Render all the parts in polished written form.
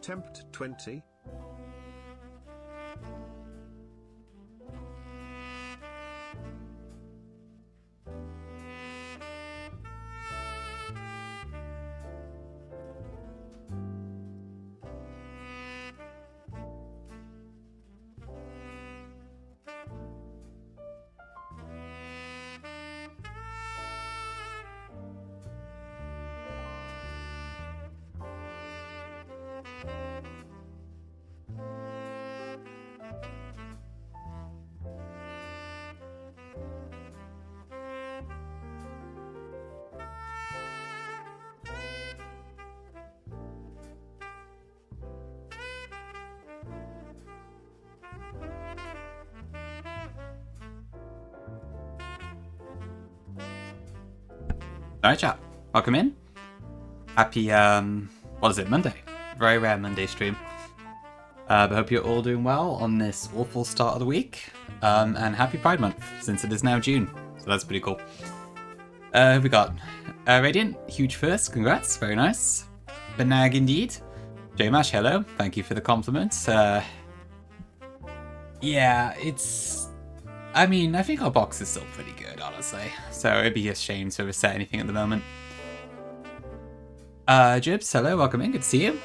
attempt 20. Alright, chat. Welcome in. Happy, what is it, Monday? Very rare Monday stream. But hope you're all doing well on this awful start of the week. And happy Pride Month, since it is now June. So that's pretty cool. We got Radiant, huge first, congrats, very nice. Benag indeed. J-Mash, hello, thank you for the compliments. Yeah, it's... I mean, I think our box is still pretty good, honestly. So it'd be a shame to reset anything at the moment. Jibs, hello, welcome in, good to see you.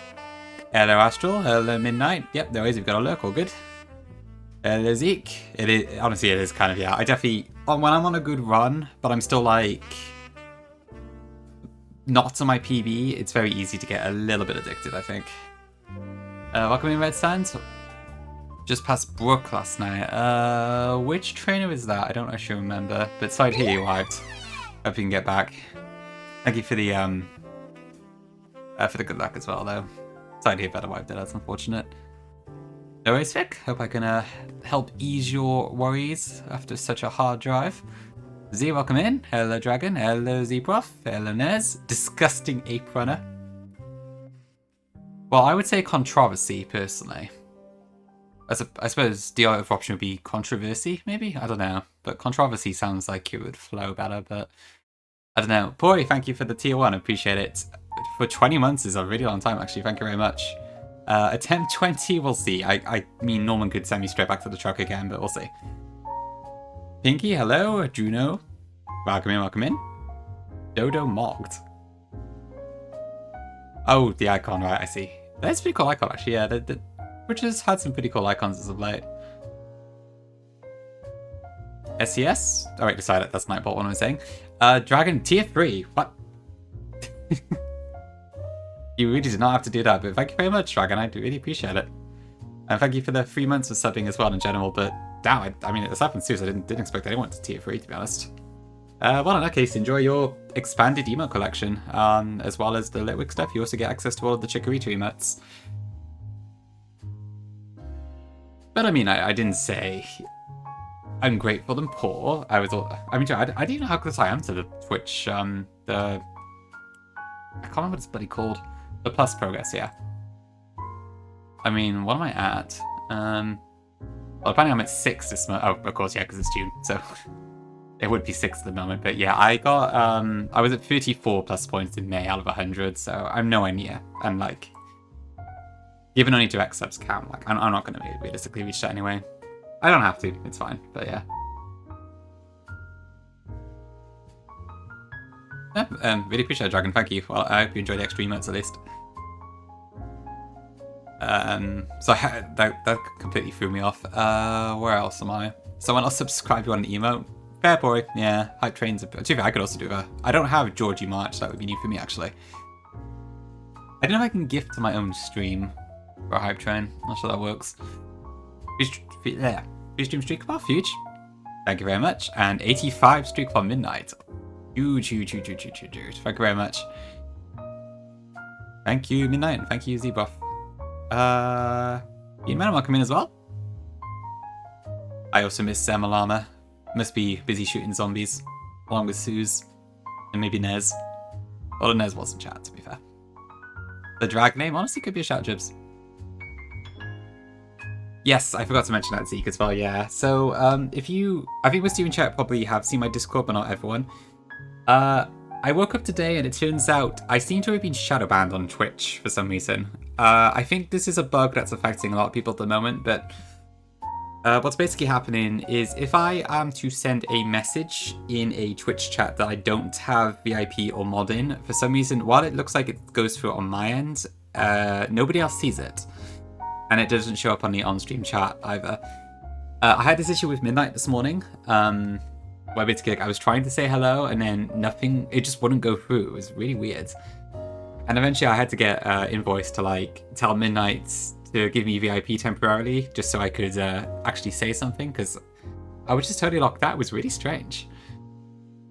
Hello, Astral, hello, Midnight. Yep, no worries, we've got a lurk, all good. Hello, Zeke. It is, honestly, it is kind of, yeah, I definitely, when I'm on a good run, but I'm still like, not on my PB, it's very easy to get a little bit addicted, I think. Welcome in, Red Sands. Just past Brook last night. Which trainer is that? I don't actually remember. But sorry to hear you arrived. Hope you can get back. Thank you for the good luck as well, though. Sorry to hear better wife, that's unfortunate. No worries, Vic. Hope I can help ease your worries after such a hard drive. Z, welcome in. Hello, Dragon. Hello, Z-Prof. Hello, Nez. Disgusting ape runner. Well, I would say controversy, personally. I suppose the other option would be controversy, maybe? I don't know. But controversy sounds like it would flow better, but I don't know. Pori, thank you for the tier 1. I appreciate it. For 20 months is a really long time, actually. Thank you very much. Attempt 20, we'll see. I mean, Norman could send me straight back to the truck again, but we'll see. Pinky, hello. Juno. Welcome in, welcome in. Dodo Mogged. Oh, the icon, right, I see. That's a pretty cool icon, actually, yeah. Which has had some pretty cool icons as of late. SES? Alright, decided that's Nightbot, what am I saying? Dragon tier 3. What? You really did not have to do that, but thank you very much, Dragon. I do really appreciate it. And thank you for the 3 months of subbing as well in general, but damn, I mean, it's happened too, so I didn't expect anyone to tier 3, to be honest. Well, in that case, enjoy your expanded emote collection, as well as the Litwick stuff. You also get access to all of the Chikorita emotes. But I mean, I didn't say ungrateful and poor. I didn't even know how close I am to the Twitch, I can't remember what it's bloody called. The plus progress, yeah. I mean, what am I at? Well, apparently I'm at 6 this month. Oh, of course, yeah, because it's June, so it would be 6 at the moment. But yeah, I got, I was at 34 plus points in May out of 100, so I'm nowhere near. And like, given only 2 X subs count, like, I'm not going to realistically reach that anyway. I don't have to, it's fine, but yeah. Really appreciate it, Dragon, thank you. Well, I hope you enjoyed the extra emotes at least. So that completely threw me off. Where else am I? Someone else subscribe you on an emote. Fair boy, yeah. Hype trains. I could also do that. I don't have Georgie March, that would be new for me actually. I don't know if I can gift to my own stream for a hype train. Not sure that works. Yeah. Free stream streak bar, huge. Thank you very much. And 85 streak for midnight. Huge. Thank you very much. Thank you, Midnight, and thank you, Z-Buff. Ian Man, welcome in as well. I also miss Sam Alama. Must be busy shooting zombies, along with Suze, and maybe Nez. Although Nez wasn't chat, to be fair. The drag name honestly could be a shout, Jibs. Yes, I forgot to mention that, Zeke, as well, yeah. So, if you... I think most of you in chat probably have seen my Discord, but not everyone. I woke up today and it turns out I seem to have been shadow banned on Twitch for some reason. I think this is a bug that's affecting a lot of people at the moment, but what's basically happening is if I am to send a message in a Twitch chat that I don't have VIP or mod in, for some reason, while it looks like it goes through on my end, nobody else sees it. And it doesn't show up on the on-stream chat either. I had this issue with Midnight this morning, where basically like, I was trying to say hello and then nothing, it just wouldn't go through. It was really weird. And eventually I had to get Invoice to like tell Midnight to give me VIP temporarily, just so I could actually say something, because I was just totally locked out. It was really strange.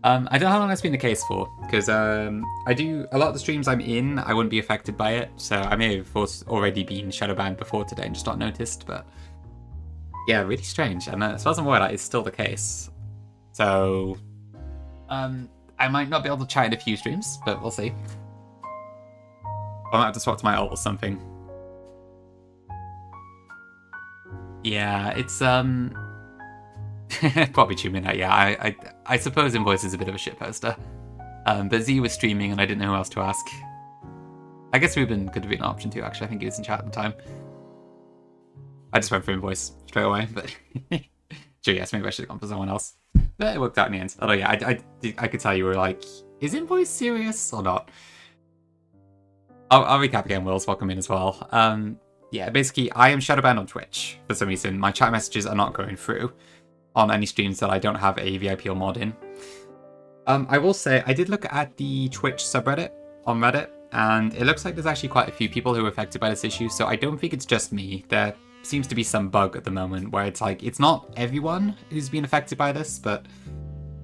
I don't know how long that's been the case for, because I do a lot of the streams I'm in, I wouldn't be affected by it, so I may have already been shadow banned before today and just not noticed, but yeah, really strange. And as far as I'm aware, that is still the case. So I might not be able to chat in a few streams, but we'll see. I might have to swap to my alt or something. Yeah, it's probably tune in. Yeah, I suppose Invoice is a bit of a shitposter. But Z was streaming and I didn't know who else to ask. I guess Ruben could have been an option too, actually. I think he was in chat at the time. I just went for Invoice straight away, but sure, yes, maybe I should have gone for someone else. But it worked out in the end. Although, yeah, I could tell you were like, is Invoice serious or not? I'll recap again, Will's welcome in as well. Yeah, basically, I am shadowbanned on Twitch for some reason. My chat messages are not going through on any streams that I don't have a VIP or mod in. I will say, I did look at the Twitch subreddit on Reddit, and it looks like there's actually quite a few people who are affected by this issue, so I don't think it's just me. There seems to be some bug at the moment where it's like, it's not everyone who's been affected by this, but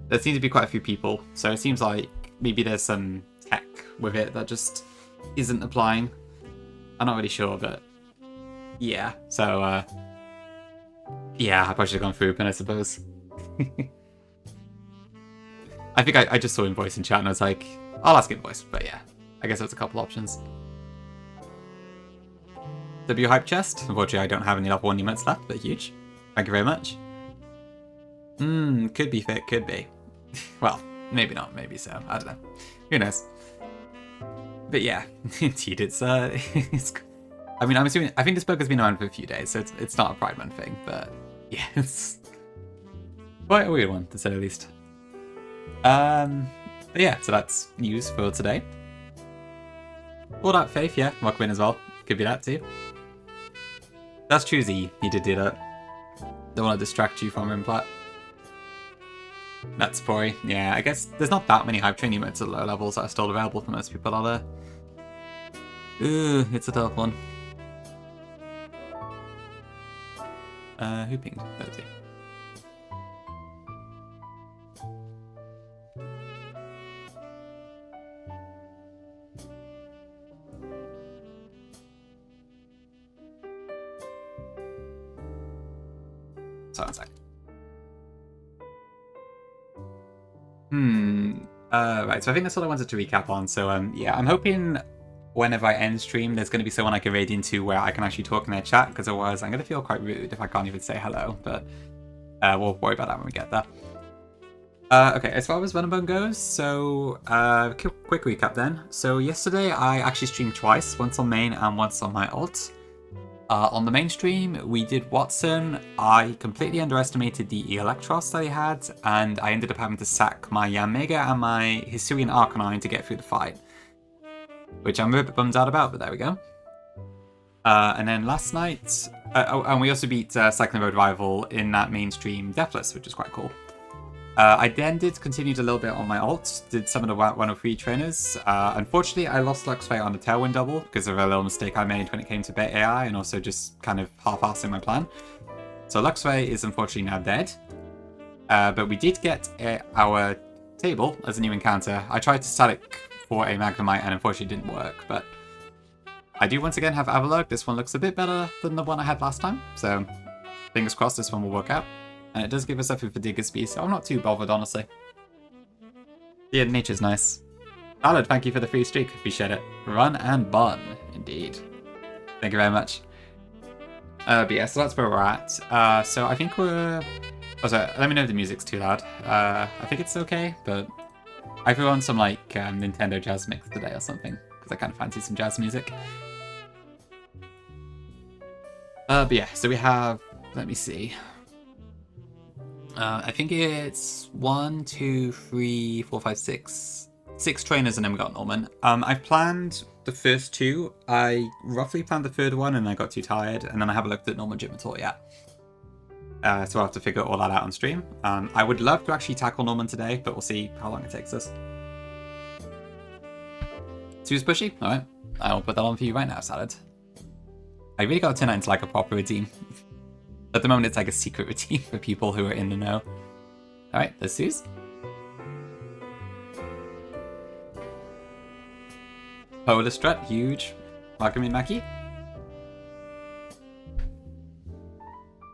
there seems to be quite a few people, so it seems like maybe there's some tech with it that just isn't applying. I'm not really sure, but yeah, so yeah, I probably should have gone through, but I suppose. I think I just saw Invoice in chat and I was like, I'll ask Invoice, but yeah, I guess there's a couple options. W Hype Chest. Unfortunately, I don't have any level 1 emotes left, but huge. Thank you very much. Could be fit, could be. Well, maybe not, maybe so. I don't know. Who knows? But yeah, indeed, it's I mean, I'm assuming, I think this book has been around for a few days, so it's not a Pride Month thing, but yeah, it's quite a weird one, to say the least. But yeah, so that's news for today. All that Faith, yeah, welcome in as well. Could be that too. That's true, Z. You did do that. Don't want to distract you from Implat. That's Pori. Yeah, I guess there's not that many Hype Train emotes at low levels that are still available for most people, are there? Ooh, it's a tough one. Who pinged? Let's see. Sorry, one sec. Right, so I think that's all I wanted to recap on. So, yeah, I'm hoping whenever I end stream, there's going to be someone I can raid into where I can actually talk in their chat, because otherwise I'm going to feel quite rude if I can't even say hello, but we'll worry about that when we get there. Okay, as far as Venom goes, so quick recap then. So yesterday I actually streamed twice, once on main and once on my alt. On the main stream, we did Watson. I completely underestimated the Electros that he had, and I ended up having to sack my Yanmega and my Hisuian Arcanine to get through the fight. Which I'm a bit bummed out about, but there we go. And then last night, and we also beat Cycling Road Rival in that mainstream Deathless, which is quite cool. I then continued a little bit on my alt, did some of the 103 trainers. Unfortunately, I lost Luxray on the Tailwind double because of a little mistake I made when it came to bet AI and also just kind of half-assing my plan. So Luxray is unfortunately now dead. But we did get our table as a new encounter. I tried to Static for a Magnemite and unfortunately didn't work, but I do once again have Avalok. This one looks a bit better than the one I had last time, so fingers crossed this one will work out. And it does give us something for Digger Speed, so I'm not too bothered, honestly. Yeah, nature's nice. Ballard, thank you for the free streak. Appreciate it. Run and bun, indeed. Thank you very much. But yeah, so that's where we're at. So I think we're... Oh, sorry, let me know if the music's too loud. I think it's okay, but I threw on some, like, Nintendo jazz mix today or something, because I kind of fancy some jazz music. But yeah, so we have, let me see. I think it's 1, 2, 3, 4, 5, 6. 6 trainers and then we got Norman. I've planned the first 2. I roughly planned the third one and I got too tired, and then I haven't looked at Norman Gym at all yet. So I'll have to figure all that out on stream. I would love to actually tackle Norman today, but we'll see how long it takes us. Sue's pushy? Alright. I'll put that on for you right now, Salad. I really gotta turn that into like a proper routine. At the moment, it's like a secret routine for people who are in the know. Alright, there's Suze. Polar strut, huge. Welcome in, Mackie.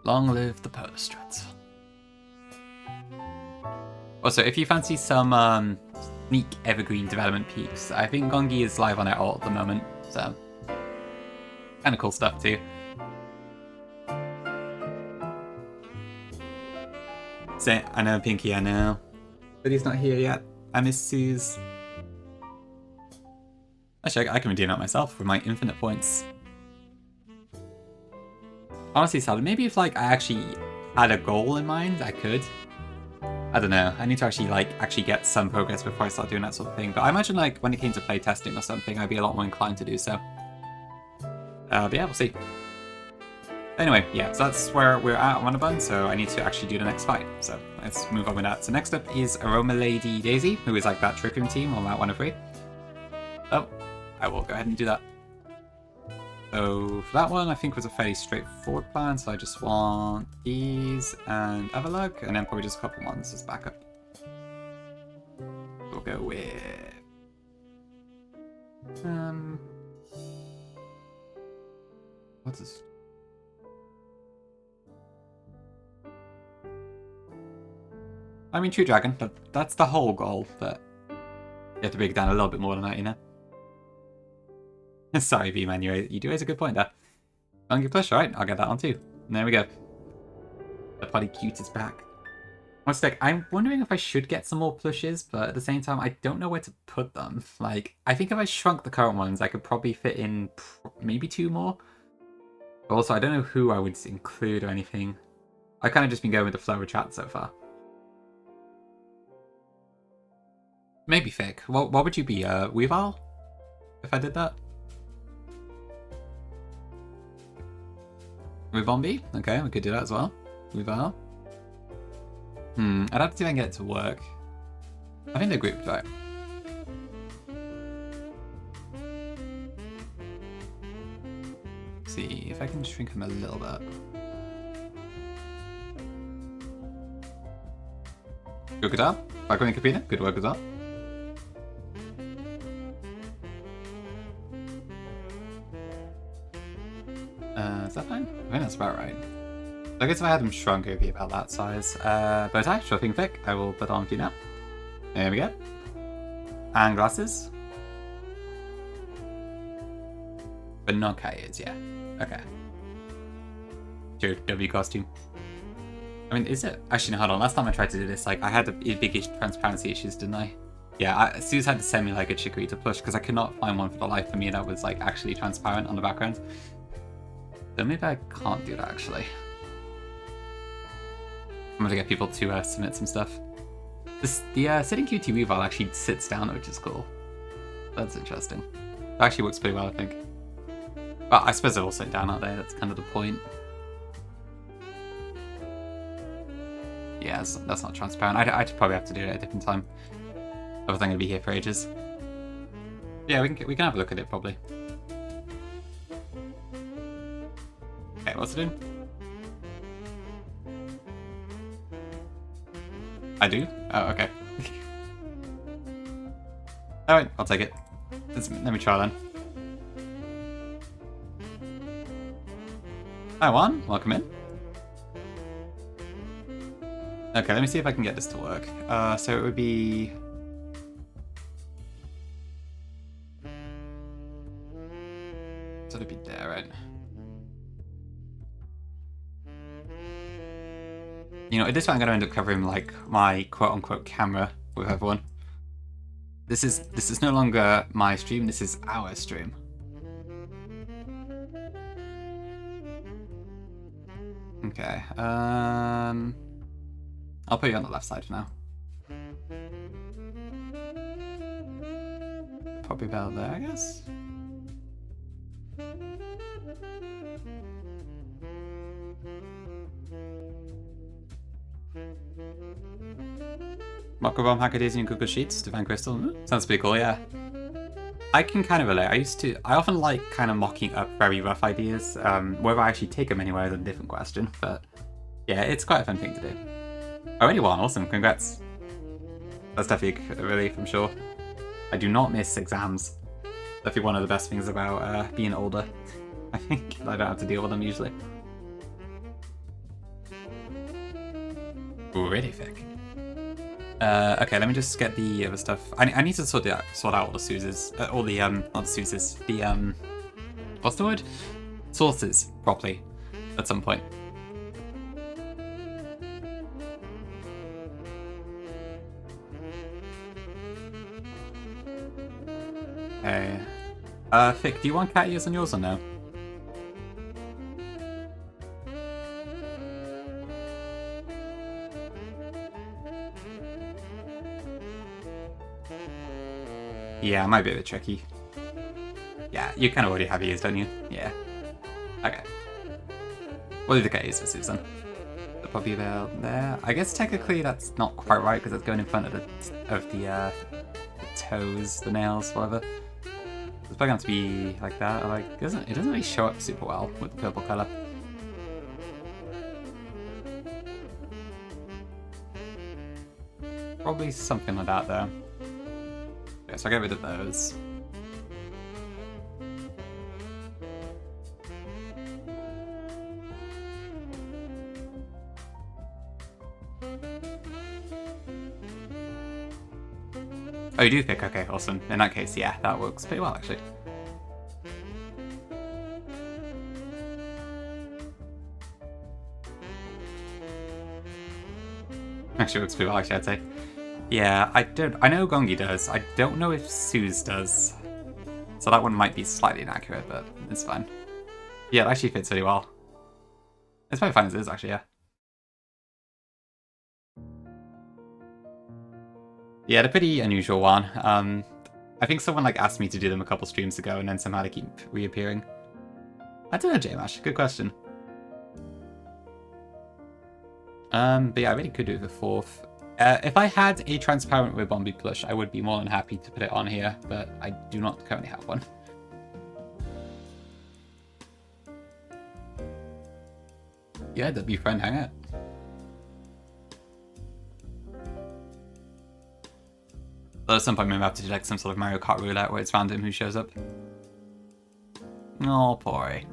Long live the polar strut. Also, if you fancy some sneak evergreen development peaks, I think Gongi is live on it all at the moment, so kind of cool stuff too. So, I know Pinky, I know, but he's not here yet. I miss Suze. Actually, I can redeem that myself with my infinite points. Honestly, Salad, maybe if like I actually had a goal in mind, I could. I don't know. I need to actually get some progress before I start doing that sort of thing. But I imagine like when it came to play testing or something, I'd be a lot more inclined to do so. But yeah, we'll see. Anyway, yeah, so that's where we're at on Runabun, so I need to actually do the next fight. So let's move on with that. So next up is Aroma Lady Daisy, who is like that Trick Room team on Route 103. Oh, I will go ahead and do that. So for that one, I think was a fairly straightforward plan, so I just want these and Everlug, and then probably just a couple ones as backup. We'll go with... What's this? I mean, True Dragon, that's the whole goal, but you have to break it down a little bit more than that, you know? Sorry, V-Man, you do raise a good point there. Monkey plush, alright, I'll get that on too. And there we go. The potty cute is back. I'm wondering if I should get some more plushes, but at the same time, I don't know where to put them. Like, I think if I shrunk the current ones, I could probably fit in maybe 2 more. But also, I don't know who I would include or anything. I've kind of just been going with the flow of chat so far. Maybe Thick. What would you be, Weavile? If I did that? Ribombi? Okay, we could do that as well. Weavile. I'd have to see if I can get it to work. I think they're grouped, right? Let's see if I can shrink them a little bit. Good job. Background Capina, good work as well. Is that fine? I think that's about right. So I guess if I had them shrunk, it would be about that size. Bow tie, shopping thick. I will put on for you now. There we go. And glasses. But not Kaya's, yeah. Okay. Sure, W costume. I mean, is it? Actually, no, hold on. Last time I tried to do this, like, I had big transparency issues, didn't I? Yeah, Suze had to send me, like, a Chikorita plush because I could not find one for the life of me that was, like, actually transparent on the background. So maybe I can't do that, actually. I'm gonna get people to submit some stuff. The sitting QT Weavile actually sits down, which is cool. That's interesting. It actually works pretty well, I think. But I suppose they're all sitting down, aren't they? That's kind of the point. Yeah, that's not transparent. I'd probably have to do it at a different time. Otherwise I'm going to be here for ages. Yeah, we can have a look at it, probably. Okay, what's it doing? I do? Oh, okay. Alright, I'll take it. Let me try then. Hi Juan, welcome in. Okay, let me see if I can get this to work. So it would be... So it'd be there, right? You know, at this point I'm going to end up covering like my quote-unquote camera with everyone. This is no longer my stream, this is our stream. Okay. I'll put you on the left side for now. Probably about there, I guess. Mocko Bomb, Hackadaisy, and Google Sheets, Divine Crystal. Sounds pretty cool, yeah. I can kind of relate. I often like kind of mocking up very rough ideas. Whether I actually take them anywhere is a different question, but yeah, it's quite a fun thing to do. Already won, awesome, congrats. That's definitely a relief, I'm sure. I do not miss exams. Definitely one of the best things about being older. I think I don't have to deal with them usually. Ooh, really thick. Okay, let me just get the other stuff. I need to sort out all the Suses, all the not the Suses, the what's the word? Sources properly at some point. Okay. Fick, do you want cat ears on yours or no? Yeah, it might be a bit tricky. Yeah, you kind of already have ears, don't you? Yeah. Okay. We'll do the cat ears for Susan. They're probably about there. I guess technically that's not quite right because it's going in front of the toes, the nails, whatever. It's probably going to be like that. Or like it doesn't really show up super well with the purple color. Probably something like that though. Okay, so I'll get rid of those. Oh, you do pick? Okay, awesome. In that case, yeah, that works pretty well, actually. Actually works pretty well, actually, I'd say. Yeah, I know Gongi does. I don't know if Suze does. So that one might be slightly inaccurate, but it's fine. Yeah, it actually fits really well. It's probably fine as it is, actually, yeah. Yeah, they're pretty unusual one. I think someone like asked me to do them a couple streams ago, and then somehow they keep reappearing. I don't know, J-Mash. Good question. But yeah, I really could do the fourth. If I had a transparent Ribombee plush, I would be more than happy to put it on here, but I do not currently have one. Yeah, that'd be fun. Hang out. But at some point, maybe I have to do like some sort of Mario Kart roulette where it's random who shows up. Oh, boy.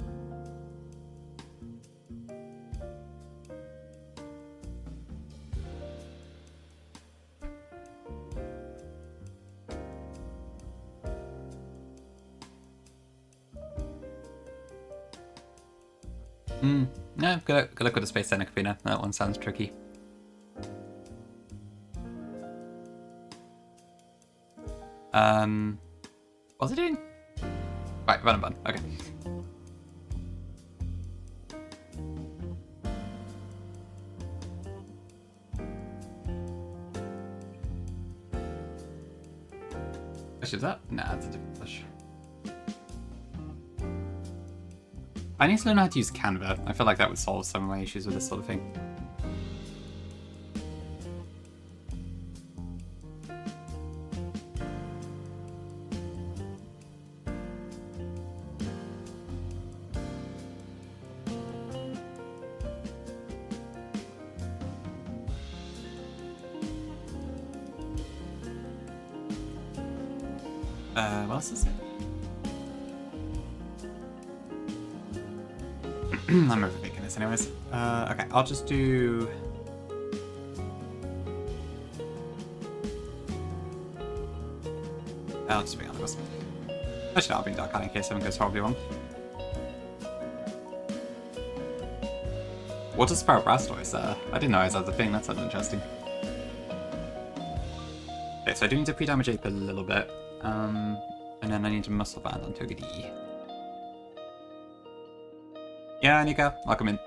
No, good luck with the Space Senecopina. That one sounds tricky. What's it doing? Right, run and bun. Okay. Which is that? Nah, it's a different push. I need to learn how to use Canva. I feel like that would solve some of my issues with this sort of thing. What else is it? I'm overthinking this anyways. Okay, I'll just do... I'll just bring on the rest. Actually, I'll bring Dark Eye in case someone goes horribly wrong. What does Sparrow Blastoise? I didn't know it was a thing, that sounds interesting. Okay, so I do need to pre-damage Ape a little bit. And then I need to Muscle Band on Togedee. Yeah, Nika, I'll come in.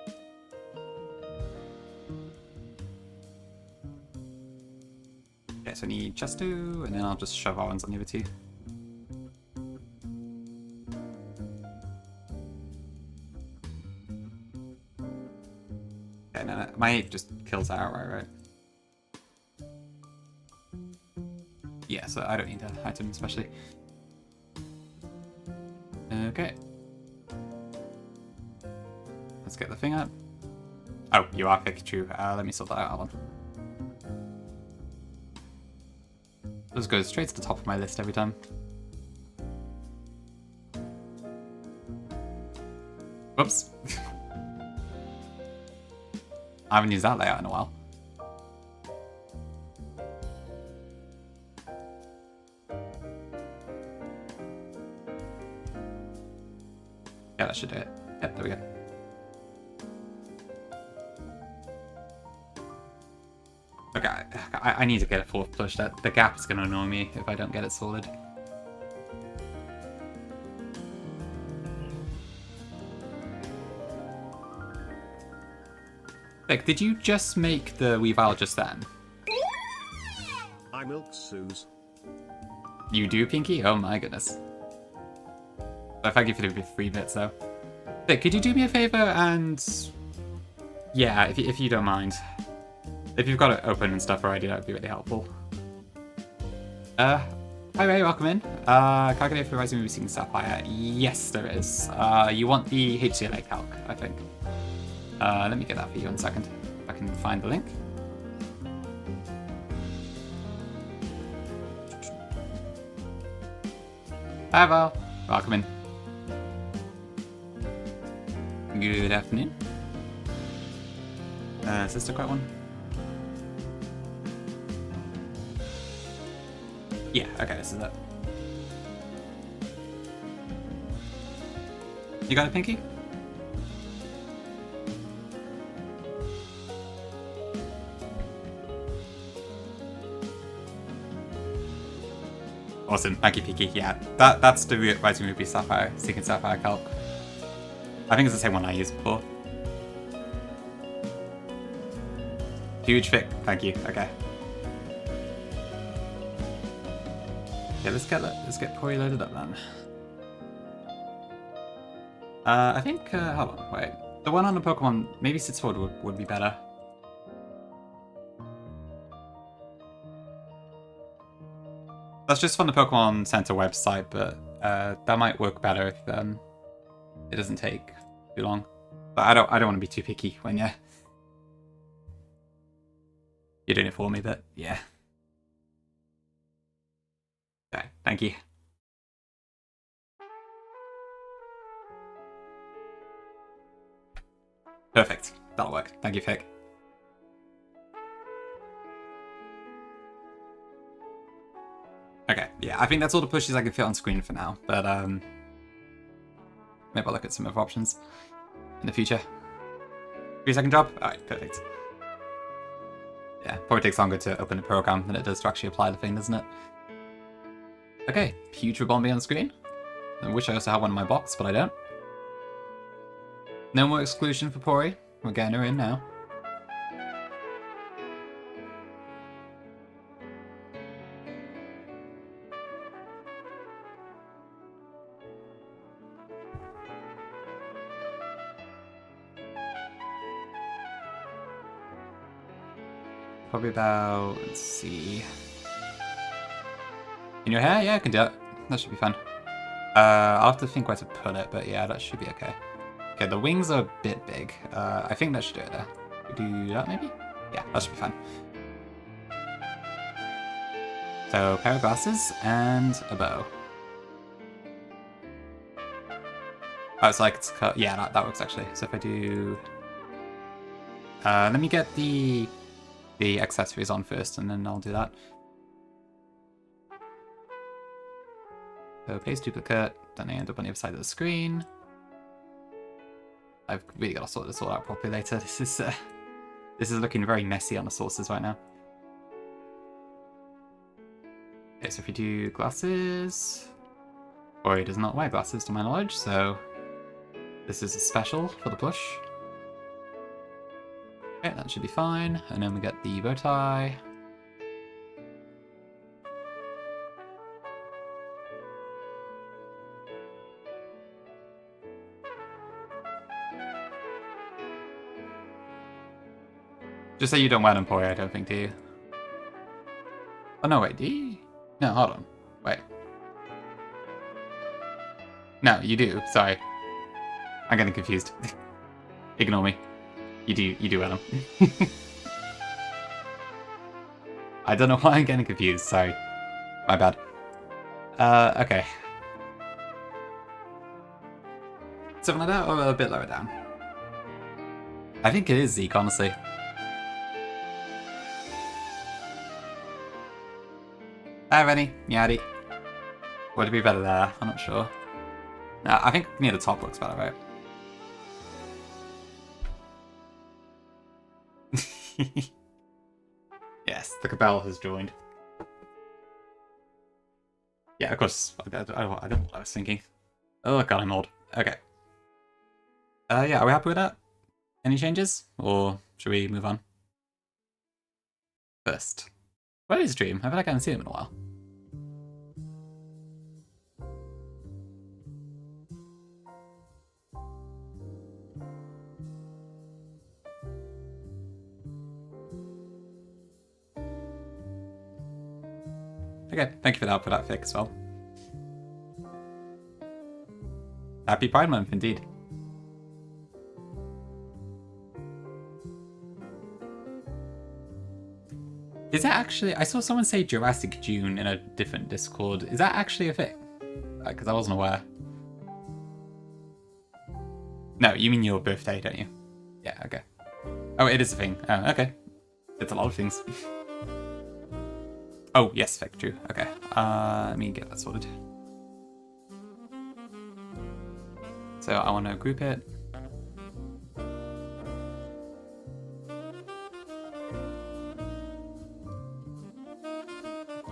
Okay, so I need just two, and then I'll just shove our ones on the other two. Okay, no, my 8 just kills that outright, right? Yeah, so I don't need that item especially. Okay. Let's get the thing up. Oh, you are Pikachu. Let me sort that out. Hold on. This goes straight to the top of my list every time. Whoops. I haven't used that layout in a while. Yeah, that should do it. Yep, there we go. Okay, I need to get it full flush. The gap is going to annoy me if I don't get it sorted. Like, did you just make the Weavile just then? I milk Suze. You do, Pinky? Oh my goodness. But thank you for the 3 bits, though. Vic, could you do me a favor and... Yeah, if you don't mind. If you've got it open and stuff already, that would be really helpful. Hi Ray, welcome in. Calculator for Rising Movie Seeing Sapphire. Yes, there is. You want the HCLA calc, I think. Let me get that for you in a second. If I can find the link. Hi Val, welcome in. Good afternoon. Is this the correct one? Yeah, okay, this is it. You got it, Pinky? Awesome, thank you, Pinky. Yeah, that's the Rising Ruby Sapphire, Seeking Sapphire calc. I think it's the same one I used before. Huge Vic, thank you. Okay. Yeah, let's get Pori loaded up then. I think hold on, wait. The one on the Pokemon, maybe Sid Sword would be better. That's just from the Pokemon Center website, but that might work better if it doesn't take too long. But I don't want to be too picky when you're doing it for me, but yeah. Okay, thank you. Perfect. That'll work. Thank you, Fick. Okay, yeah, I think that's all the pushes I can fit on screen for now, but maybe I'll look at some other options in the future. 3-second job? Alright, perfect. Yeah, probably takes longer to open the program than it does to actually apply the thing, doesn't it? Okay, huge Ribombee on screen. I wish I also had one in my box, but I don't. No more exclusion for Pori. We're getting her in now. Probably about, let's see. In your hair? Yeah, I can do it. That should be fun. I'll have to think where to put it, but yeah, that should be okay. Okay, the wings are a bit big. I think that should do it there. Do that maybe? Yeah, that should be fine. So, pair of glasses and a bow. Oh, it's like it's cut. Yeah, that works actually. So if I do... let me get the accessories on first, and then I'll do that. So paste duplicate, then I end up on the other side of the screen. I've really got to sort this all out properly later. This is looking very messy on the sources right now. Okay, so if we do glasses, Ori does not wear glasses to my knowledge, so this is a special for the push. Okay, that should be fine. And then we get the bow tie. Just say you don't wear them, Pori, I don't think, do you? Oh, no, wait, do you? No, hold on. Wait. No, you do. Sorry. I'm getting confused. Ignore me. You do wear them. I don't know why I'm getting confused, sorry. My bad. Okay. Something like that, or a bit lower down? I think it is Zeke, honestly. Hi, Rennie. Yaddy. Would it be better there? I'm not sure. No, I think near the top looks better, right? Yes, the Cabal has joined. Yeah, of course. I don't know what I was thinking. Oh god, I'm old. Okay. Yeah, are we happy with that? Any changes? Or should we move on? First. Where is Dream? I feel like I haven't seen him in a while. Okay, thank you for the help for that fic as well. Happy Pride Month, indeed. Is that actually... I saw someone say Jurassic June in a different Discord. Is that actually a thing? Because I wasn't aware. No, you mean your birthday, don't you? Yeah, okay. Oh, it is a thing. Oh, okay. It's a lot of things. Oh, yes, fact, true. Okay. Let me get that sorted. So I want to group it.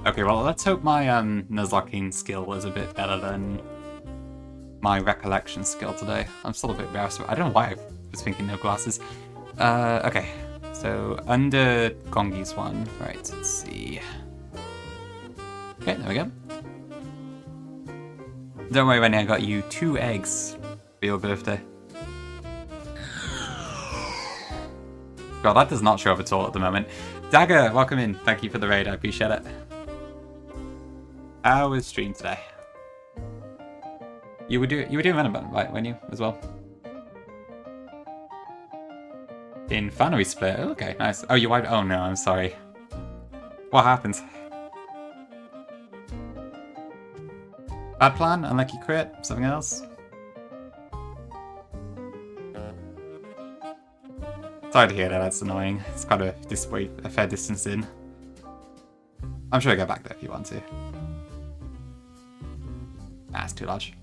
Okay, well, let's hope my Nuzlocking skill is a bit better than my recollection skill today. I'm still a bit embarrassed. I don't know why I was thinking no glasses. Okay, so under Gongi's one. Right, let's see. Okay, there we go. Don't worry, Rennie, I got you 2 eggs for your birthday. God, that does not show up at all at the moment. Dagger, welcome in. Thank you for the raid, I appreciate it. How was stream today? You were doing Venom, right, weren't you, as well? Infantery split. Oh, okay, nice. Oh, you wiped. Oh no, I'm sorry. What happened? Bad plan? Unlucky crit? Something else? Sorry to hear that. That's annoying. It's quite a fair distance in. I'm sure I go back there if you want to. Nah, it's too large.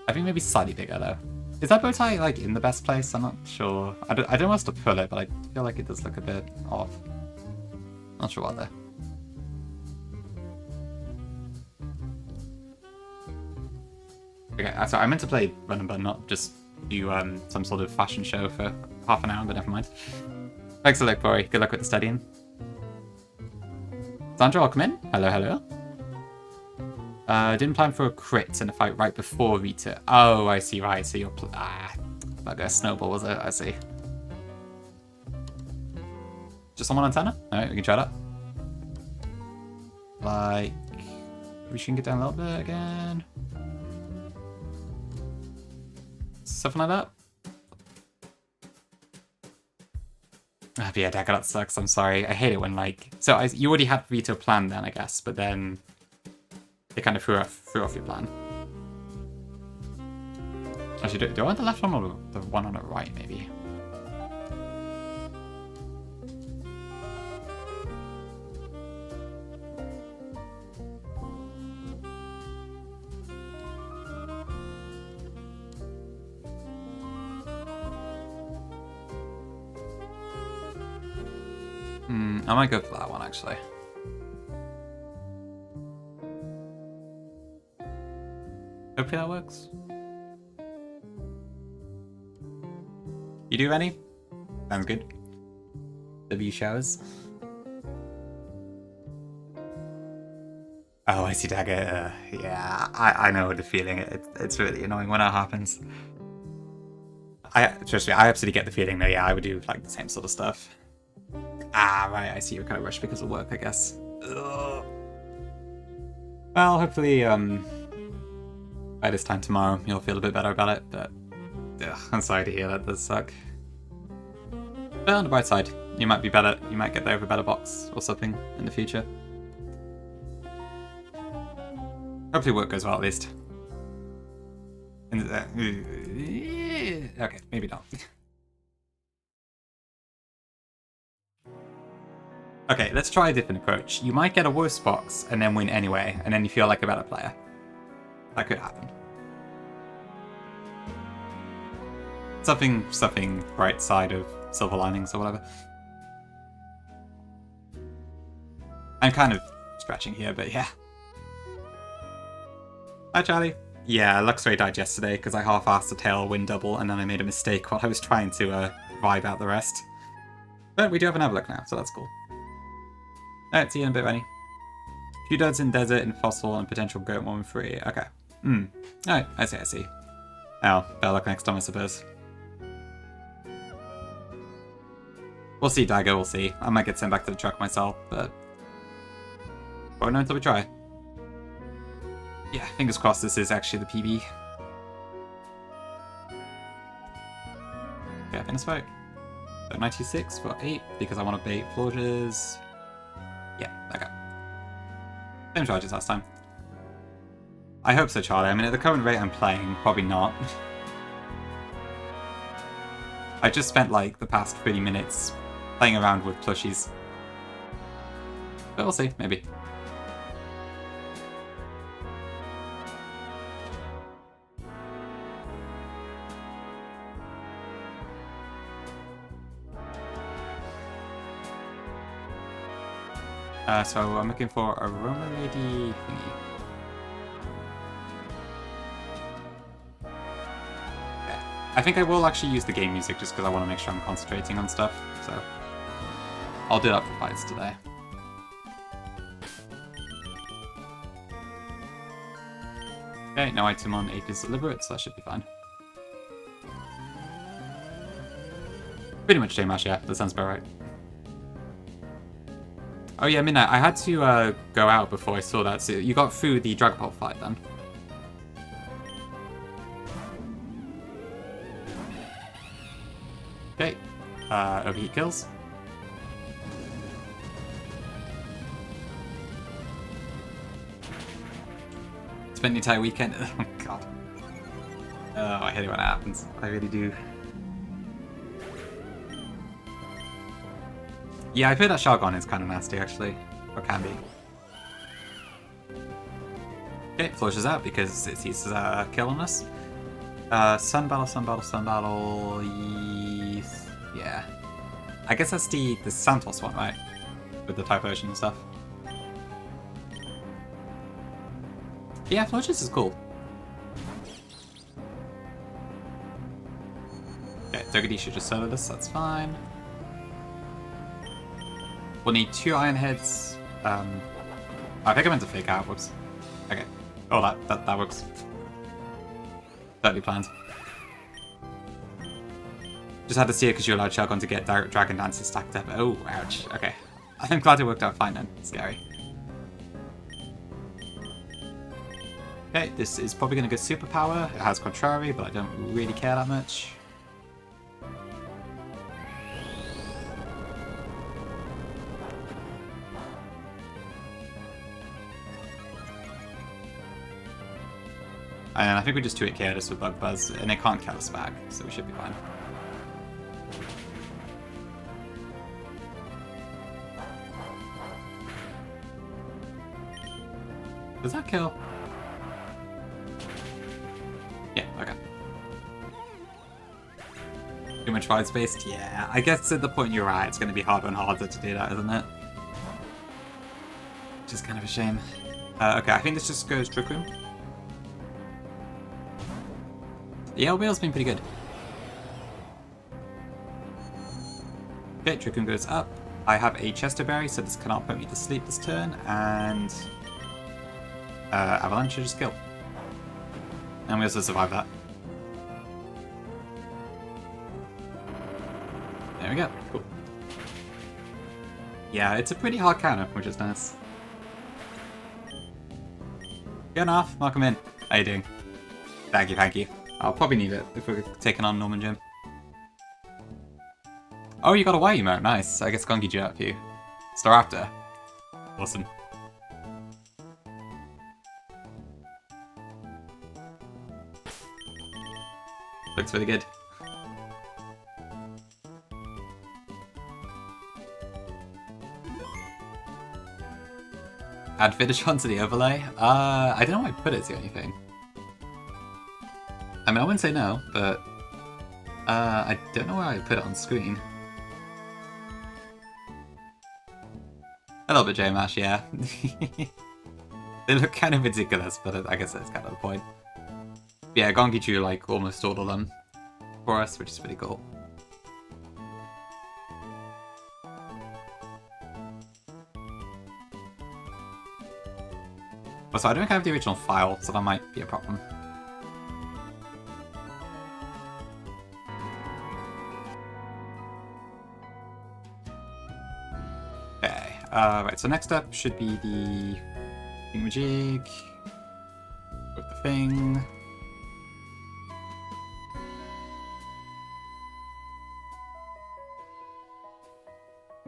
I think maybe slightly bigger though. Is that bow tie like in the best place? I'm not sure. I don't know how to pull it, but I feel like it does look a bit off. Not sure what there. Okay, so I meant to play Run and Bun, not just do some sort of fashion show for half an hour, but never mind. Thanks a lot, Bori. Good luck with the studying. Sandra, welcome in. Hello, hello. Didn't plan for a crit in a fight right before Rita. Oh, I see, right. So you're... like a snowball, was it? I see. Just on one antenna? Alright, we can try that. Like... we should get down a little bit again. Something like that. But yeah, Dagger, that sucks. I'm sorry. I hate it when, like... So, you already had Rita planned then, I guess, but then... it kind of threw off your plan. Actually, do I want the left one or the one on the right, maybe? I might go for that one, actually. Hopefully that works. You do any? Sounds good. W showers. Oh, I see Dagger. Yeah, I know the feeling. It's really annoying when that happens. Trust me, I absolutely get the feeling that, yeah, I would do, like, the same sort of stuff. Ah, right, I see you're kind of rushed because of work, I guess. Ugh. Well, hopefully, by this time tomorrow, you'll feel a bit better about it, but I'm sorry to hear that does suck. But on the bright side, you might be better, you might get there with a better box or something in the future. Hopefully work goes well at least. Okay, maybe not. Okay, let's try a different approach. You might get a worse box and then win anyway, and then you feel like a better player. That could happen. Something bright side of silver linings or whatever. I'm kind of stretching here, but yeah. Hi, Charlie. Yeah, Luxray died yesterday because I half-assed the tailwind double and then I made a mistake while I was trying to vibe out the rest. But we do have an Overlook now, so that's cool. Alright, see you in a bit, Rennie. Few duds in Desert and Fossil and potential Goat 1 free. Okay. Alright, I see. Oh, better luck next time, I suppose. We'll see, Daigo, we'll see. I might get sent back to the truck myself, but... won't know until we try. Yeah, fingers crossed this is actually the PB. Okay, finish vote. So 96 for 8, because I want to bait Florges. Yeah, okay. Same charges last time. I hope so, Charlie. I mean, at the current rate I'm playing, probably not. I just spent, like, the past 30 minutes playing around with plushies. But we'll see, maybe. So I'm looking for a Roma Lady thingy. Okay. I think I will actually use the game music just because I want to make sure I'm concentrating on stuff, so I'll do that for fights today. Okay, no item on 8 is deliberate, so that should be fine. Pretty much same match, yeah, that sounds about right. Oh yeah, Midnight, I had to go out before I saw that, so you got through the Dragon Ball fight then. Okay, overheat kills. Spent the entire weekend, oh god. Oh, I hate it when it happens, I really do. Yeah, I've heard that Shargon is kind of nasty, actually. Or can be. Okay, flushes out because it sees kill on us. Sun Battle. Yeah. I guess that's the Santos one, right? With the Typhlosion and stuff. Yeah, flushes is cool. Okay, Togedie should just solo this, that's fine. We'll need 2 Iron Heads. I think I meant to fake out. Whoops. Okay. Oh, that works. Totally planned. Just had to see it because you allowed Shelgon to get Dragon Dances stacked up. Oh, ouch. Okay. I'm glad it worked out fine then. Scary. Okay, this is probably going to go Superpower. It has Contrary, but I don't really care that much. And I think we just 2-hit KO this with Bug Buzz, and it can't kill us back, so we should be fine. Does that kill? Yeah, okay. Too much fight space? Yeah, I guess at the point you're at, it's going to be harder and harder to do that, isn't it? Which is kind of a shame. Okay, I think this just goes Trick Room. The LBL's been pretty good. Okay, Trick Room goes up. I have a Chesterberry, so this cannot put me to sleep this turn, and Avalanche should just kill. And we also survive that. we go. Cool. Yeah, it's a pretty hard counter, which is nice. Good enough. Welcome in. How you doing? Thank you, thank you. I'll probably need it if we're taking on Norman Jim. Oh, you got a Y emote. Nice. I guess Gongi drew out for you. Star after. Awesome. Looks really good. Add finish onto the overlay? I don't know where I put it, is the only thing. I mean, I wouldn't say no, but I don't know where I put it on screen. A little bit J-Mash, yeah. They look kind of ridiculous, but I guess that's kind of the point. Yeah, Gongi drew like almost all of them for us, which is pretty cool. Also, I don't have the original file, so that might be a problem. Okay, right, so next up should be the thingamajig with the thing.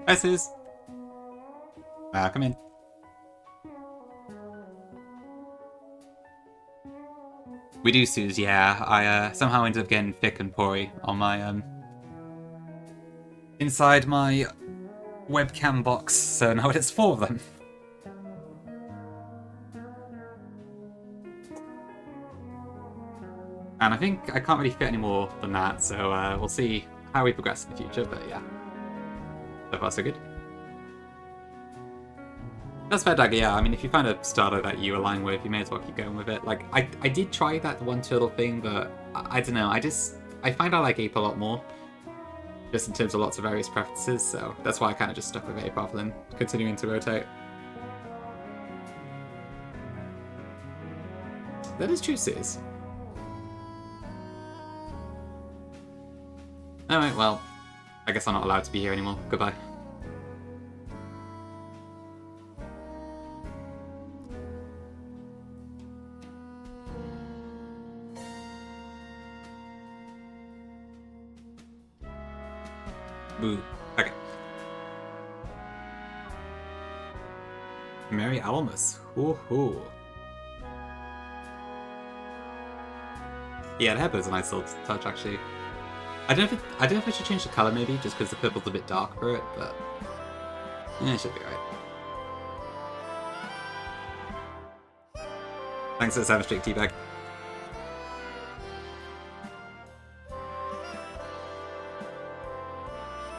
Hi, Sis. Come in. We do, Suze, yeah. I somehow ended up getting thick and pory on my inside my webcam box, so now it's 4 of them. And I think I can't really fit any more than that, so we'll see how we progress in the future, but yeah. So far, so good. That's fair, Dagger, yeah. I mean, if you find a starter that you align with, you may as well keep going with it. Like, I did try that one turtle thing, but I don't know. I find I like Ape a lot more, just in terms of lots of various preferences, so that's why I kind of just stuck with Ape rather than continuing to rotate. That is true, Sis. Alright, well, I guess I'm not allowed to be here anymore. Goodbye. Boo. Okay. Mary Almus. Hoo-hoo. Yeah, the headband's a nice little touch, actually. I don't know if I should change the colour, maybe, just because the purple's a bit dark for it, but yeah, it should be right. Thanks for the 7 streak, teabag.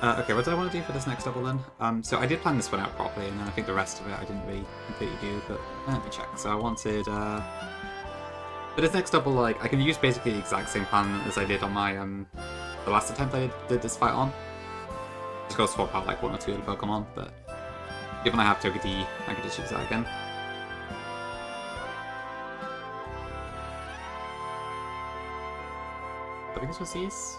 Okay, what do I want to do for this next double then? So I did plan this one out properly, and then I think the rest of it I didn't really completely do, but let me check. So I wanted, for this next double, like, I can use basically the exact same plan as I did on my, the last attempt I did this fight on. Just gotta swap out like 1 or 2 of the Pokemon, but given I have Togepi, I could just use that again. I think this was these.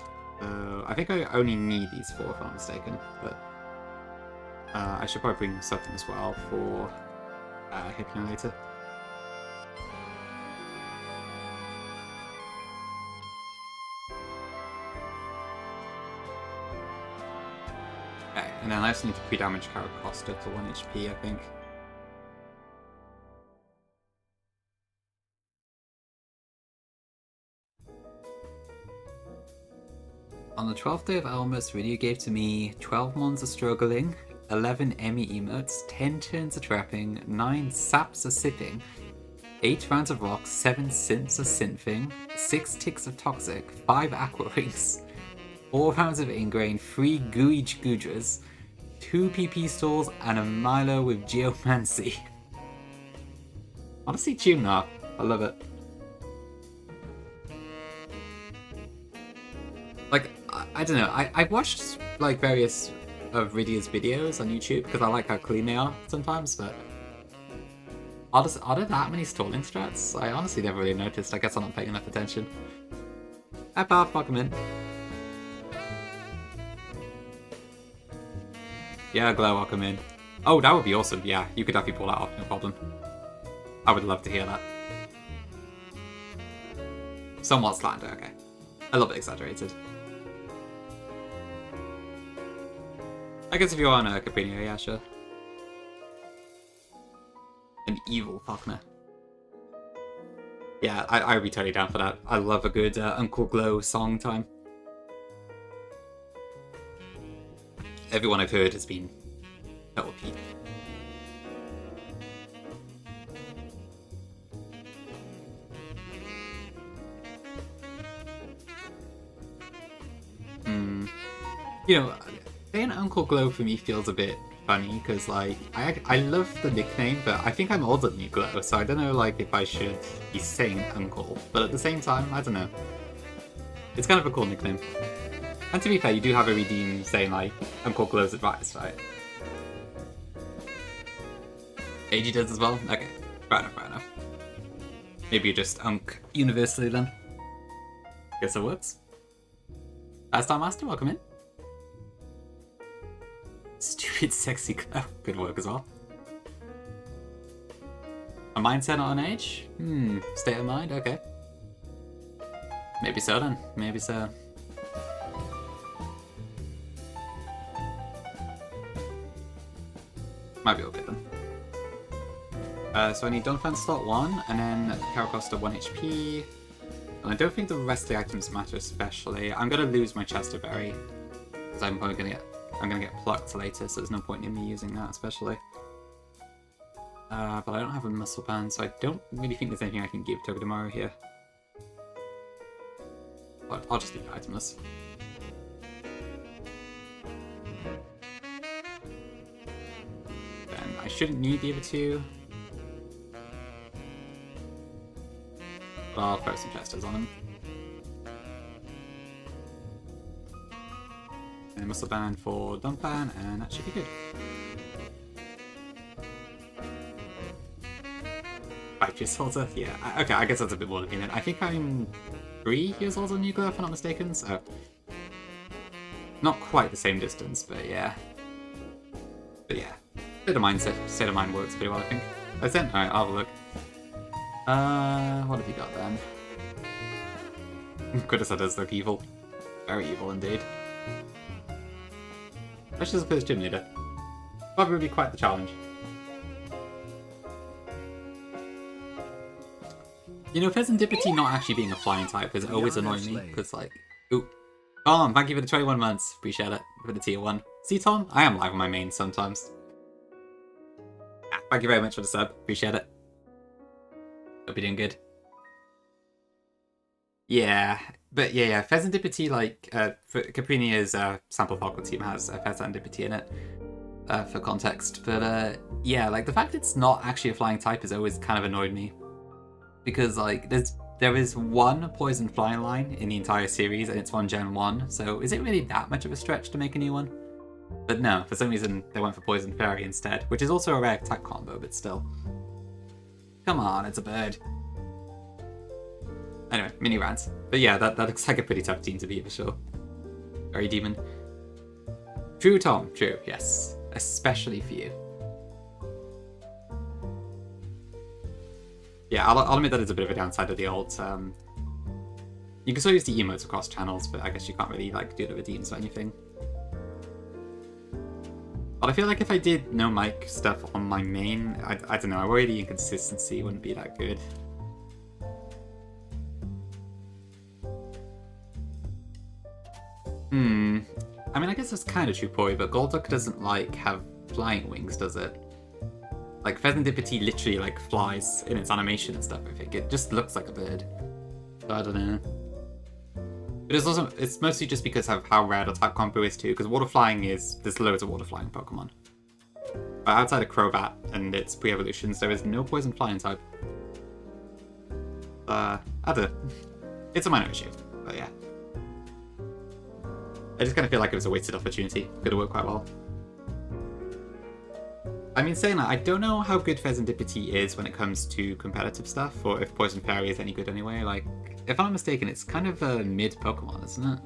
I think I only need these 4 if I'm not mistaken, but I should probably bring something as well for Hypno later. Okay, and then I also need to pre-damage Caracosta to 1 HP, I think. On the 12th day of Almus, Rydia gave to me 12 Mons are struggling, 11 Emmy emotes, 10 turns are trapping, 9 saps are sipping, 8 rounds of rocks, 7 synths are synthing, 6 ticks of toxic, 5 aqua rings, 4 rounds of ingrain, 3 gooey gudras, 2 PP stalls, and a Milo with geomancy. Honestly, tune now. I love it. Like, I don't know, I watched like various of Rydia's videos on YouTube because I like how clean they are sometimes, but are there that many stalling strats? I honestly never really noticed. I guess I'm not paying enough attention. Hi Path, welcome in. Yeah, Glow, I'll come in. Oh, that would be awesome. Yeah, you could definitely pull that off, no problem. I would love to hear that. Somewhat slander, okay. A little bit exaggerated. I guess if you're on Caprino, yeah, sure. An evil Falconer. Yeah, I would be totally down for that. I love a good Uncle Glow song time. Everyone I've heard has been total peak. You know, saying Uncle Glow for me feels a bit funny because, like, I love the nickname, but I think I'm older than you, Glow, so I don't know, like, if I should be saying Uncle. But at the same time, I don't know. It's kind of a cool nickname. And to be fair, you do have a redeem saying, like, Uncle Glow's advice, right? AG does as well? Okay, fair enough, fair enough. Maybe you're just Unk universally then. Guess it works. Star Master, welcome in. Stupid sexy Glow. Good work as well. A mindset on age? State of mind? Okay. Maybe so then. Maybe so. Might be okay then. So I need Dunfan slot 1, and then Caracosta 1 HP. And I don't think the rest of the items matter especially. I'm gonna lose my Chesterberry. Because I'm probably gonna get plucked later, so there's no point in me using that especially. But I don't have a muscle band, so I don't really think there's anything I can give Togedemaru here. But I'll just leave it itemless. Then I shouldn't need the other two. But I'll throw some Chesters on them. And muscle band for Dunfan, and that should be good. 5 years older? Yeah, okay, I guess that's a bit more than I think I'm 3 years older than you, Glow, if I'm not mistaken, so... Not quite the same distance, but yeah. But yeah, state of mind works pretty well, I think. That's it? Alright, I'll have a look. What have you got then? Could have said us look evil. Very evil indeed. Especially as a first gym leader. Probably would be quite the challenge. You know, Pheasantipity not actually being a flying type has always annoyed me, because like... Ooh. Tom, thank you for the 21 months. Appreciate it. For the tier 1. See, Tom? I am live on my main sometimes. Thank you very much for the sub. Appreciate it. Hope you're doing good. Yeah, but yeah, Pheasantipity, like, Caprinia's sample Falcon team has Pheasantipity in it, for context. But yeah, like, the fact it's not actually a flying type has always kind of annoyed me. Because, like, there is one poison flying line in the entire series, and it's on Gen 1, so is it really that much of a stretch to make a new one? But no, for some reason they went for Poison Fairy instead, which is also a rare type combo, but still. Come on, it's a bird. Anyway, mini rant. But yeah, that looks like a pretty tough team to beat for sure. Very demon. True, Tom. True, yes. Especially for you. Yeah, I'll admit that it's a bit of a downside of the ult. You can still use the emotes across channels, but I guess you can't really like do the redeems or anything. But I feel like if I did no mic stuff on my main, I don't know, I worry the inconsistency wouldn't be that good. I mean, I guess that's kind of true, Poi, but Golduck doesn't, like, have flying wings, does it? Like, Pheasantipity literally, like, flies in its animation and stuff, I think. It just looks like a bird. So I don't know. But it's mostly just because of how rare the type combo is, too, because water flying there's loads of water flying Pokemon. But outside of Crobat and its pre-evolutions, there is no poison flying type. I don't know. It's a minor issue, but yeah. I just kind of feel like it was a wasted opportunity. Could have worked quite well. I mean, saying that, I don't know how good Pheasantipity is when it comes to competitive stuff, or if Poison Fairy is any good anyway. Like, if I'm not mistaken, it's kind of a mid-Pokemon, isn't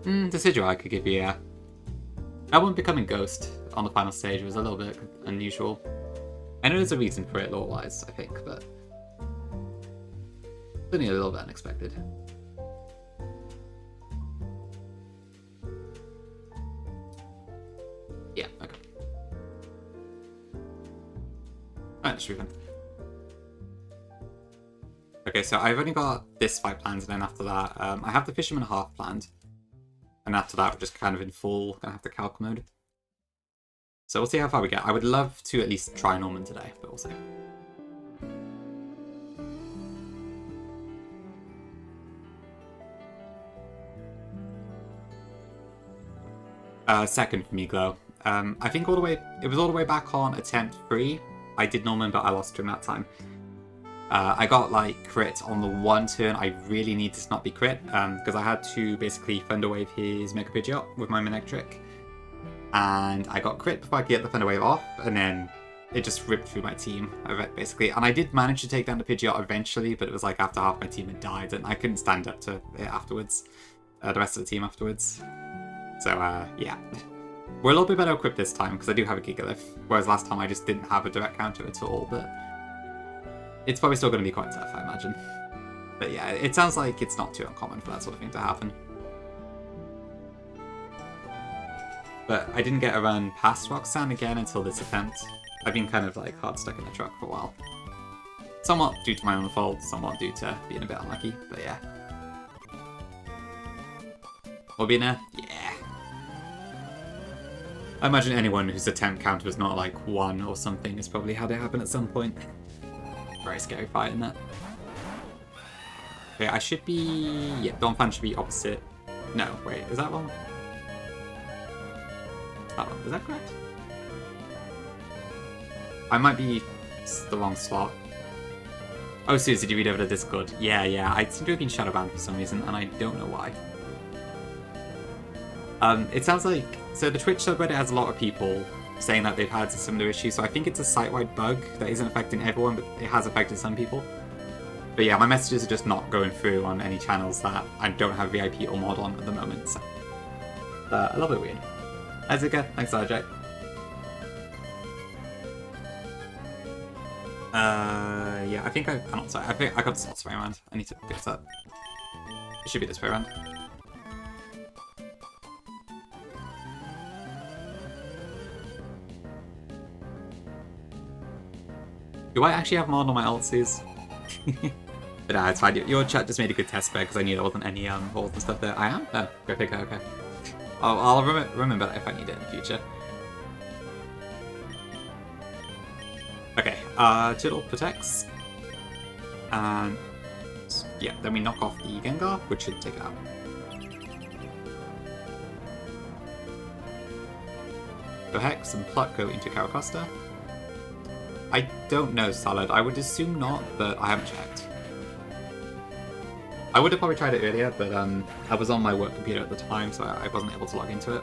it? Decidueye I could give you, yeah. That one becoming Ghost on the final stage was a little bit unusual. I know there's a reason for it lore-wise, I think, but only a little bit unexpected. Yeah, okay. Alright, let's refund. Okay, so I've only got this fight planned, and then after that, I have the Fisherman half planned. And after that, we're just kind of in full, gonna have the calc mode. So we'll see how far we get. I would love to at least try Norman today, but we'll see. Second for me, Glow. I think it was all the way back on attempt 3. I did Norman, but I lost during that time. I got like crit on the one turn I really needed to not be crit, because I had to basically Thunderwave his Mega Pidgeot with my Manectric. And I got crit before I could get the Thunderwave off, and then it just ripped through my team, basically. And I did manage to take down the Pidgeot eventually, but it was like after half my team had died, and I couldn't stand up to it afterwards, the rest of the team afterwards. So, yeah. We're a little bit better equipped this time, because I do have a Gigalith, whereas last time I just didn't have a direct counter at all, but it's probably still going to be quite tough, I imagine. But yeah, it sounds like it's not too uncommon for that sort of thing to happen. But I didn't get a run past Roxanne again until this attempt. I've been kind of like hard stuck in the truck for a while. Somewhat due to my own fault, somewhat due to being a bit unlucky, but yeah. Will be in there? Yeah. I imagine anyone whose attempt count was not like 1 or something has probably had it happen at some point. Very scary fight in that. Okay, I should be... yeah, Donphan should be opposite. No, wait, is that one? That one, is that correct? I might be the wrong slot. Oh, Suze, did you read over the Discord? Yeah, I seem to have been shadow banned for some reason, and I don't know why. It sounds like... so the Twitch subreddit has a lot of people saying that they've had similar issues, so I think it's a site-wide bug that isn't affecting everyone, but it has affected some people. But yeah, my messages are just not going through on any channels that I don't have VIP or mod on at the moment, so... a little bit weird. Azika, thanks RJ. Yeah, I think I cannot, sorry, I think I got the slots way around. I need to fix that. It should be this way around. Do I actually have mod on my altsies? But it's fine. Your chat just made a good test bed because I knew there wasn't any holes and stuff there. I am? Oh, go figure, okay. I'll remember that if I need it in the future. Okay, Turtle protects. And yeah, then we knock off the Gengar, which should take it out. So Hex and Pluck go into Caracosta. I don't know, Salad. I would assume not, but I haven't checked. I would have probably tried it earlier, but I was on my work computer at the time, so I wasn't able to log into it.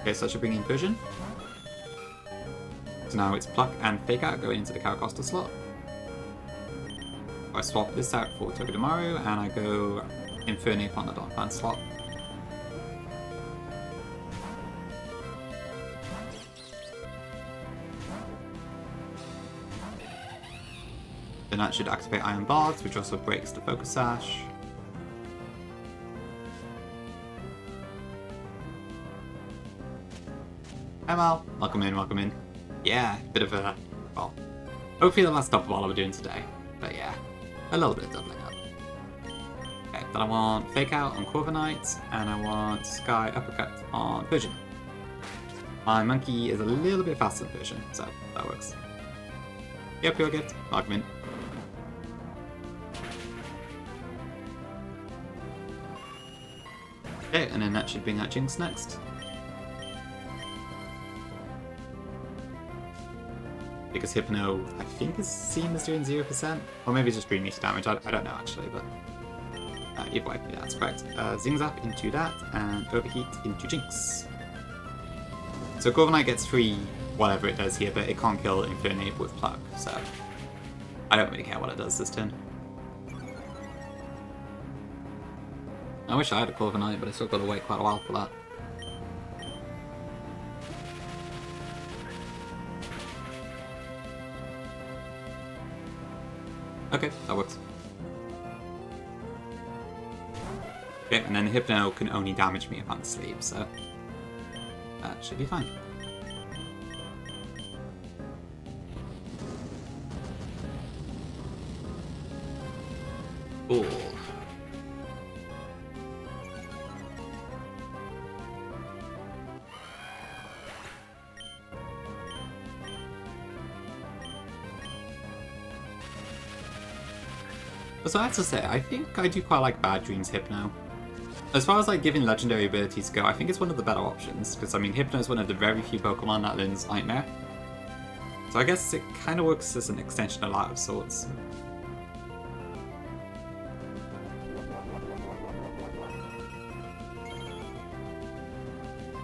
Okay, so that should bring in Persian. So now it's Pluck and Fake Out going into the Caracosta slot. I swap this out for Togedemaru, and I go Infernape on the Donphan slot. Then that should activate Iron Bars, which also breaks the Focus Sash. Hi Mal, welcome in, welcome in. Yeah, bit of a, well, hopefully the last double ball we're doing today. But yeah, a little bit of doubling up. Okay, then I want Fake Out on Corviknight, and I want Sky Uppercut on Persian. My monkey is a little bit faster than Persian, so that works. Yep, you're good. Welcome in. Okay, and then that should bring out Jinx next. Because Hypno, I think, is seen as doing 0%. Or maybe it's just green meter damage, I don't know actually, but... either way, yeah, that's correct. Zingzap into that, and Overheat into Jinx. So Corviknight gets free whatever it does here, but it can't kill Infernape with Pluck, so... I don't really care what it does this turn. I wish I had a Corviknight, but I still got to wait quite a while for that. Okay, that works. Okay, and then the Hypno can only damage me if I'm asleep, so that should be fine. Cool. So I have to say, I think I do quite like Bad Dreams Hypno. As far as like giving legendary abilities go, I think it's one of the better options, because I mean Hypno is one of the very few Pokemon that learns Nightmare. So I guess it kind of works as an extension of that of sorts.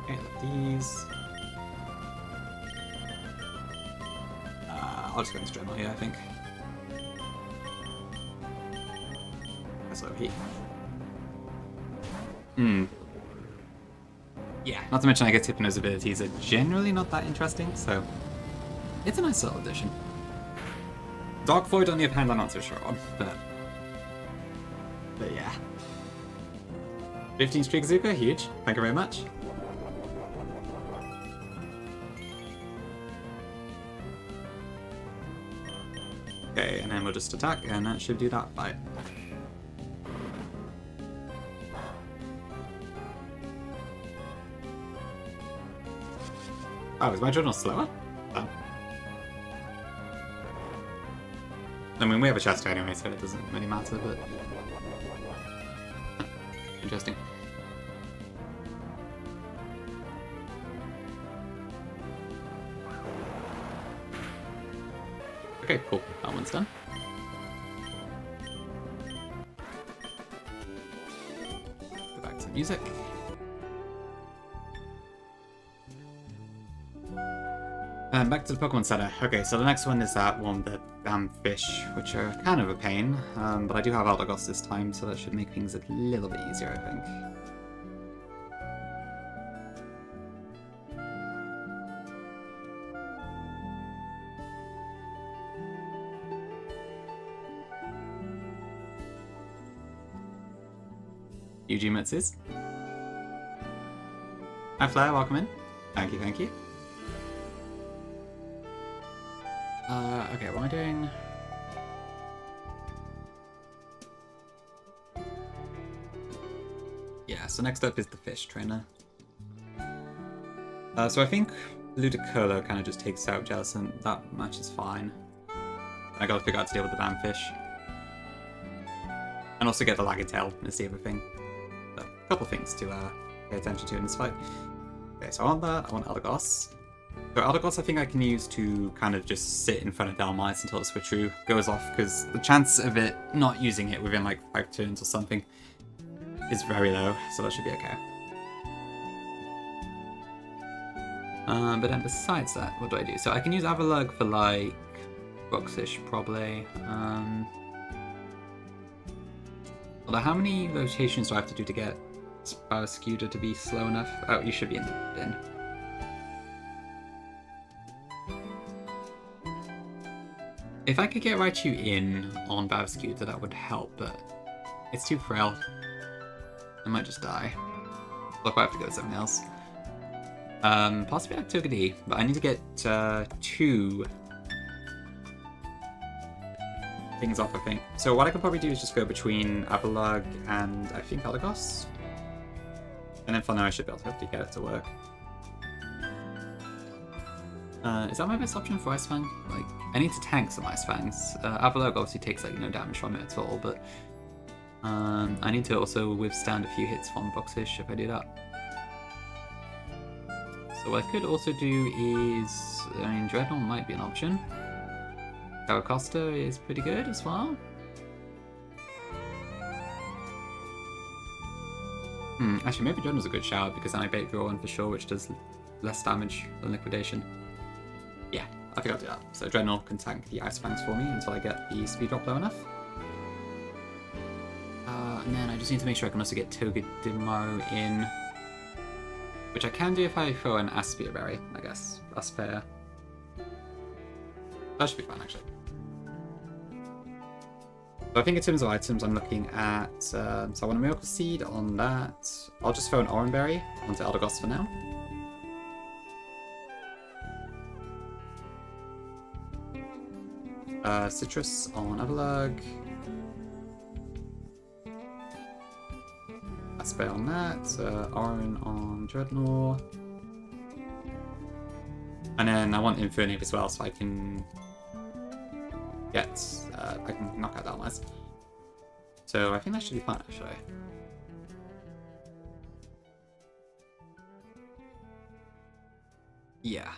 Okay, these. I'll just go into Dreadnought here, I think. Slow heat. Yeah, not to mention I guess Hypno's abilities are generally not that interesting, so it's a nice little addition. Dark Void on the other hand I'm not so sure on, but yeah. 15 Streak Zuka, huge. Thank you very much. Okay, and then we'll just attack, and that should do that fight. Oh, is my journal slower? Oh. I mean, we have a Chester anyway, so it doesn't really matter, but... Interesting. Okay, cool. That one's done. Go back to music. And back to the Pokemon Center. Okay, so the next one is that one, the damn fish, which are kind of a pain, but I do have Eldegoss this time, so that should make things a little bit easier, I think. Yuji Mitsus. Hi Flair, welcome in. Thank you, thank you. Okay, what am I doing? Yeah, so next up is the fish trainer. So I think Ludicolo kind of just takes out Jellicent. That match is fine. I gotta figure out how to deal with the damn fish. And also get the Laggy-tail is the other thing. So, a couple things to pay attention to in this fight. Okay, so I want that, I want Eldegoss. So Eldegoss I think I can use to kind of just sit in front of Dhelmise until the switcheroo goes off, because the chance of it not using it within like 5 turns or something is very low, so that should be okay. But then besides that, what do I do? So I can use Avalugg for like Boxish probably. Although how many rotations do I have to do to get Scooter to be slow enough? Oh, you should be in the bin. If I could get Raichu in on Scooter, that would help, but it's too frail. I might just die. Look, I have to go to something else. Possibly like Togedemae, but I need to get 2 things off, I think. So what I could probably do is just go between Avalugg and I think Eldegoss. And then for now I should be able to hopefully get it to work. Is that my best option for Ice Fang? Like, I need to tank some Ice Fangs. Avalugg obviously takes like no damage from it at all, but I need to also withstand a few hits from Boxish if I do that. So what I could also do is, I mean, Dreadnought might be an option. Carracosta is pretty good as well. Actually, maybe Dreadnought's a good shout because then I bait draw one for sure, which does less damage than Liquidation. Yeah, I think I'll do that. So Dreadnought can tank the Ice Fangs for me until I get the speed drop low enough. And then I just need to make sure I can also get Togedemaru in. Which I can do if I throw an Aspia Berry, I guess. Aspia. That should be fine, actually. So I think in terms of items, I'm looking at... so I want a Miracle Seed on that. I'll just throw an Oran Berry onto Eldegoss for now. Citrus on Everlurg. Aspia on that. Oran on Dreadnought. And then I want Infernape as well, so I can get... I can knock out that last. So I think that should be fine, actually. Yeah.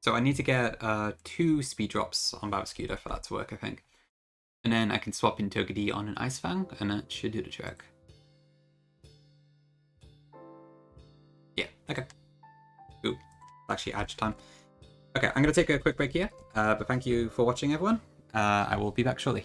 So I need to get 2 speed drops on Scooter for that to work, I think. And then I can swap in Togedemaru on an Ice Fang, and that should do the trick. Yeah, okay. Ooh, actually edge time. Okay, I'm going to take a quick break here, but thank you for watching, everyone. I will be back shortly.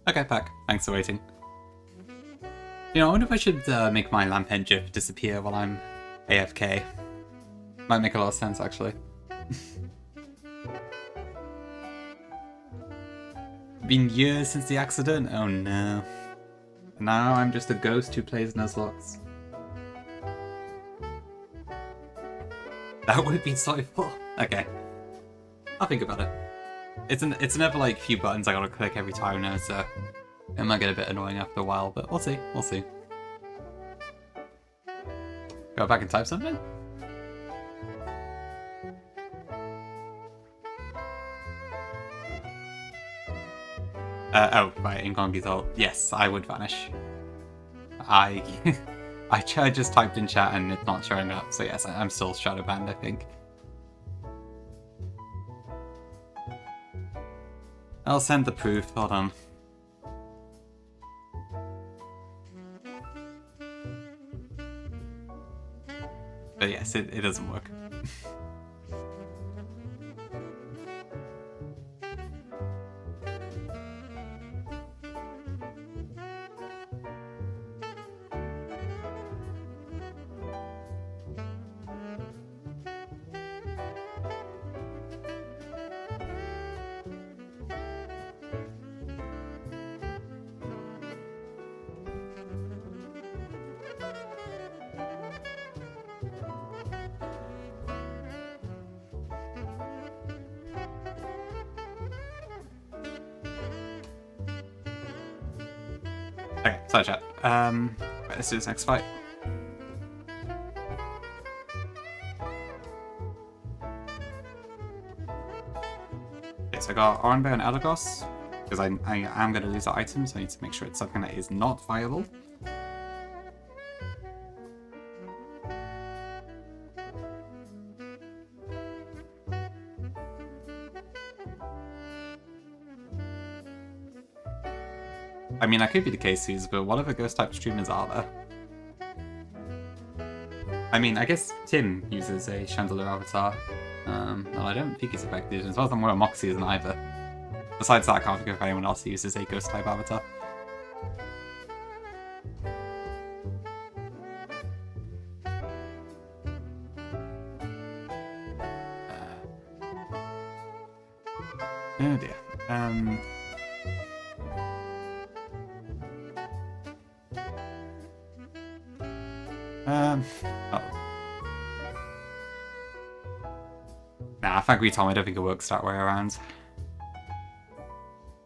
Okay, Pack. Thanks for waiting. You know, I wonder if I should make my lamphead GIF disappear while I'm AFK. Might make a lot of sense, actually. Been years since the accident? Oh no. Now I'm just a ghost who plays Nuzlocke. That would be so fun. Okay. I'll think about it. It's another like few buttons I gotta click every time now, so it might get a bit annoying after a while, but we'll see. We'll see. Go back and type something? Oh, right, Ingongi's ult. Yes, I would vanish. I just typed in chat and it's not showing up, so yes, I'm still shadow banned, I think. I'll send the proof, hold on. But yes, it doesn't work. Okay, side chat. Right, let's do this next fight. Okay, so I got Oranbear and Elagos, because I am going to lose that item, so I need to make sure it's something that is not viable. I mean, I could be the cases, but what other ghost-type streamers are there? I mean, I guess Tim uses a Chandelier avatar. Well, I don't think he's affected. As far as I'm aware, Moxie isn't either. Besides that, I can't think of anyone else who uses a ghost-type avatar. Oh dear. Oh. Nah, thank you, Tom. I don't think it works that way around.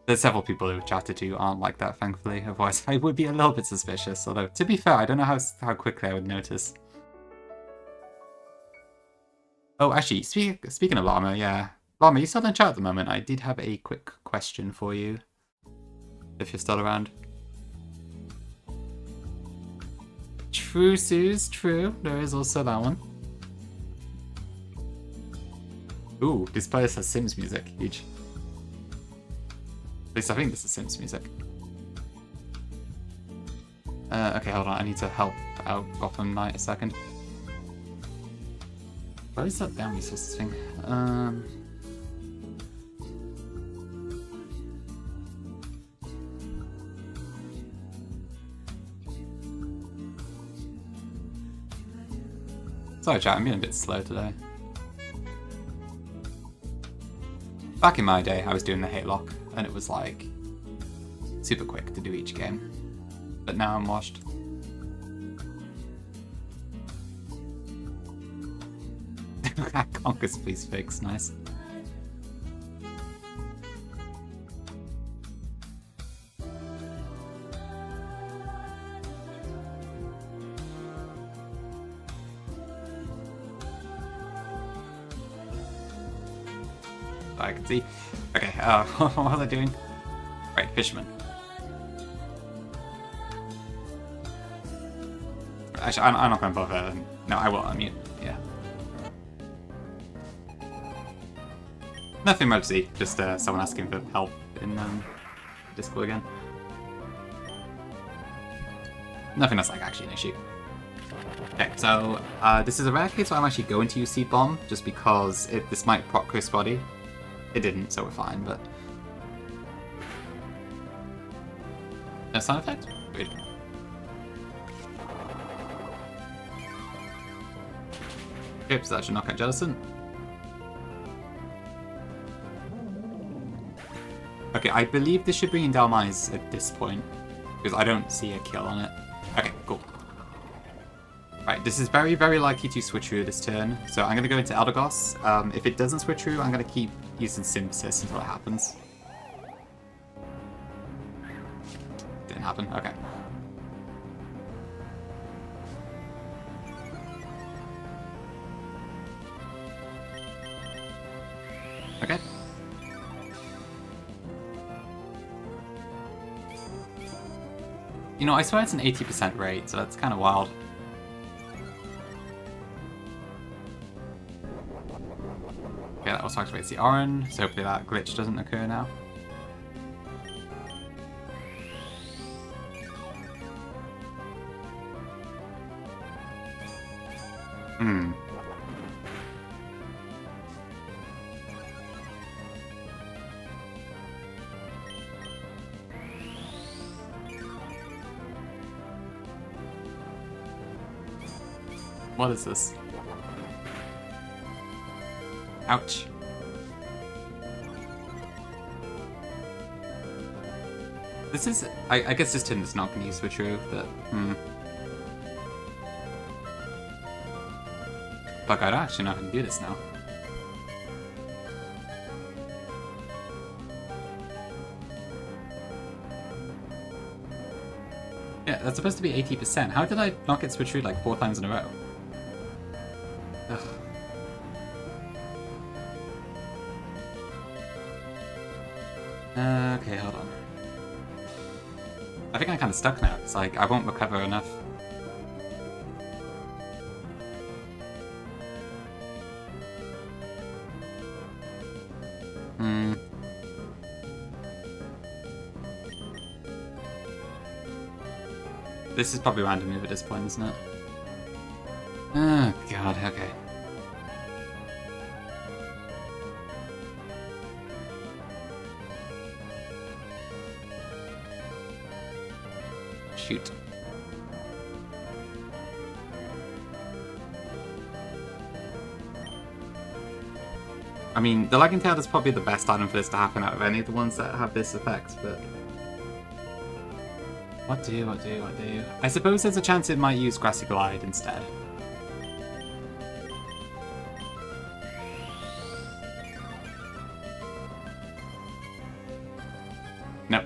There's several people who chatted to aren't like that, thankfully. Otherwise, I would be a little bit suspicious. Although, to be fair, I don't know how quickly I would notice. Oh, actually, speaking of Llama, yeah. Llama, you still in chat at the moment? I did have a quick question for you. If you're still around. True, Suze, true. There is also that one. Ooh, this place has Sims music. Huge. At least I think this is Sims music. Okay, hold on. I need to help out Gotham Knight a second. Where is that down resources thing? Sorry chat, I'm being a bit slow today. Back in my day, I was doing the hit lock, and it was like super quick to do each game. But now I'm washed. Conquest please fix, nice. I can see. Okay, what was I doing? Right, fisherman. Actually, I'm not going to bother. No, I will unmute. Yeah. Nothing emergency, just someone asking for help in Discord again. Nothing that's like actually an issue. Okay, so this is a rare case where I'm actually going to use Seed Bomb, just because this might proc Chris' body. It didn't, so we're fine, but... No sound effect? Weird. Okay, so that should knock out Jellison. Okay, I believe this should bring in Dalmais at this point, because I don't see a kill on it. Okay, cool. Right, this is very, very likely to switch through this turn, so I'm going to go into Eldegoss. If it doesn't switch through, I'm going to keep using Synthesis until it happens. Didn't happen, okay. Okay. You know, I swear it's an 80% rate, so that's kind of wild. Okay, that also activates the Oran, so hopefully that glitch doesn't occur now. What is this? Ouch. This is... I guess this turn is not going to use Switcheroo, but... Fuck, I don't actually know how to do this now. Yeah, that's supposed to be 80%. How did I not get Switcheroo like 4 times in a row? Ugh. Okay, hold on. I think I'm kind of stuck now. It's like, I won't recover enough. This is probably random move at this point, isn't it? Oh, God, okay. Shoot. I mean, the Lagging Tail is probably the best item for this to happen out of any of the ones that have this effect, but... What do? I suppose there's a chance it might use Grassy Glide instead. Nope.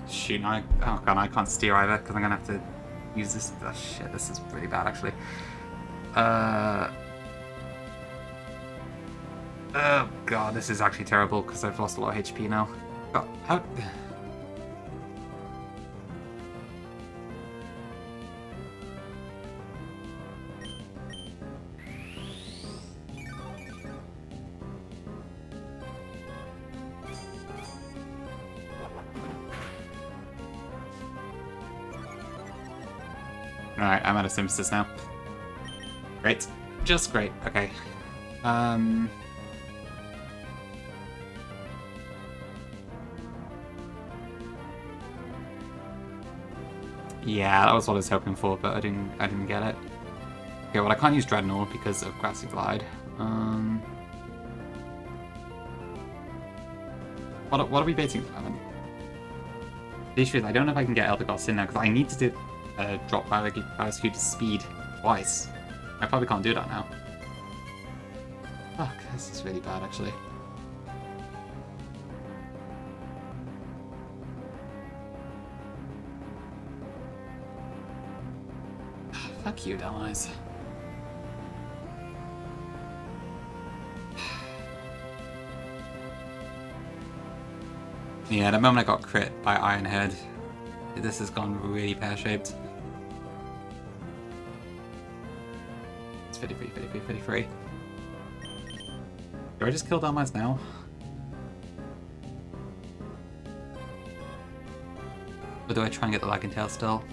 Shoot, oh god, I can't steer either, because I'm gonna have to use this. Oh shit, this is really bad actually. Oh god, this is actually terrible because I've lost a lot of HP now. God, how... Alright, I'm out of synthesis now. Great. Just great. Okay. Yeah, that was what I was hoping for, but I didn't get it. Okay, well I can't use Dreadnought because of Grassy Glide. What are we baiting at the moment? The issue is I don't know if I can get Elder Gods in there because I need to do drop Bioscute's speed twice. I probably can't do that now. Fuck, this is really bad actually. Fuck you, Dummies. Yeah, the moment I got crit by Ironhead, this has gone really pear-shaped. It's 53, 53, 53. Do I just kill Dummies now? Or do I try and get the Lagging Tail still?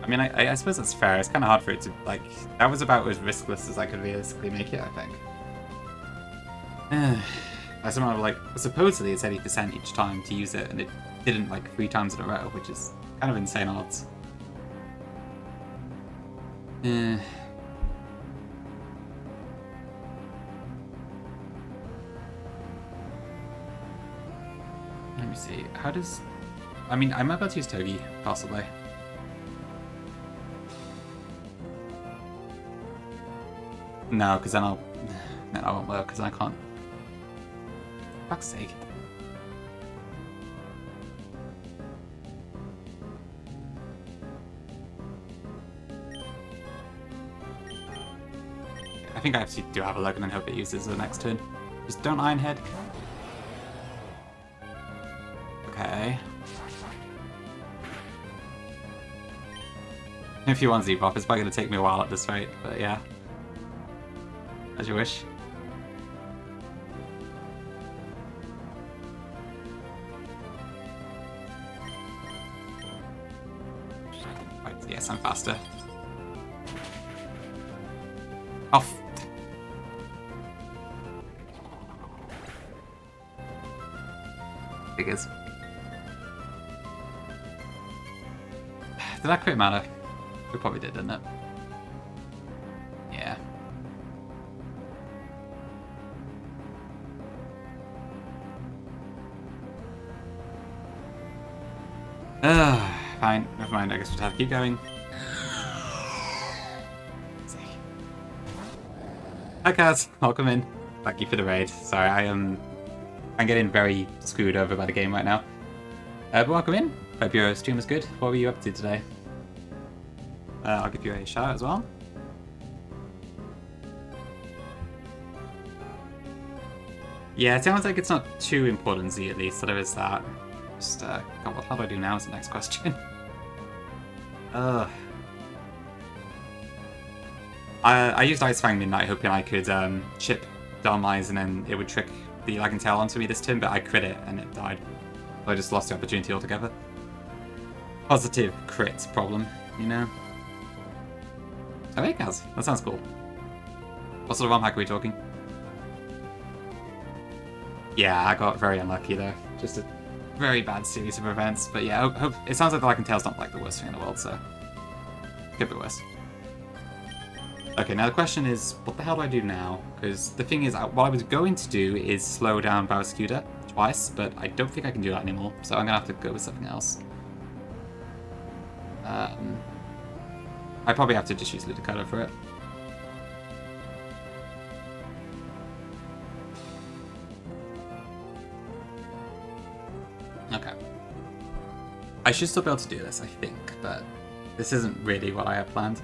I mean, I suppose it's fair. It's kind of hard for it to, like... That was about as riskless as I could realistically make it, I think. I somehow, like... Supposedly it's 80% each time to use it, and it didn't, like, 3 times in a row, which is kind of insane odds. Let me see. How does... I mean, I might be able to use Togi, possibly. No, because then I'll... No, I won't work, because I can't... For fuck's sake. I think I actually do have a Logan and hope it uses the next turn. Just don't Ironhead. Okay. If you want Z-Buff, it's probably going to take me a while at this rate, but yeah. As you wish. Right, yes, I'm faster. Off. Figures. Did that crit matter? It probably did, didn't it? Yeah. Fine, never mind, I guess we'll have to keep going. Hi Kaz, welcome in. Thank you for the raid. Sorry, I'm getting very screwed over by the game right now. But welcome in. Hope your stream was good. What were you up to today? I'll give you a shout out as well. Yeah, it sounds like it's not too important, Z, at least, so there is that. Just, God, how do I do now is the next question. I used Ice Fang Midnight hoping I could chip Darmai's and then it would trick the Lagging Tail onto me this turn, but I crit it and it died. So I just lost the opportunity altogether. Positive crit problem, you know? Oh, hey, Kaz. That sounds cool. What sort of ROM hack are we talking? Yeah, I got very unlucky there. Just a very bad series of events. But yeah, hope it sounds like the Lagging Tail's not like the worst thing in the world, so could be worse. Okay, now the question is, what the hell do I do now? Because the thing is, what I was going to do is slow down Barrascuda twice, but I don't think I can do that anymore, so I'm gonna have to go with something else. I probably have to just use Ludicolo for it. Okay. I should still be able to do this, I think, but this isn't really what I had planned.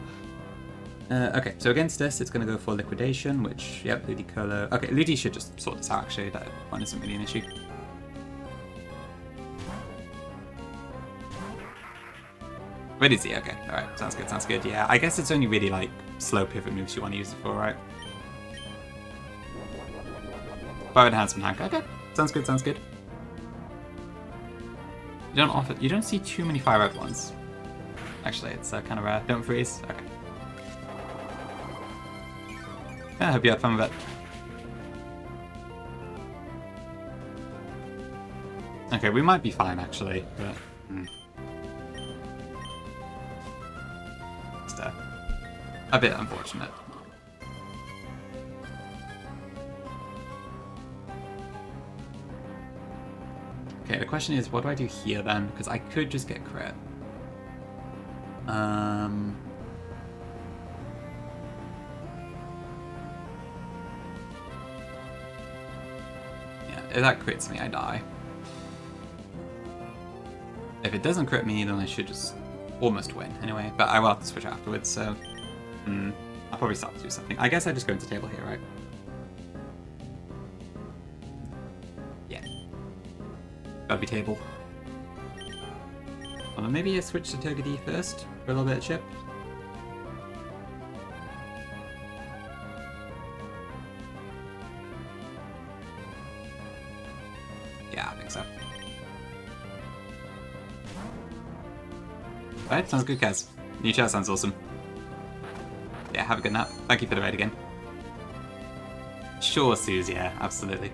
Okay, so against this, it's going to go for Liquidation, which, yep, Ludicolo. Okay, Ludi should just sort this out, actually. That one isn't really an issue. Where is he? Okay, alright, sounds good, sounds good. Yeah, I guess it's only really, like, slow pivot moves you want to use it for, right? Bow and handsome Hank. Okay, sounds good, sounds good. You don't see too many fire red ones. Actually, it's kind of rare. Don't freeze. Okay. Yeah, I hope you had fun with it. Okay, we might be fine actually, but just a bit unfortunate. Okay, the question is, what do I do here then? Because I could just get crit. Yeah, if that crits me, I die. If it doesn't crit me, then I should just almost win anyway. But I will have to switch afterwards, so I'll probably start to do something. I guess I just go into table here, right? Yeah. Gotta be table. Well, maybe I switch to Toga D first for a little bit of chip. Yeah, I think so. Alright, sounds good, Kaz. New chair sounds awesome. Yeah, have a good nap. Thank you for the raid again. Sure, Suze, yeah, absolutely.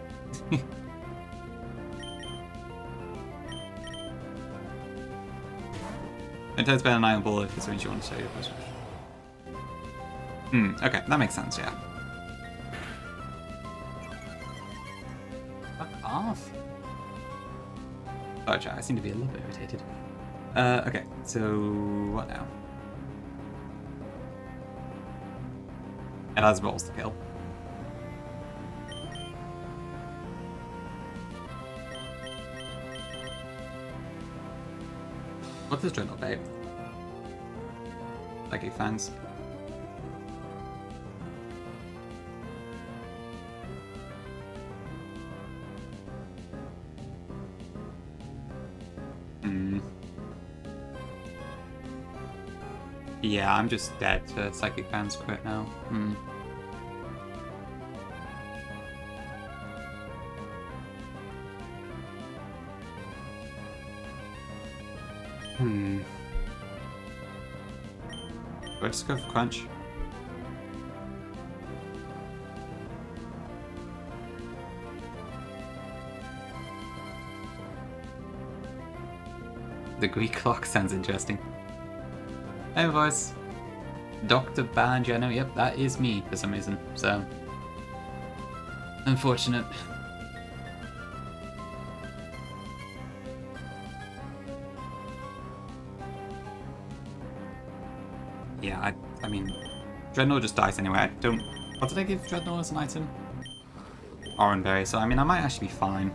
And Toad's better than Iron Ball if it's means you want to show your first. Okay, that makes sense, yeah. Fuck off. Oh, chat, I seem to be a little bit irritated. Okay, so what now? It has balls to kill. What does Dreadnought bait? Psychic Fangs. Yeah, I'm just dead to Psychic Fangs crit now. Do I just go for Crunch? The Greek clock sounds interesting. Hey, voice. Dr. Banjano, yep, that is me for some reason, so. Unfortunate. Yeah, I mean, Dreadnought just dies anyway. I don't. What did I give Dreadnought as an item? Oranberry, so I mean, I might actually be fine.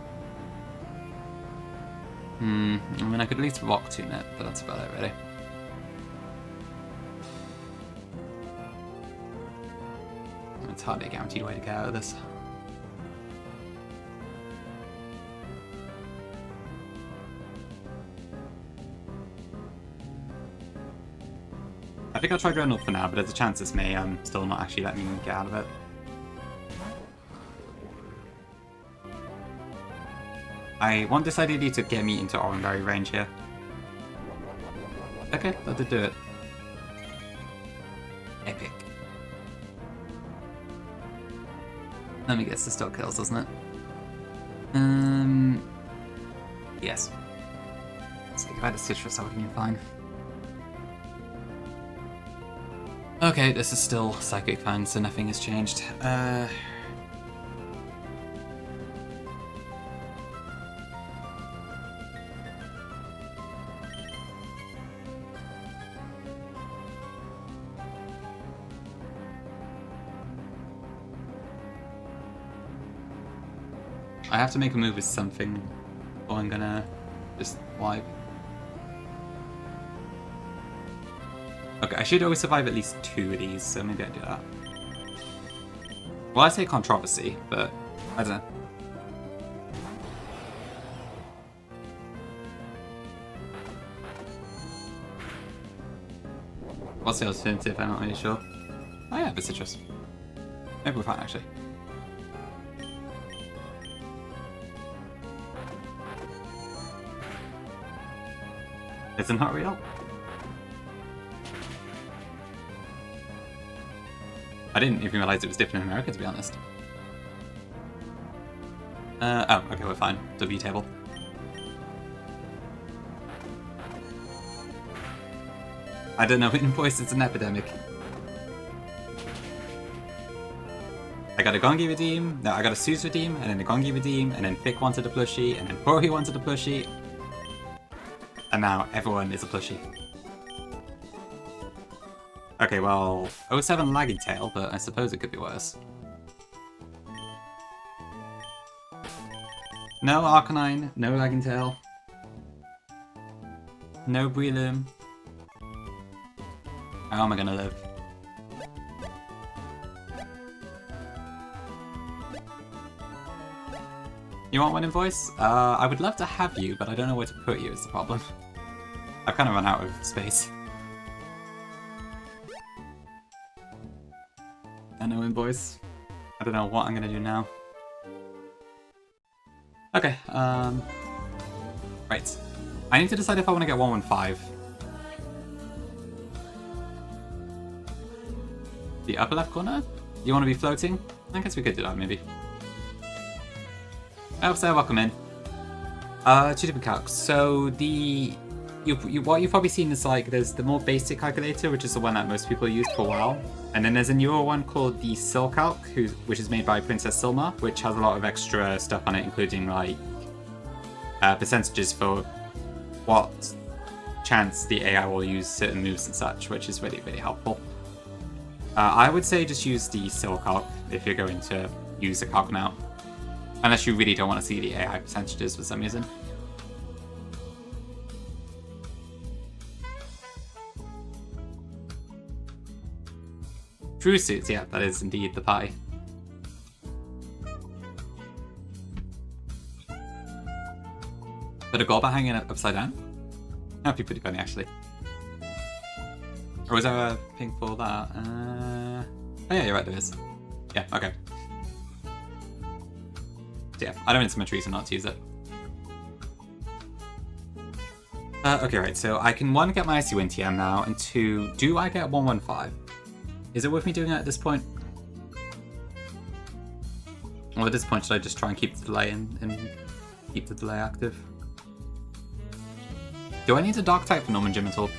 I mean, I could at least Rock Tune it, but that's about it, really. It's hardly a guaranteed way to get out of this. I think I'll try Dreadnought for now, but there's a chance it's me. I'm still not actually letting me get out of it. I want this idea to get me into Oranberry range here. Okay, that did do it. Epic. Let me guess, the stock kills, doesn't it? Yes. So if I had a citrus, I would have been fine. Okay, this is still Psychic Fang, so nothing has changed. I have to make a move with something, or I'm gonna just wipe. Okay, I should always survive at least 2 of these, so maybe I do that. Well, I say controversy, but I don't know. What's the alternative? I'm not really sure. Oh yeah, the citrus. Maybe we're fine, actually. Is it not real? I didn't even realize it was different in America, to be honest. Oh, okay, we're fine. W table. I don't know, invoice is an epidemic. I got a Gongi redeem, no, I got a Suze redeem, and then a Gongi redeem, and then Vic wanted a plushie, and then Rohi wanted a plushie. And now everyone is a plushie. Okay, well, 07 lagging tail, but I suppose it could be worse. No Arcanine, no lagging tail. No Breloom. How am I gonna live? You want one invoice? I would love to have you, but I don't know where to put you is the problem. I've kind of run out of space. And no invoice. I don't know what I'm gonna do now. Okay, right. I need to decide if I want to get 115. The upper left corner? You want to be floating? I guess we could do that, maybe. Oh, so welcome in. Two different calcs. So what you've probably seen is like there's the more basic calculator, which is the one that most people used for a while, and then there's a newer one called the Silcalc, which is made by Princess Silma, which has a lot of extra stuff on it, including like percentages for what chance the AI will use certain moves and such, which is really, really helpful. I would say just use the Silcalc if you're going to use the calc now. Unless you really don't want to see the AI percentages for some reason. True suits, yeah, that is indeed the pie. But a Golbat hanging upside down? That'd be pretty funny, actually. Or was there a thing for that? Oh yeah, you're right, there is. Yeah, okay. So yeah, I don't have much reason not to use it. Okay, right, so I can 1, get my IC Win TM now, and 2, do I get 115? Is it worth me doing that at this point? Or at this point, should I just try and keep the delay and keep the delay active? Do I need a Dark type for Norman Gym at all?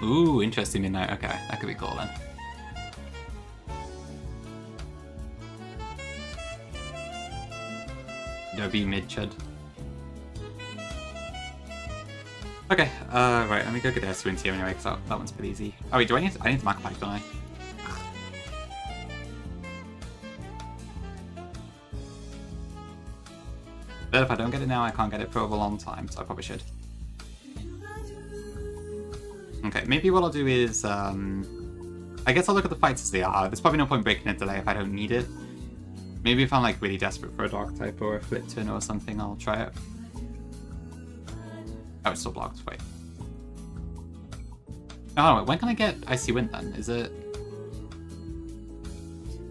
Ooh, interesting midnight. Okay, that could be cool then. No be mid chud. Okay, right, let me go get the S-Win here anyway, because that one's pretty easy. Oh wait, I need the Mac Pipe, don't I? But if I don't get it now, I can't get it for a long time, so I probably should. Okay, maybe what I'll do is, I guess I'll look at the fights as they are. There's probably no point breaking a delay if I don't need it. Maybe if I'm like really desperate for a Dark type or a Flip Turn or something, I'll try it. Oh, it's still blocked, wait. Oh, when can I get IC Wind then? Is it...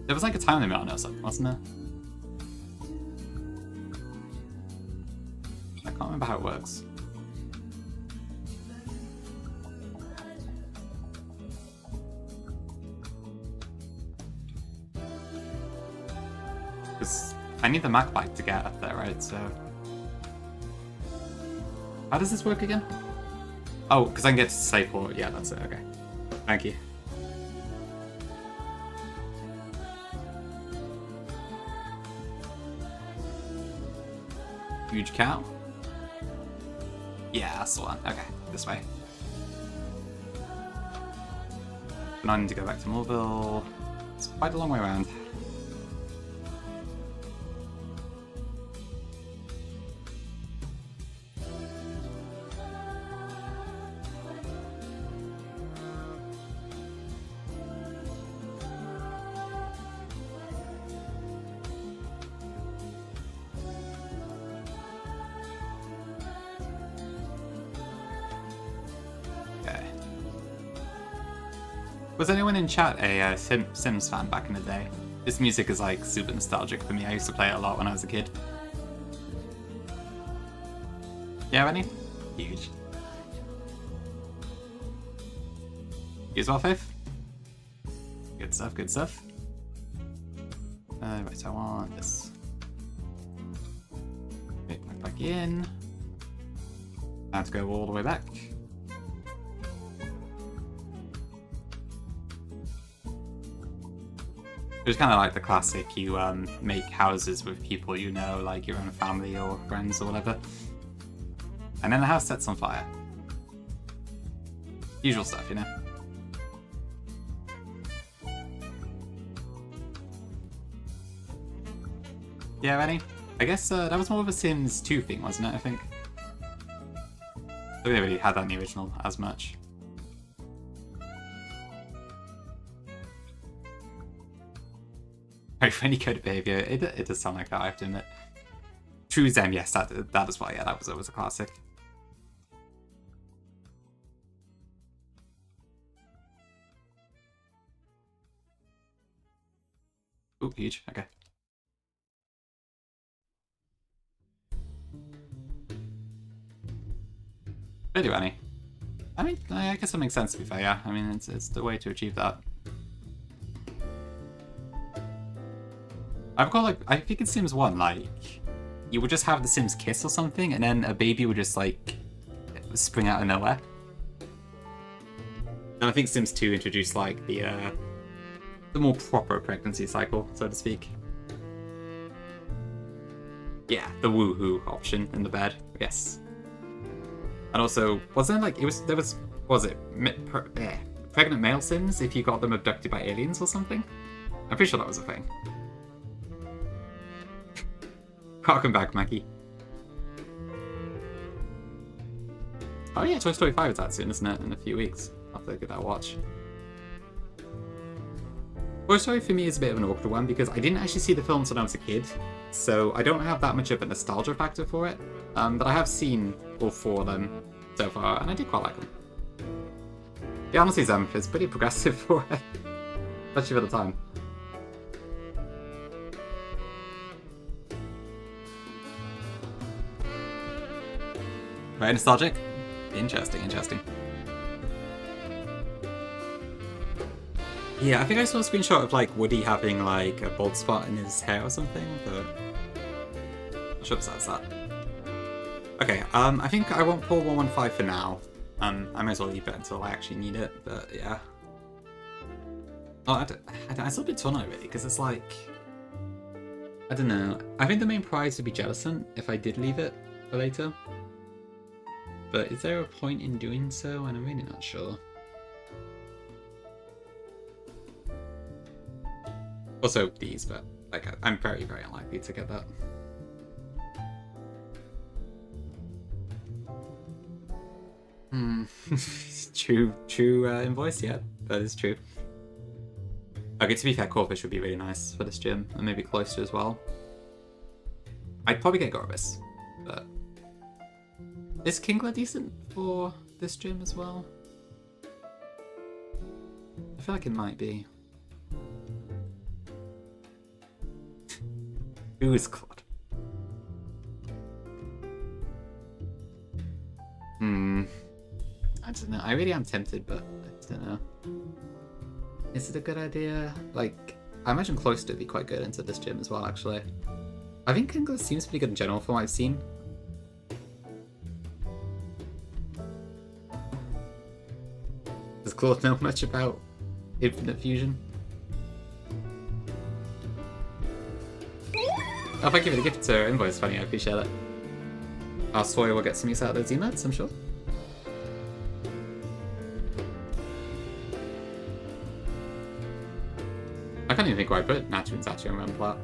There was like a time limit on it or something, wasn't there? I can't remember how it works. Because I need the Mac Bike to get up there, right? So... How does this work again? Oh, because I can get to save port. Yeah, that's it. Okay. Thank you. Huge cow? Yeah, that's the one. Okay, this way. And I need to go back to Moorville. It's quite a long way around. Was anyone in chat a Sims fan back in the day? This music is like super nostalgic for me. I used to play it a lot when I was a kid. Yeah, any? Huge. You as well, Faith? Good stuff, good stuff. Right, so I want this. Okay, back in. Time to go all the way back. It's kind of like the classic, you make houses with people you know, like your own family or friends or whatever. And then the house sets on fire. Usual stuff, you know? Yeah, ready? I guess that was more of a Sims 2 thing, wasn't it, I think? I don't really had that in the original as much. Very funny code of behavior. It does sound like that, I have to admit. True Zen, yes, that is why, yeah, that was always a classic. Ooh, huge, okay. They do any. I mean, I guess that makes sense to be fair, yeah. I mean, it's the way to achieve that. I've got like, I think in Sims 1, like, you would just have the Sims kiss or something, and then a baby would just like spring out of nowhere. And I think Sims 2 introduced like the more proper pregnancy cycle, so to speak. Yeah, the woohoo option in the bed, yes. And also, wasn't it like, pregnant male Sims if you got them abducted by aliens or something? I'm pretty sure that was a thing. Welcome back, Maggie. Oh yeah, Toy Story 5 is out soon, isn't it? In a few weeks. I'll have to give that a watch. Toy Story for me is a bit of an awkward one because I didn't actually see the films when I was a kid, so I don't have that much of a nostalgia factor for it. But I have seen all 4 of them so far, and I did quite like them. Yeah, honestly, it's pretty progressive for it, especially for the time. Very nostalgic? Interesting, interesting. Yeah, I think I saw a screenshot of like Woody having like a bald spot in his hair or something, but I'm not sure besides that. Okay, I think I won't pull 115 for now. I may as well leave it until I actually need it, but yeah. Oh, I still a bit torn on it really, because it's like, I don't know. I think the main prize would be Jellicent if I did leave it for later. But is there a point in doing so? And I'm really not sure. Also these, but like I'm very, very unlikely to get that. True invoice, yeah, that is true. Okay, to be fair, Corfish would be really nice for this gym, and maybe Cloister as well. I'd probably get Gorbis, but... Is Kingler decent for this gym as well? I feel like it might be. Who is Claude? I don't know. I really am tempted, but I don't know. Is it a good idea? Like, I imagine Cloister would be quite good into this gym as well, actually. I think Kingler seems pretty good in general from what I've seen. Does Claude know much about Infinite Fusion? Oh, thank you for the gift to invoice, funny, I appreciate it. Our Sawyer will get some use out of those emotes, I'm sure. I can't even think where I put Naturin's actually on Remplat.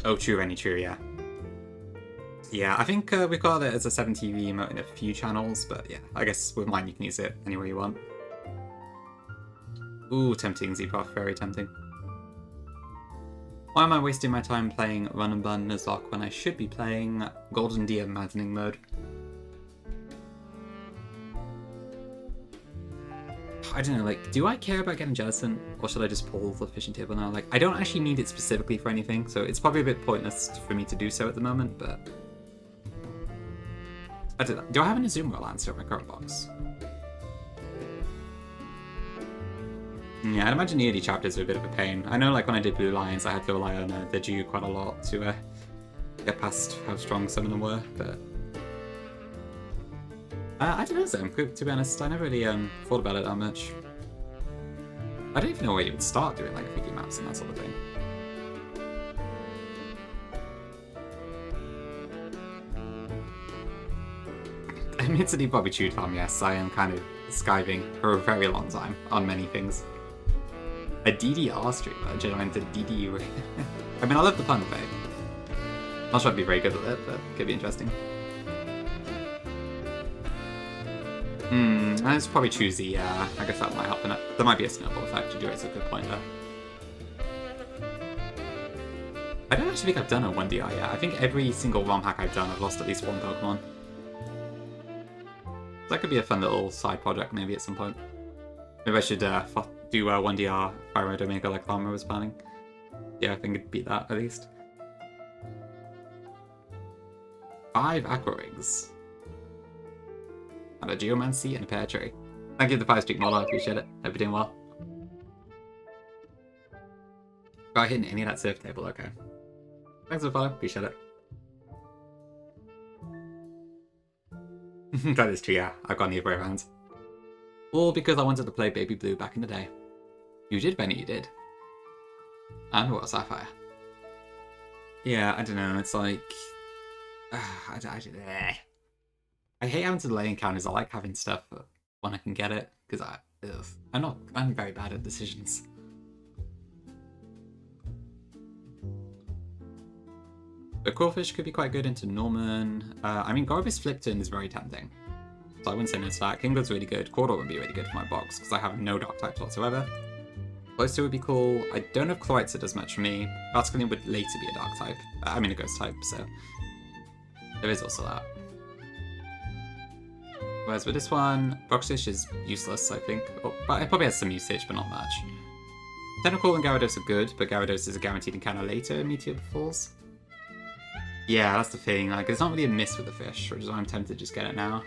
Oh, true, Rennie, true, yeah. Yeah, I think we've got it as a 7TV emote in a few channels, but yeah, I guess with mine you can use it anywhere you want. Ooh, tempting, Zeproth, very tempting. Why am I wasting my time playing Run and Burn Nuzlocke when I should be playing Golden Deer Maddening mode? I don't know, like, do I care about getting Jellicent, or should I just pull the fishing table now? Like, I don't actually need it specifically for anything, so it's probably a bit pointless for me to do so at the moment, but... I don't know. Do I have an Azumarill answer in my current box? Yeah, I'd imagine the early chapters are a bit of a pain. I know, like, when I did Blue Lions, I had to rely on the Dew quite a lot to get past how strong some of them were, but... I don't know, Zem, to be honest. I never really thought about it that much. I don't even know where you would start doing, like, 3D maps and that sort of thing. Admittedly, Bobby Chewed Farm, yes, I am kind of skiving for a very long time on many things. A DDR streamer, joined a DD. I mean, I love the fun of it. Not sure I'd be very good at it, but it could be interesting. I'd probably choose the, I guess that might help. There might be a snowball effect to do it, it's a good point there. I don't actually think I've done a 1DR yet. I think every single ROM hack I've done, I've lost at least one Pokemon. That could be a fun little side project maybe at some point. Maybe I should do 1DR Fire Red Omega like Farmer was planning. Yeah, I think it'd beat that at least. 5 Aqua Rings. And a Geomancy and a Pear Tree. Thank you for the 5 streak model, I appreciate it. Hope you're doing well. Got hitting any of that surf table, okay. Thanks for the follow, appreciate it. That is true, yeah. I've gone the other way around. All because I wanted to play Baby Blue back in the day. You did, Benny, you did. And what, Sapphire? Yeah, I don't know, it's like... I hate having to delay encounters. I like having stuff when I can get it, because I'm very bad at decisions. But Crawfish could be quite good into Norman. I mean, Gorbis Flipton is very tempting, so I wouldn't say no to that. Kingler's really good. Cordor would be really good for my box, because I have no dark types whatsoever. Cloyster would be cool. I don't know if Chlorite does much for me. Basculin would later be a dark type. I mean a ghost type, so there is also that. Whereas with this one, Broxish is useless, I think. But it probably has some usage, but not much. Tentacle and Gyarados are good, but Gyarados is a guaranteed encounter later in Meteor Falls. Yeah, that's the thing. Like, there's not really a miss with the fish, which is why I'm tempted to just get it now.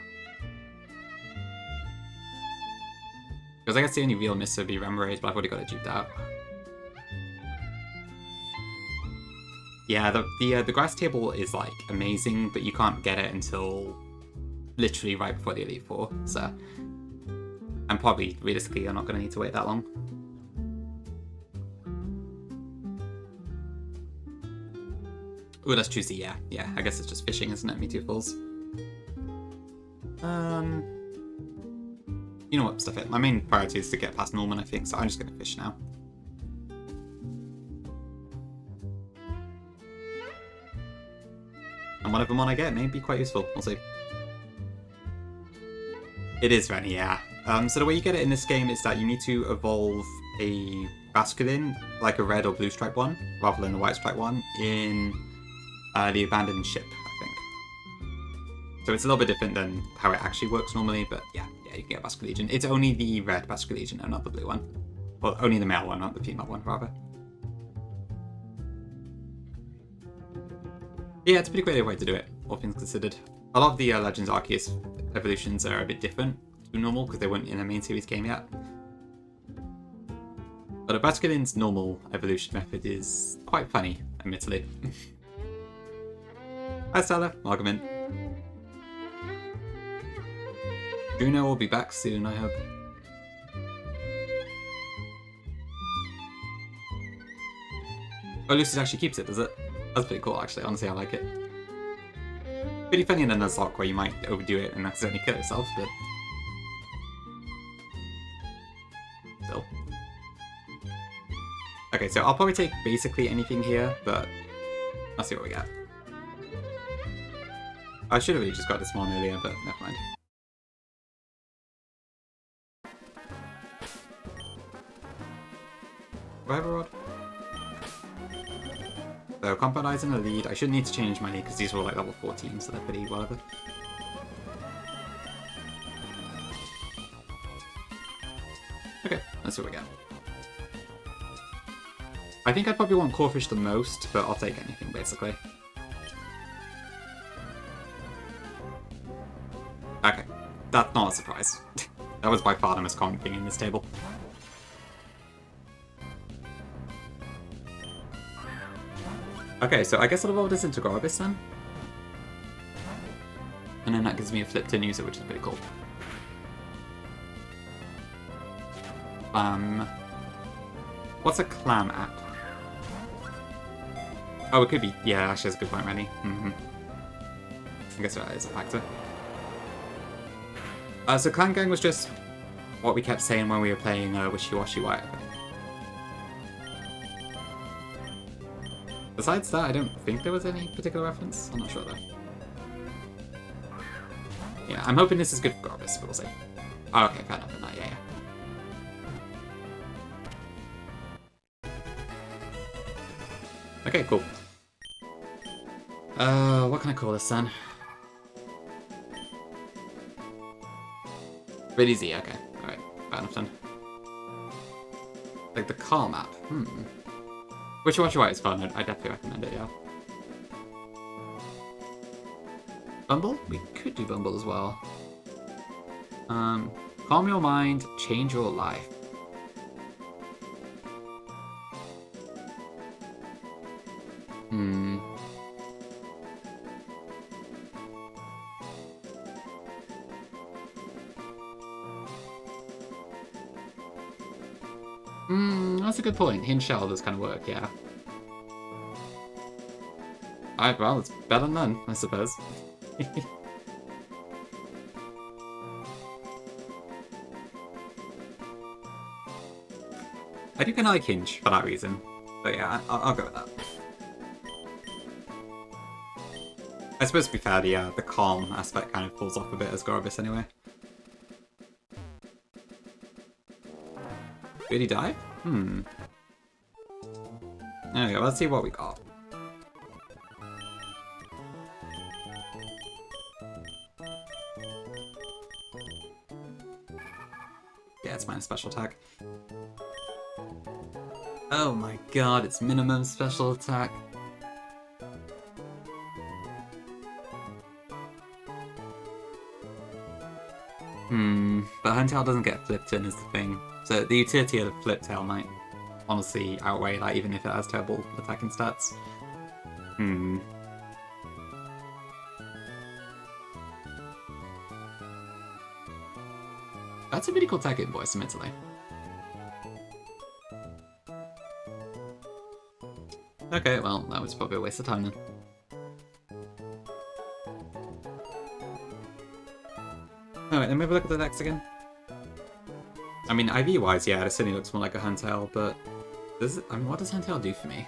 Because I guess the only real miss would be Remoraid, but I've already got it duped out. Yeah, the grass table is, like, amazing, but you can't get it until literally right before the Elite Four, so... And probably, realistically, I'm not going to need to wait that long. Ooh, let's choose the, yeah, I guess it's just fishing, isn't it? Meteor Falls. You know what, stuff it. My main priority is to get past Norman, I think, so I'm just going to fish now. And whatever one I get may be quite useful, we'll see. It is Renny, yeah. So the way you get it in this game is that you need to evolve a Basculin, like a red or blue stripe one, rather than a white stripe one, in the abandoned ship, I think. So it's a little bit different than how it actually works normally, but yeah, you can get a Basculegion. It's only the red Basculegion and not the blue one. Well, only the male one, not the female one, rather. Yeah, it's a pretty creative way to do it, all things considered. A lot of the Legends Arceus evolutions are a bit different to normal, because they weren't in a main series game yet. But a Basculin's normal evolution method is quite funny, admittedly. Hi Stella, welcome in. Juno will be back soon, I hope. Oh, Lucy actually keeps it, does it? That's pretty cool, actually. Honestly, I like it. Pretty funny in a Nuzlocke where you might overdo it and accidentally kill yourself, but... Still. Okay, so I'll probably take basically anything here, but... I'll see what we get. I should have really just got this one earlier, but never mind. Forever Rod. So, Compound Eyes in the lead. I shouldn't need to change my lead because these were like level 14, so they're pretty whatever. Let's see what we get. I think I'd probably want Corfish the most, but I'll take anything, basically. Okay, that's not a surprise. That was by far the most common thing in this table. Okay, so I guess I'll evolve this into Gorbis then. And then that gives me a flip turn user, which is pretty cool. What's a clam app? Oh, it could be. Yeah, actually, that's a good point, Rennie. I guess that is a factor. So Clan Gang was just what we kept saying when we were playing Wishy Washy White. Besides that, I don't think there was any particular reference. I'm not sure though. Yeah, I'm hoping this is good for Gorbis, but we'll see. Oh, okay, fair enough. No, yeah. Okay, cool. What can I call this then? Really Z, okay. Alright, fair enough then. Like the car map, Wishy Washy White is fun, I definitely recommend it, yeah. Bumble? We could do Bumble as well. Calm your mind, change your life. That's a good point. Hinge Shell does kind of work, yeah. Alright, well, it's better than none, I suppose. I do kind of like Hinge for that reason. But yeah, I'll go with that. I suppose to be fair, the calm aspect kind of pulls off a bit as Gorbis anyway. Did he dive? Okay, let's see what we got. Yeah, it's minus special attack. Oh my god, it's minimum special attack. But Huntail doesn't get flipped in is the thing. So the utility of the flip tail might honestly outweigh that, even if it has terrible attacking stats. That's a really cool tag invoice, admittedly. Okay, well, that was probably a waste of time then. Alright, let me have a look at the decks again. I mean, IV-wise, yeah, it certainly looks more like a Huntail, but what does Huntail do for me?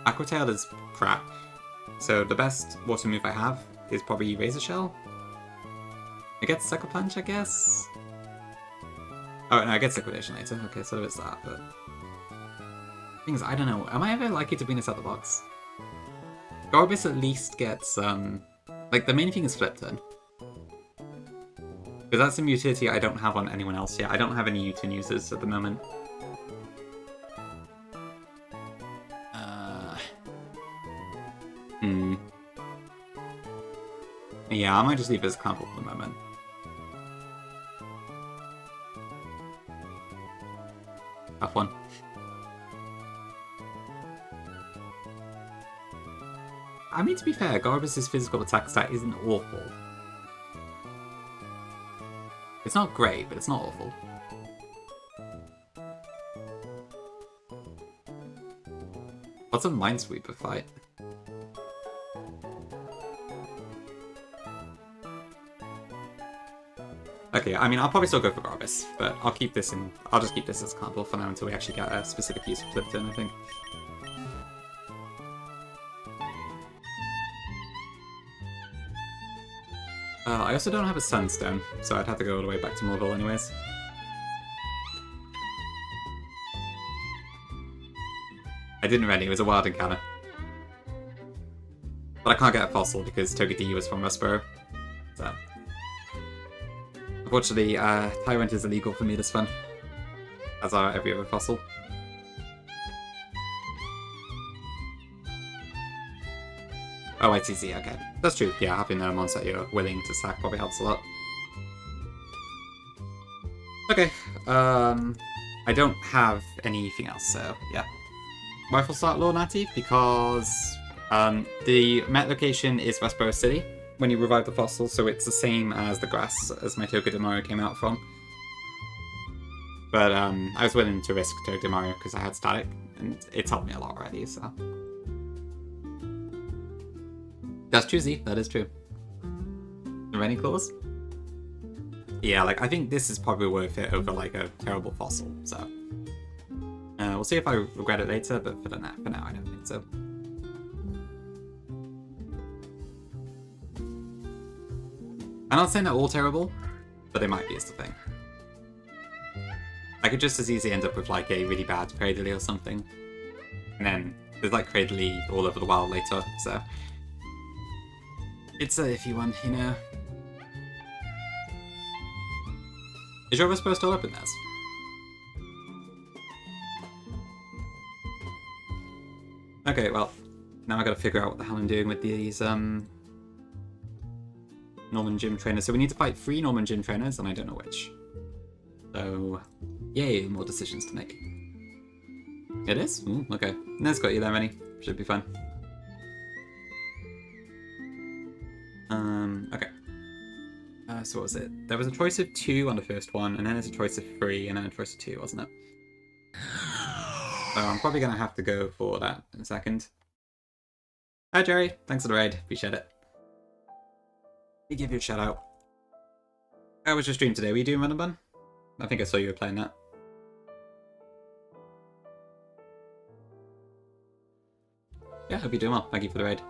Aqua Tail is crap, so the best water move I have is probably Razor Shell. It gets Sucker Punch, I guess? Oh, no, I get Liquidation later. Okay, so it's that, but... Things I don't know. Am I ever likely to bring this out the box? Gorbis at least gets, like, the main thing is Flip Turn. Because that's some utility I don't have on anyone else yet. I don't have any U-turn users at the moment. Yeah, I might just leave it as Clample for the moment. Tough one. I mean, to be fair, Gorbis' physical attack stat isn't awful. It's not great, but it's not awful. What's a Minesweeper fight? Okay, I mean, I'll probably still go for Gorbis, but I'll keep this in. I'll just keep this as Clample for now until we actually get a specific use for Flip Turn, I think. I also don't have a Sunstone, so I'd have to go all the way back to Morville anyways. I didn't ready, it was a wild encounter. But I can't get a fossil because Togedee was from Rustboro. So. Unfortunately, Tyrant is illegal for me this fun. as are every other fossil. Oh, ITZ, okay. That's true, yeah, having a monster that you're willing to sack probably helps a lot. Okay, I don't have anything else, so yeah. Rifle start lore natty because the Met location is Westboro City when you revive the fossil, so it's the same as the grass as my Togedemaru came out from. But I was willing to risk Togedemaru because I had static, and it's helped me a lot already, so. That's true, Z, that is true. The Rainy Claws? Yeah, like, I think this is probably worth it over, like, a terrible fossil, so. We'll see if I regret it later, but for now, I don't think so. I'm not saying they're all terrible, but they might be is the thing. I could just as easily end up with, like, a really bad Cradily or something. And then there's, like, Cradily all over the world later, so. It's a iffy one, you know. Is your Whisper still open, Naz? Okay, well, now I gotta figure out what the hell I'm doing with these, Norman Gym trainers. So we need to fight 3 Norman Gym trainers, and I don't know which. So, yay, more decisions to make. It is? Ooh, okay. Naz got you there, Rennie. Should be fun. Okay. So what was it? There was a choice of 2 on the first one, and then there's a choice of 3, and then a choice of 2, wasn't it? So I'm probably going to have to go for that in a second. Hi Jerry, thanks for the raid, appreciate it. Let me give you a shout out. How was your stream today? Were you doing Run and Bun? I think I saw you were playing that. Yeah, hope you're doing well. Thank you for the raid.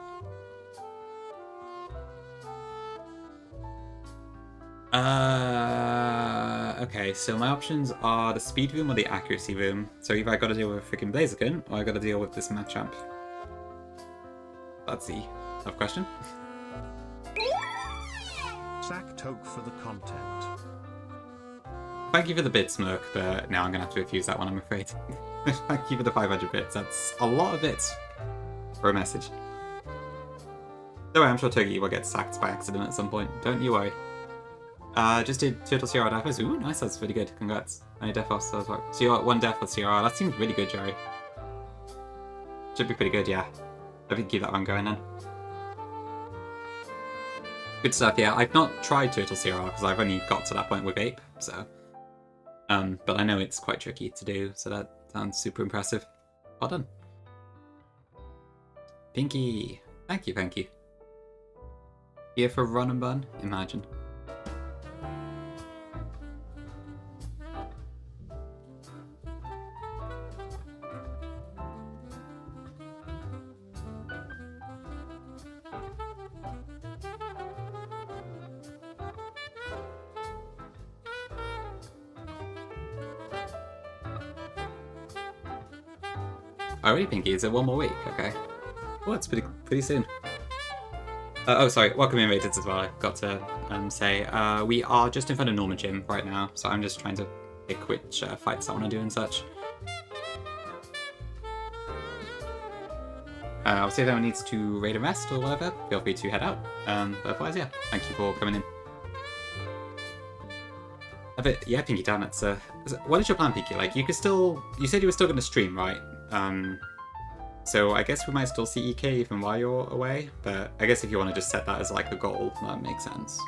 Okay, so my options are the speed room or the accuracy room. So either I gotta deal with a freaking Blaziken, or I gotta deal with this Machamp. That's the tough question. Sack Toke for the content. Thank you for the bit, Smirk, but now I'm gonna have to refuse that one, I'm afraid. Thank you for the 500 bits, that's a lot of bits for a message. Don't worry, I'm sure Togi will get sacked by accident at some point, don't you worry. Just did Turtle CR Defos. Ooh, nice, that's really good. Congrats. Any Defos, so you got 1 Def with CR. That seems really good, Jerry. Should be pretty good, yeah. I think keep that one going then. Good stuff, yeah. I've not tried Turtle CR because I've only got to that point with Ape, so. But I know it's quite tricky to do, so that sounds super impressive. Well done. Pinky. Thank you, thank you. Here for Run and Bun? Imagine. Alright, Pinky, is it 1 more week? Okay. Well, it's pretty soon. Oh, sorry, welcome in, Rated, as well. I got to say. We are just in front of Norman Gym right now, so I'm just trying to pick which fights I want to do and such. Obviously, if anyone needs to raid and rest or whatever, feel free to head out. But otherwise, yeah, thank you for coming in. Yeah, Pinky, damn it. What is your plan, Pinky? Like, you said you were still going to stream, right? So I guess we might still see EK even while you're away, but I guess if you want to just set that as like a goal, that makes sense.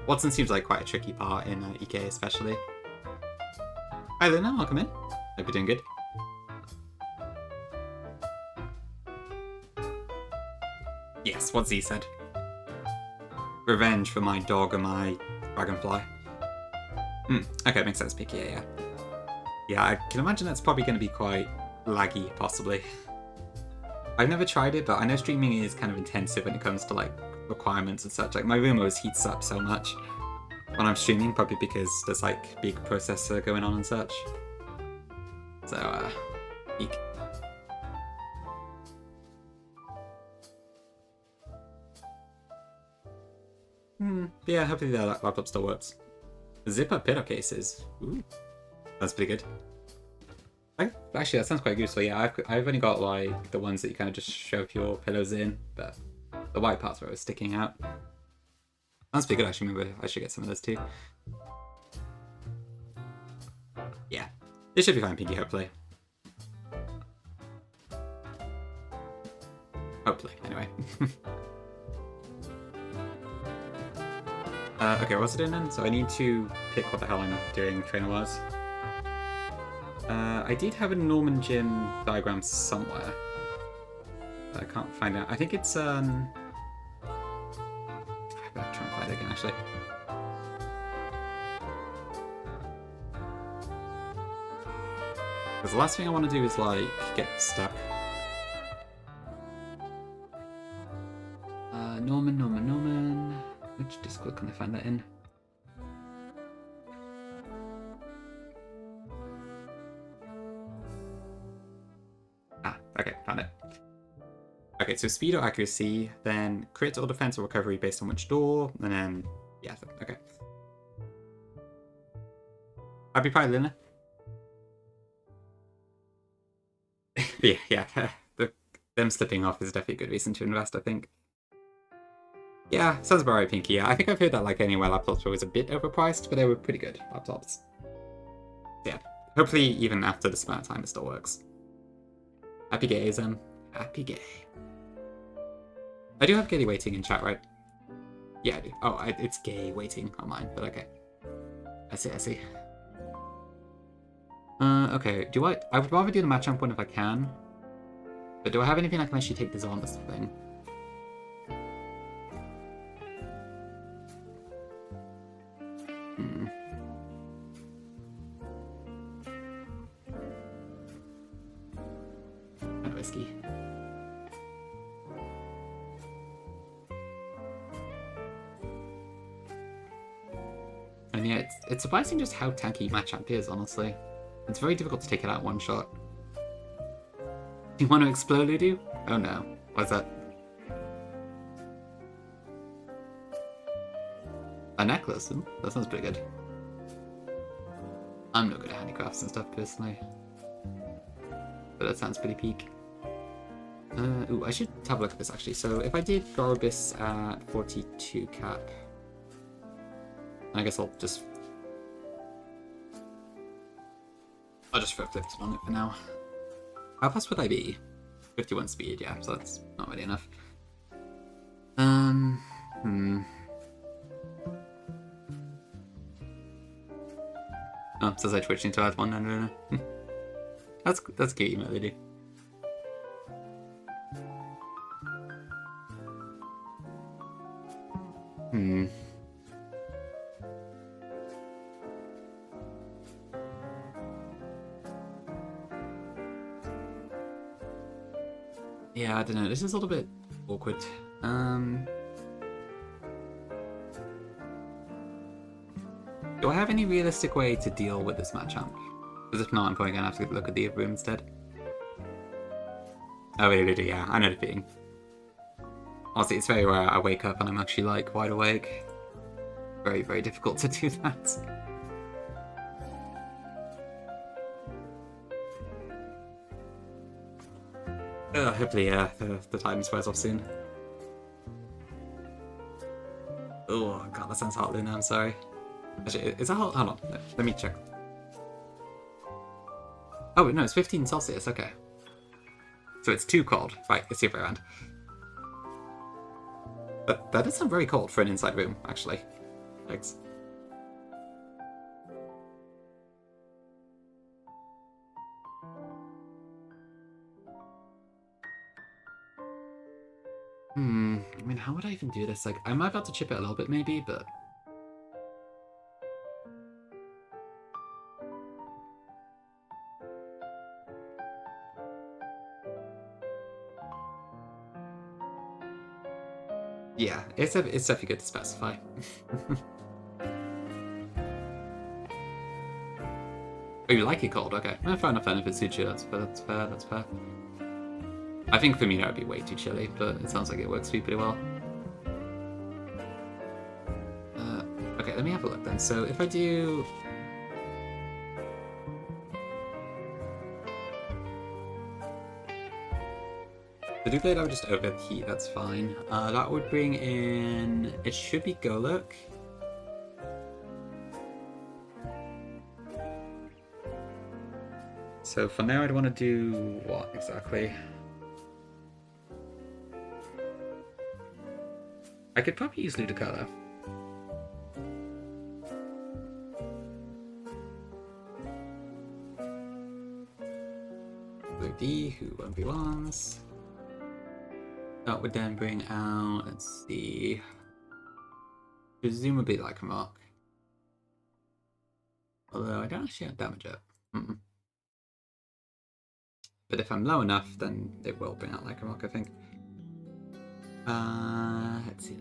Watson seems like quite a tricky part in EK especially. Hi Luna, welcome in. Hope you're doing good. Yes, what Z said. Revenge for my dog and my dragonfly. Okay, makes sense, Pinky, yeah. Yeah, I can imagine that's probably going to be quite laggy, possibly. I've never tried it, but I know streaming is kind of intensive when it comes to, like, requirements and such. Like, my room always heats up so much when I'm streaming, probably because there's, like, big processor going on and such. So, eek. Yeah, hopefully that laptop still works. Zip-up pillowcases. Ooh, that's pretty good. Actually, that sounds quite useful. Yeah, I've only got like the ones that you kind of just shove your pillows in, but the white parts where it was sticking out. Sounds pretty good, actually. Maybe I should get some of those too. Yeah, this should be fine, Pinky, hopefully. Hopefully, anyway. Okay, what's it in then? So I need to pick what the hell I'm doing trainer-wise. I did have a Norman Gym diagram somewhere. But I can't find it. I think it's, I better try and find it again, actually. Because the last thing I want to do is, like, get stuck. Norman. Which Discord can I find that in? Ah, okay, found it. Okay, so speed or accuracy, then crit or defense or recovery based on which door, and then, yeah, okay. Happy Pride, Lina. yeah, them slipping off is definitely a good reason to invest, I think. Yeah, sounds about right, Pinky. Yeah, I think I've heard that like Anywhere laptops were always a bit overpriced, but they were pretty good laptops. Yeah, hopefully even after this amount of time it still works. Happy gay, Zem. Happy gay. I do have gay waiting in chat, right? Yeah, I do. Oh, it's gay waiting on mine, but okay. I see. Okay, I would rather do the Machamp one if I can. But do I have anything I can actually take this on this thing? Kind of risky. And yeah, it's surprising just how tanky Machamp is, honestly. It's very difficult to take it out one shot. Do you want to explode, Ludu? Oh no. What's that? A necklace? Ooh, that sounds pretty good. I'm not good at handicrafts and stuff, personally. But that sounds pretty peak. Ooh, I should have a look at this, actually. So if I did Gorobis at 42 cap... I guess I'll just throw Clifton on it for now. How fast would I be? 51 speed, yeah, so that's not really enough. Oh, says I twitched into add one, no. That's cute, Melody. Yeah, I don't know. This is a little bit awkward. Do I have any realistic way to deal with this Machamp? Because if not, I'm probably going to have to look at the other room instead. Oh, wait, yeah, I know the feeling. Honestly, it's very rare I wake up and I'm actually, like, wide awake. Very, very difficult to do that. Hopefully, the time wears off soon. Oh, God, that sounds hot, Luna, I'm sorry. Actually, is that hot? Hold on, let me check. Oh, no, it's 15 Celsius, okay. So it's too cold. Right, let's see if I around. That does sound very cold for an inside room, actually. Thanks. I mean, how would I even do this? Like, I might about to chip it a little bit, maybe, but... Yeah, it's definitely good to specify. Oh, you like it cold? Okay. Fair enough then, if it suits you, that's fair. I think for me that would be way too chilly, but it sounds like it works for you pretty well. Okay, let me have a look then. So if I do... The Doublade I would just overheat, that's fine. That would bring in... It should be Golurk. So for now I'd want to do what exactly? I could probably use Ludicolo. Blue D, who 1v1s. That would then bring out, let's see, presumably like a mark. Although I don't actually have damage up. But if I'm low enough, then it will bring out like a mark, I think. Let's see.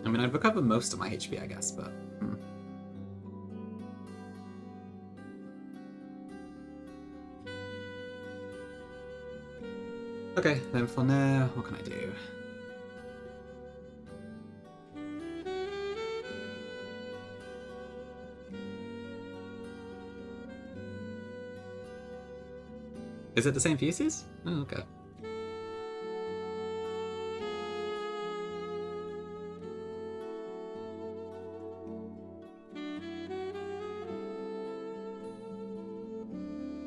I mean, I'd recover most of my HP, I guess, but... Okay, then from there, what can I do? Is it the same for uses? Oh, okay.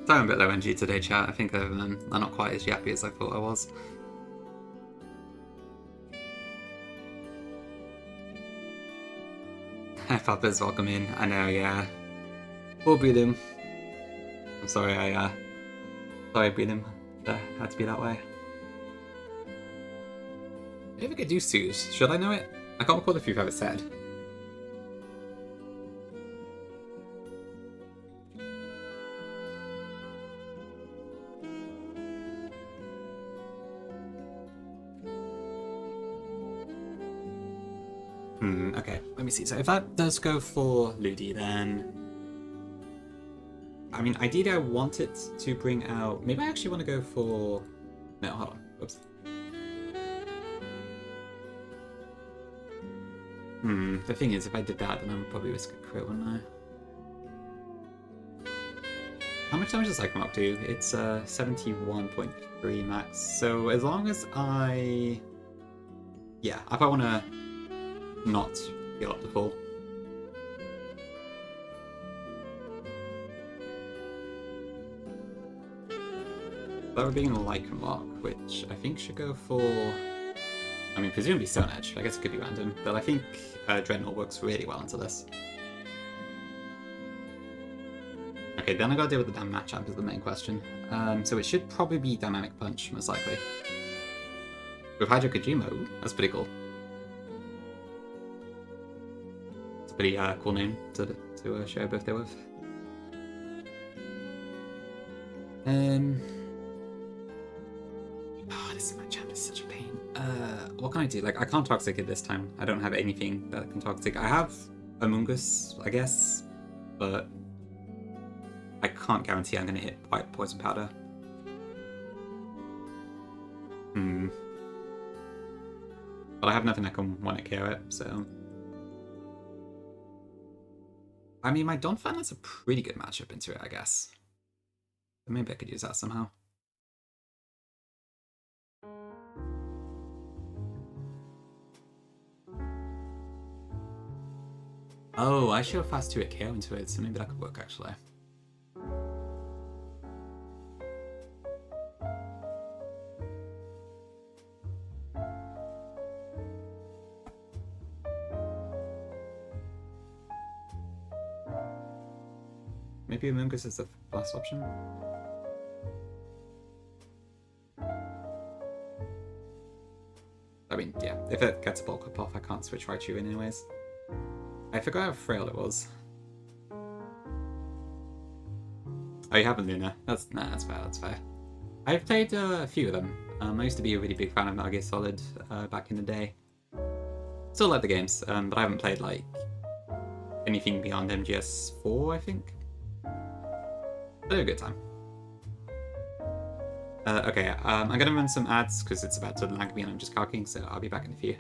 Sorry, I'm a bit low energy today, chat. I think I'm not quite as yappy as I thought I was. Papa's welcome in. I know, yeah. We'll beat him. I'm sorry, I beat him. Had to be that way. If I could do Suze, should I know it? I can't recall if you've ever said. Okay, let me see. So if that does go for Ludi, then... I mean, ideally I want it to bring out... Maybe I actually want to go for... No, hold on. Oops. The thing is, if I did that, then I would probably risk a crit, wouldn't I? How much damage does Psychomach do? It's 71.3 max. So as long as I... Yeah, if I want to not heal up to full. That would be in Lycanroc, which I think should go for... I mean, presumably Stone Edge. I guess it could be random, but I think Dreadnought works really well into this. Okay, then I gotta deal with the damn Machamp is the main question. So it should probably be Dynamic Punch, most likely. With Hydro Kojimo, that's pretty cool. It's a pretty cool name to share a birthday with. Oh, this Machamp is such a pain. What can I do? Like, I can't Toxic it this time. I don't have anything that can Toxic. I have Amoonguss, I guess, but I can't guarantee I'm going to hit White Poison Powder. But I have nothing that can one-hit KO it, so... I mean, my Donphan has a pretty good matchup into it, I guess. But maybe I could use that somehow. Oh, I should have fast 2-hit KO into it, so maybe that could work, actually. Maybe Amoonguss is the last option? I mean, yeah, if it gets a bulk up off, I can't switch Raichu in anyways. I forgot how frail it was. Oh, you haven't, Luna? That's fair, that's fair. I've played a few of them. I used to be a really big fan of Metal Gear Solid back in the day. Still like the games, but I haven't played, like, anything beyond MGS4, I think. But a good time. Okay, I'm gonna run some ads because it's about to lag me and I'm just cocking, so I'll be back in a few.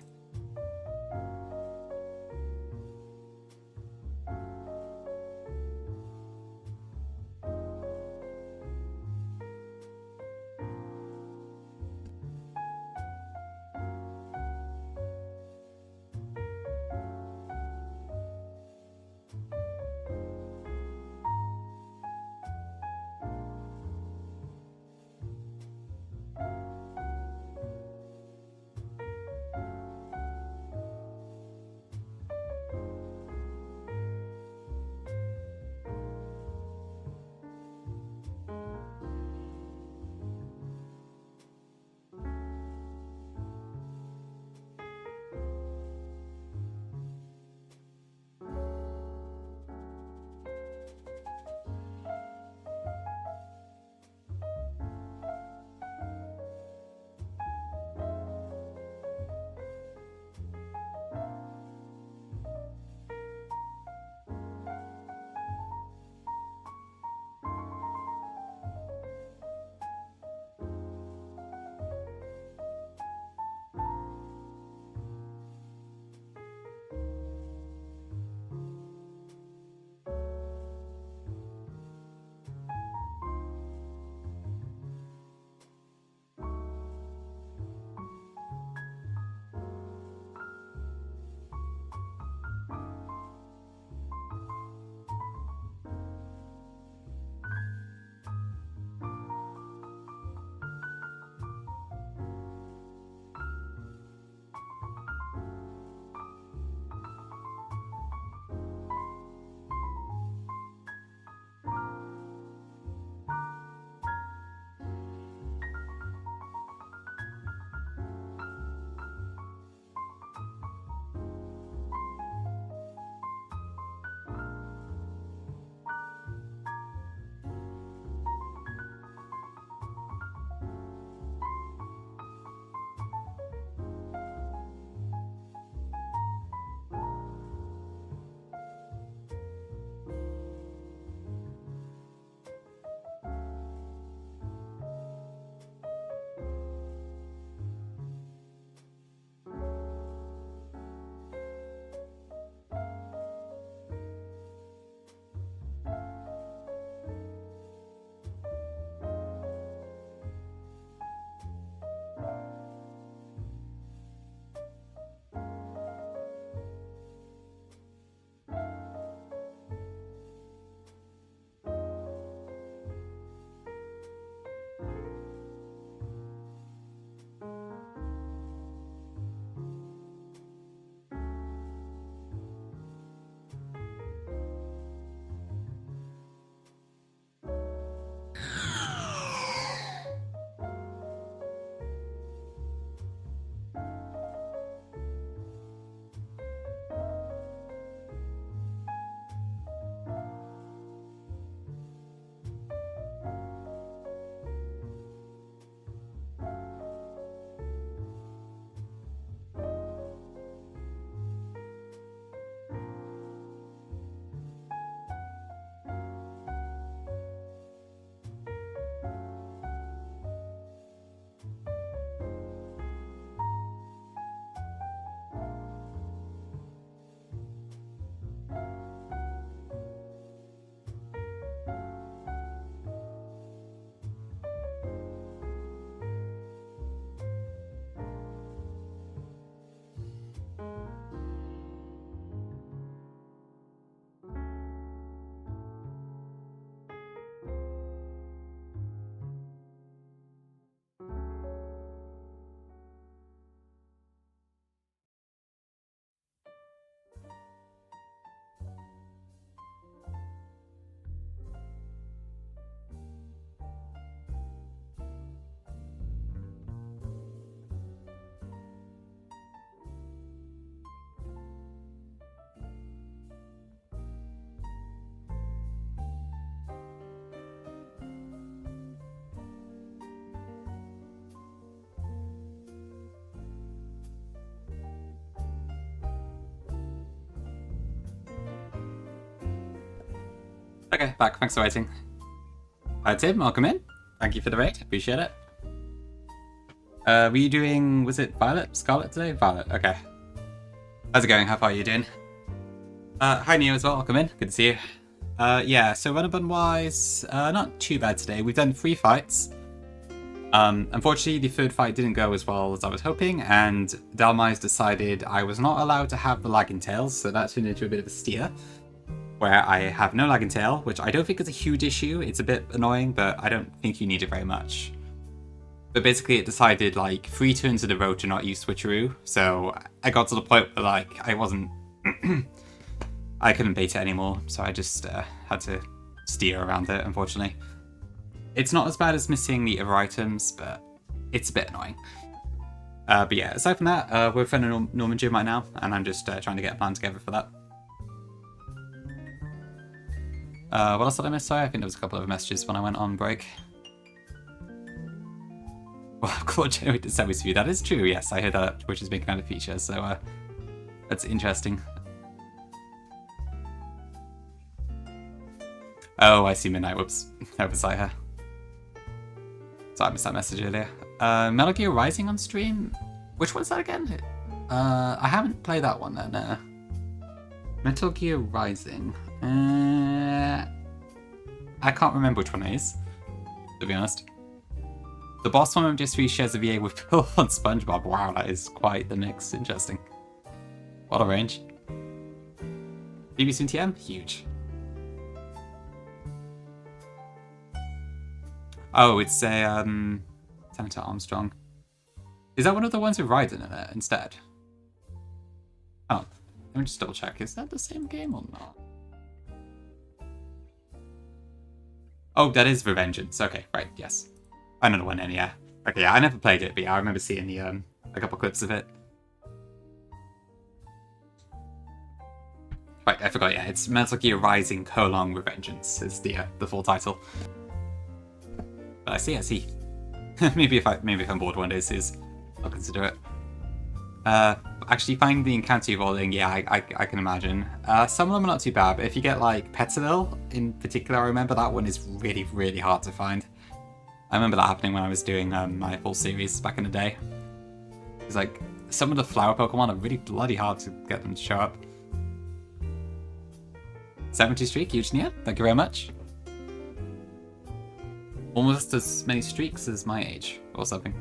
Okay, back. Thanks for waiting. Hi, Tim. Welcome in. Thank you for the raid. Appreciate it. Were you doing, was it Violet? Scarlet today? Violet, okay. How's it going? How far are you doing? Hi Neo as well, welcome in. Good to see you. Yeah, so run-and-bun wise, not too bad today. We've done 3 fights. Unfortunately, the 3rd fight didn't go as well as I was hoping, and Dalmai's decided I was not allowed to have the lagging tails, so that turned into a bit of a steer, where I have no lagging tail, which I don't think is a huge issue. It's a bit annoying, but I don't think you need it very much. But basically it decided like 3 turns in a row to not use switcheroo, so I got to the point where like I wasn't... I couldn't bait it anymore, so I just had to steer around it, unfortunately. It's not as bad as missing the other items, but it's a bit annoying. But yeah, aside from that, we're in a Norman gym right now, and I'm just trying to get a plan together for that. What else did I miss? Sorry, I think there was a couple of messages when I went on break. Well, Claude generated service view. That is true, yes. I heard that Twitch is making out a feature, so that's interesting. Oh, I see Midnight. Whoops. Oversight her. Sorry, I missed that message earlier. Metal Gear Rising on stream? Which one's that again? I haven't played that one then. Metal Gear Rising. I can't remember which one it is, to be honest. The boss one just 3 shares of EA with Bill on SpongeBob. Wow, that is quite the mix. Interesting. What a range. BBC and TM? Huge. Oh, it's a Senator Armstrong. Is that one of the ones with Raiden in it instead? Oh, let me just double check. Is that the same game or not? Oh, that is Revengeance. Okay, right, yes. I know the one then, yeah. Okay, yeah, I never played it, but yeah, I remember seeing the a couple clips of it. Right, I forgot, yeah, it's Metal Gear Rising: Revengeance is the full title. But I see. maybe if I'm bored one day, I'll consider it. Actually, finding the encounter evolving, yeah, I can imagine. Some of them are not too bad, but if you get like Petzaville in particular, I remember that one is really, really hard to find. I remember that happening when I was doing my full series back in the day. It's like some of the flower Pokemon are really bloody hard to get them to show up. 70 streak, huge Nia. Thank you very much. Almost as many streaks as my age, or something.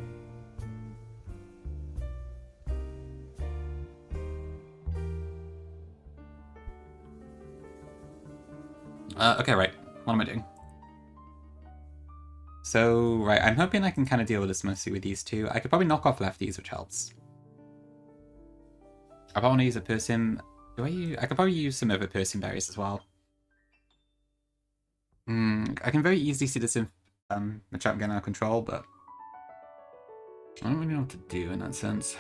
Okay, right. What am I doing? So, right, I'm hoping I can kind of deal with this mostly with these 2. I could probably knock off lefties, which helps. I probably want to use a Persim. I could probably use some other Persim berries as well. I can very easily see this in the trap getting out of control, but I don't really know what to do in that sense.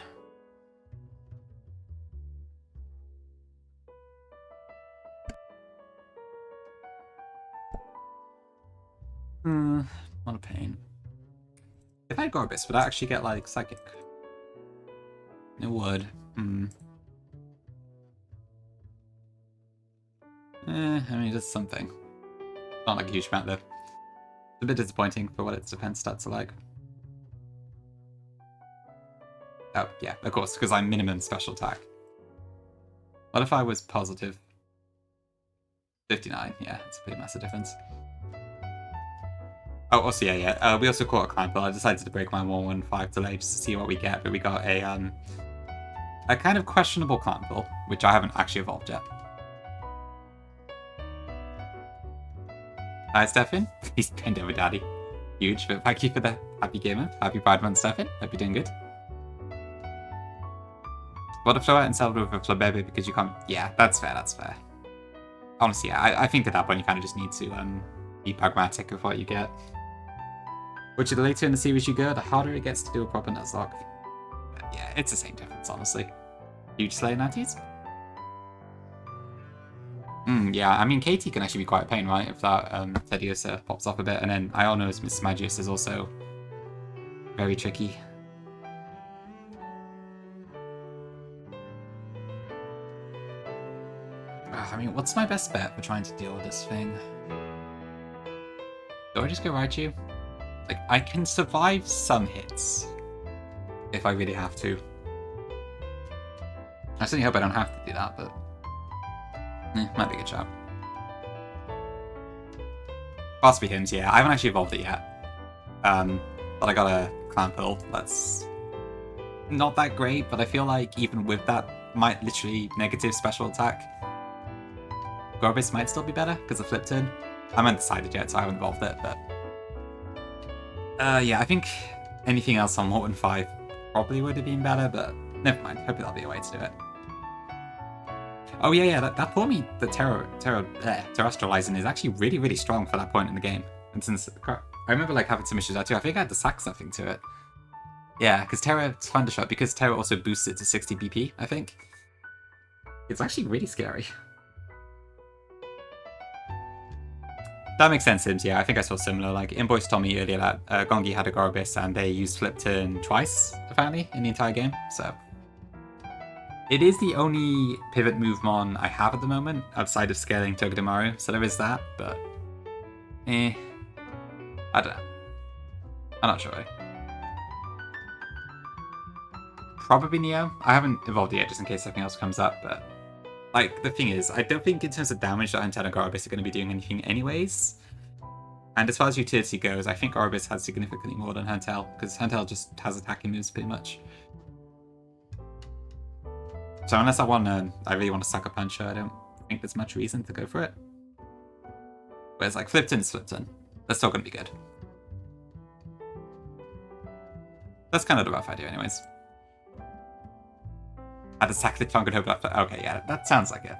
What a pain. If I had Gorbis, would I actually get like Psychic? It would. I mean, it's something. Not like a huge amount though. It's a bit disappointing for what its defense stats are like. Oh, yeah, of course, because I'm minimum special attack. What if I was positive? 59, yeah, it's a pretty massive difference. Oh, also, yeah. We also caught a climb, but I decided to break my 115 delay just to see what we get, but we got a kind of questionable Clample, which I haven't actually evolved yet. Hi, Stefan. He's pinned over Daddy. Huge, but thank you for the happy gamer. Happy Pride Month, Stefan. Hope you're doing good. What if throw out and sell it with a Flabébé because you can't... Yeah, that's fair. Honestly, yeah, I think at that point you kind of just need to be pragmatic with what you get. Which the later in the series you go, the harder it gets to do a proper Nuzlocke. Yeah, it's the same difference, honestly. Huge Slayer Natties? Yeah, I mean, Katie can actually be quite a pain, right? If that Tediosa pops off a bit. And then Iono's Miss Magius is also very tricky. I mean, what's my best bet for trying to deal with this thing? Do I just go Raichu? Like, I can survive some hits. if I really have to. I certainly hope I don't have to do that, but might be a good shot. Possibly hymns, yeah. I haven't actually evolved it yet. But I got a clan pearl. That's not that great, but I feel like even with that literally negative special attack, Gorbis might still be better because of flip turn. I haven't decided yet, so I haven't evolved it, but yeah, I think anything else on Morton 5 probably would have been better, but never mind. Hopefully that'll be a way to do it. Oh yeah, that for me, the Terrestrializing is actually really, really strong for that point in the game. And since I remember like having some issues there too, I think I had to sack something to it. Yeah, because Terra Thundershot, because Terra also boosts it to 60 BP, I think. It's actually really scary. That makes sense, Sims. Yeah, I think I saw similar. Like, Invoice told me earlier that Gongi had a Gorbis and they used Flip Turn twice, apparently, in the entire game. So, it is the only pivot move mon I have at the moment, outside of scaling Togedemaru, so there is that, but I don't know. I'm not sure. Probably Neo. I haven't evolved it yet, just in case something else comes up, but like, the thing is, I don't think in terms of damage that Hunter and Gorbis are going to be doing anything anyways. And as far as utility goes, I think Gorbis has significantly more than Huntel, because Huntel just has attacking moves pretty much. So unless I really want to Sucker Puncher, I don't think there's much reason to go for it. Whereas like Flipton is Flipton. That's still going to be good. That's kind of the rough idea anyways. Had to sack the chunk and hope after. Okay, yeah, that sounds like it.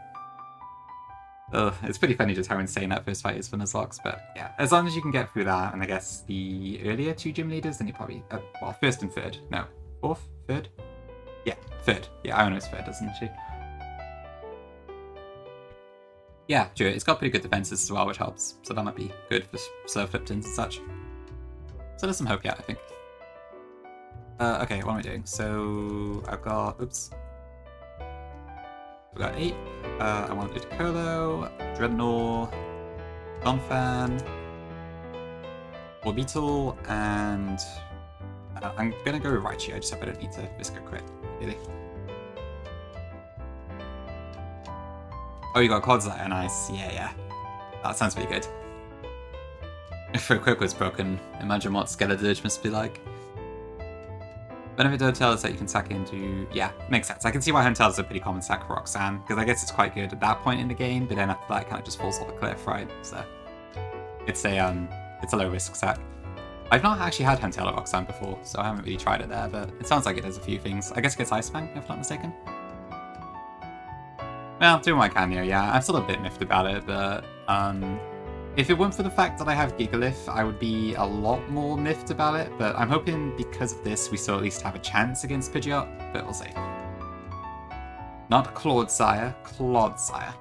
Ugh, it's pretty funny just how insane that first fight is for Nuzlocke, but yeah, as long as you can get through that, and I guess the earlier two gym leaders, then you probably, well, first and third. No, fourth? Third? Yeah, third. Yeah, Iona's third, doesn't she? Yeah, sure, it's got pretty good defenses as well, which helps, so that might be good for slow Fliptons and such. So there's some hope yet, I think. Okay, what am I doing? So, I've got, oops. We got 8. I want Ludicolo, Dreadnought, Donphan, Orbital, and I'm gonna go with Raichu. I just hope I don't need to risk a crit, really. Oh, you got Clodsire, nice. Yeah. That sounds pretty good. If a quick was broken, imagine what Skeledirge must be like. Benefit to Hotel is that you can sack into... Yeah, makes sense. I can see why Hotel is a pretty common sack for Roxanne, because I guess it's quite good at that point in the game, but then after that it kind of just falls off a cliff, right? So it's a low-risk sack. I've not actually had Hotel at Roxanne before, so I haven't really tried it there, but it sounds like it does a few things. I guess it gets Ice Fang, if not mistaken. Well, doing what I can here, yeah. I'm still a bit miffed about it, but if it weren't for the fact that I have Gigalith, I would be a lot more miffed about it, but I'm hoping because of this we still at least have a chance against Pidgeot, but we'll see. Not Clodsire, Clodsire.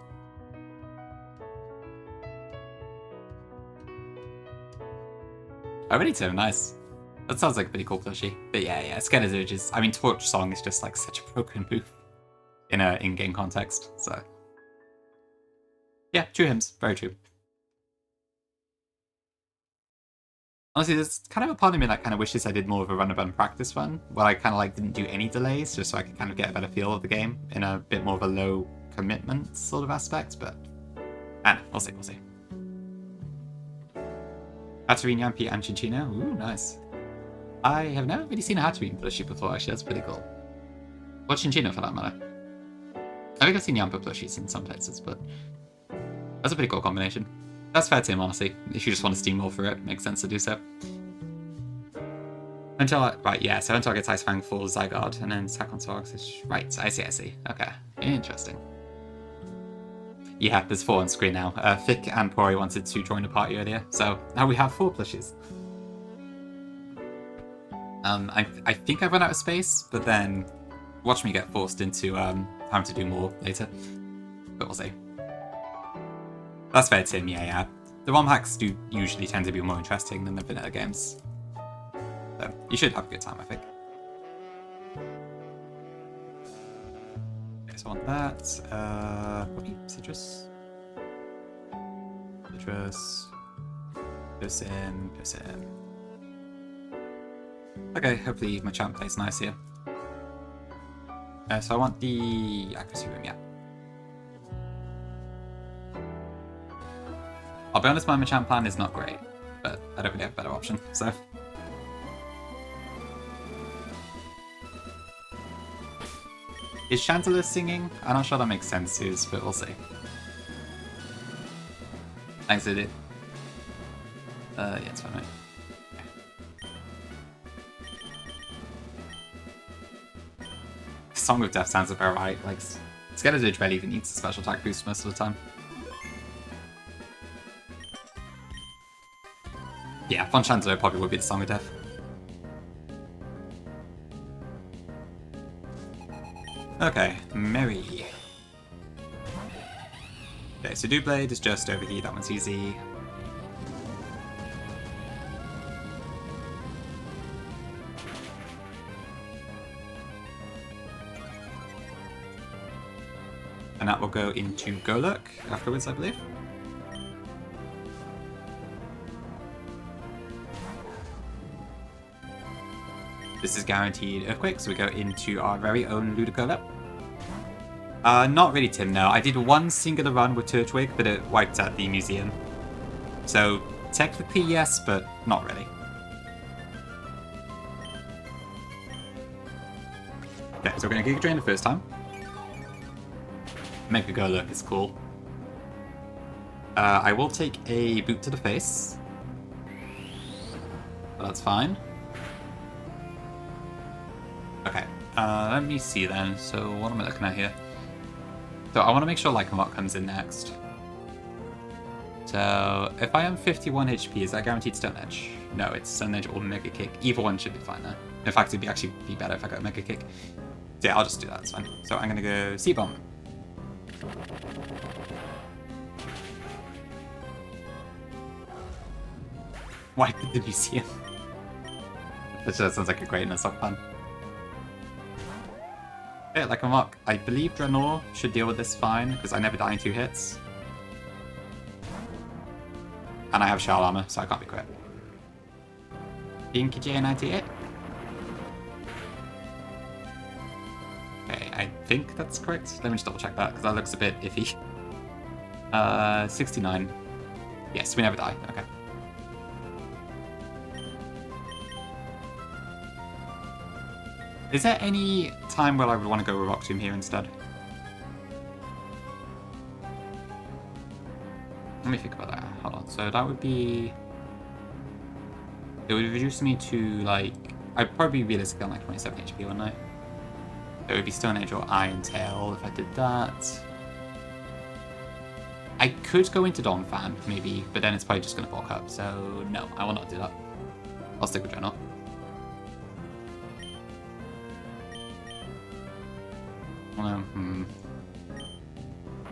Oh, really too, nice. That sounds like a pretty cool plushie. But yeah, Skeledirge is... I mean, Torch Song is just like such a broken move in a in-game context, so... Yeah, true hymns, very true. Honestly, there's kind of a part of me that kind of wishes I did more of a run-and-run practice run, where I kind of like didn't do any delays, just so I could kind of get a better feel of the game in a bit more of a low commitment sort of aspect, but... I don't know, we'll see. Hatterene, Yampi, and Chinchino? Ooh, nice. I have never really seen a Hatterene plushie before, actually, that's pretty cool. Or Chinchino, for that matter. I think I've seen Yampa plushies in some places, but... That's a pretty cool combination. That's fair to him, honestly. If you just want to steamroll through it, makes sense to do so. Right, yeah, so until I get Ice Fang for Zygarde, and then sack on Toxis. Right, I see. Okay, interesting. Yeah, there's 4 on screen now. Thick and Pori wanted to join the party earlier, so now we have 4 plushies. I think I've run out of space, but then watch me get forced into having to do more later. But we'll see. That's fair, Tim, yeah. The ROM hacks do usually tend to be more interesting than the vanilla games. So, you should have a good time, I think. Okay, so I want that. Probably Citrus. Piss in. Okay, hopefully my champ plays nice here. So I want the accuracy room, yeah. I'll be honest, my Machamp plan is not great, but I don't really have a better option, so... Is Chandelure singing? I'm not sure that makes sense, but we'll see. Thanks, Lily. Yeah, it's fine, mate. Song of Death sounds about right. Like, Skeletor barely even needs a special attack boost most of the time. Yeah, Von Chandelure probably would be the Song of Death. Okay, Mary. Okay, so Doublade is just over here, that one's easy. And that will go into Golurk afterwards, I believe. This is guaranteed Earthquake, so we go into our very own Ludicolo. Not really, Tim, no. I did one singular run with Turtwig, but it wiped out the museum. So, technically yes, but not really. Okay, so we're going to Giga Drain the first time. Make a Golurk is cool. I will take a boot to the face. But that's fine. Okay, let me see then. So what am I looking at here? So I want to make sure Lycanroc comes in next. So if I am 51 HP, is that guaranteed Stone Edge? No, it's Stone Edge or Mega Kick. Either one should be fine there. In fact, it'd actually be better if I got a Mega Kick. So yeah, I'll just do that, it's fine. So I'm going to go C-Bomb. Why did the museum? That just sounds like a great Nuzlocke plan. Yeah, Lycanroc. I believe Draenor should deal with this fine, because I never die in 2 hits. And I have Shell Armor, so I can't be crit. Inky J98? Okay, I think that's correct. Let me just double check that, because that looks a bit iffy. 69. Yes, we never die. Okay. Is there any time where I would want to go with Rock Tomb here instead? Let me think about that. Hold on. So that would be... It would reduce me to, like... I'd probably be realistically on, like, 27 HP, wouldn't I? It would be Stone Edge or Iron Tail if I did that. I could go into Donphan, maybe, but then it's probably just going to bulk up. So, no, I will not do that. I'll stick with Draenor.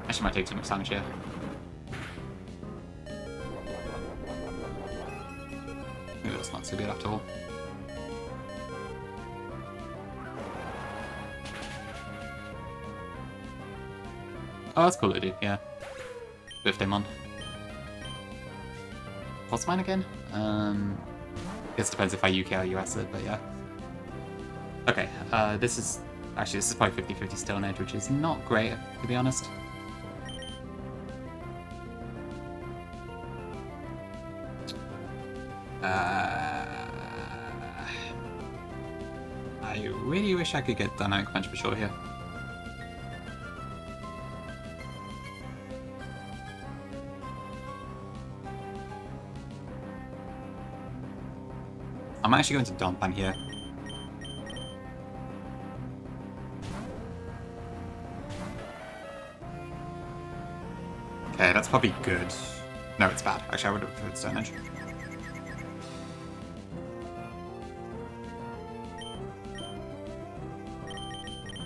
Actually might take too much damage here. Maybe that's not so good after all. Oh, that's cool to do, yeah. Birthday Mon. What's mine again? I guess it depends if I UK or US it, but yeah. Okay, this is... Actually, this is probably 50-50 Stone Edge, which is not great, to be honest. I really wish I could get Dynamic Punch for sure here. I'm actually going to Donphan here. Okay, that's probably good. No, it's bad. Actually, I would have preferred Stone Edge.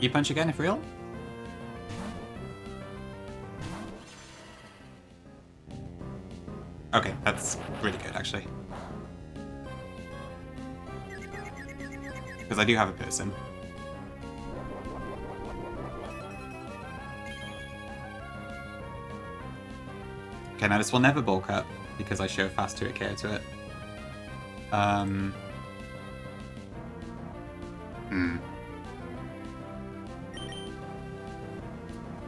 E-Punch again, if real? Okay, that's really good, actually. Because I do have a person. Okay, now this will never bulk up, because I show fast 2 KO to it.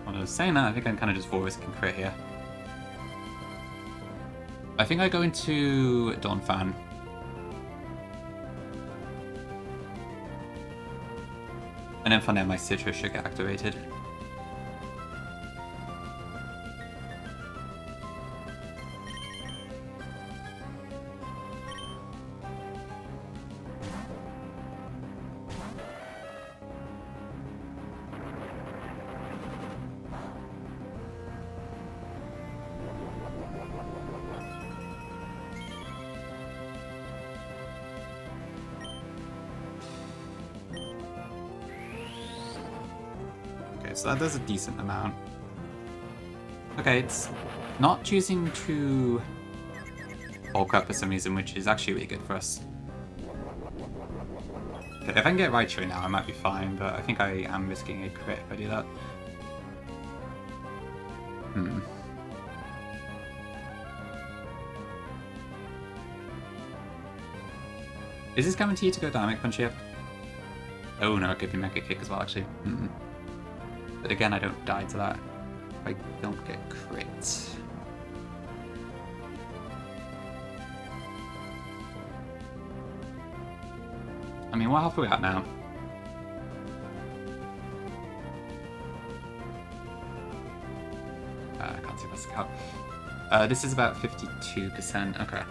When I was saying that, I think I'm kind of just risking crit here. I think I go into Dawn Fan. And then from there, my Citrus should get activated. So that does a decent amount. Okay, it's not choosing to bulk up for some reason, which is actually really good for us. Okay, if I can get Raichu now, I might be fine, but I think I am risking a crit if I do that. Is this guaranteed to go Dynamic Punch yet? Oh no, it could be Mega Kick as well, actually. But again, I don't die to that. I don't get crit. I mean, what health are we at now? I can't see what's out. This is about 52%. Okay.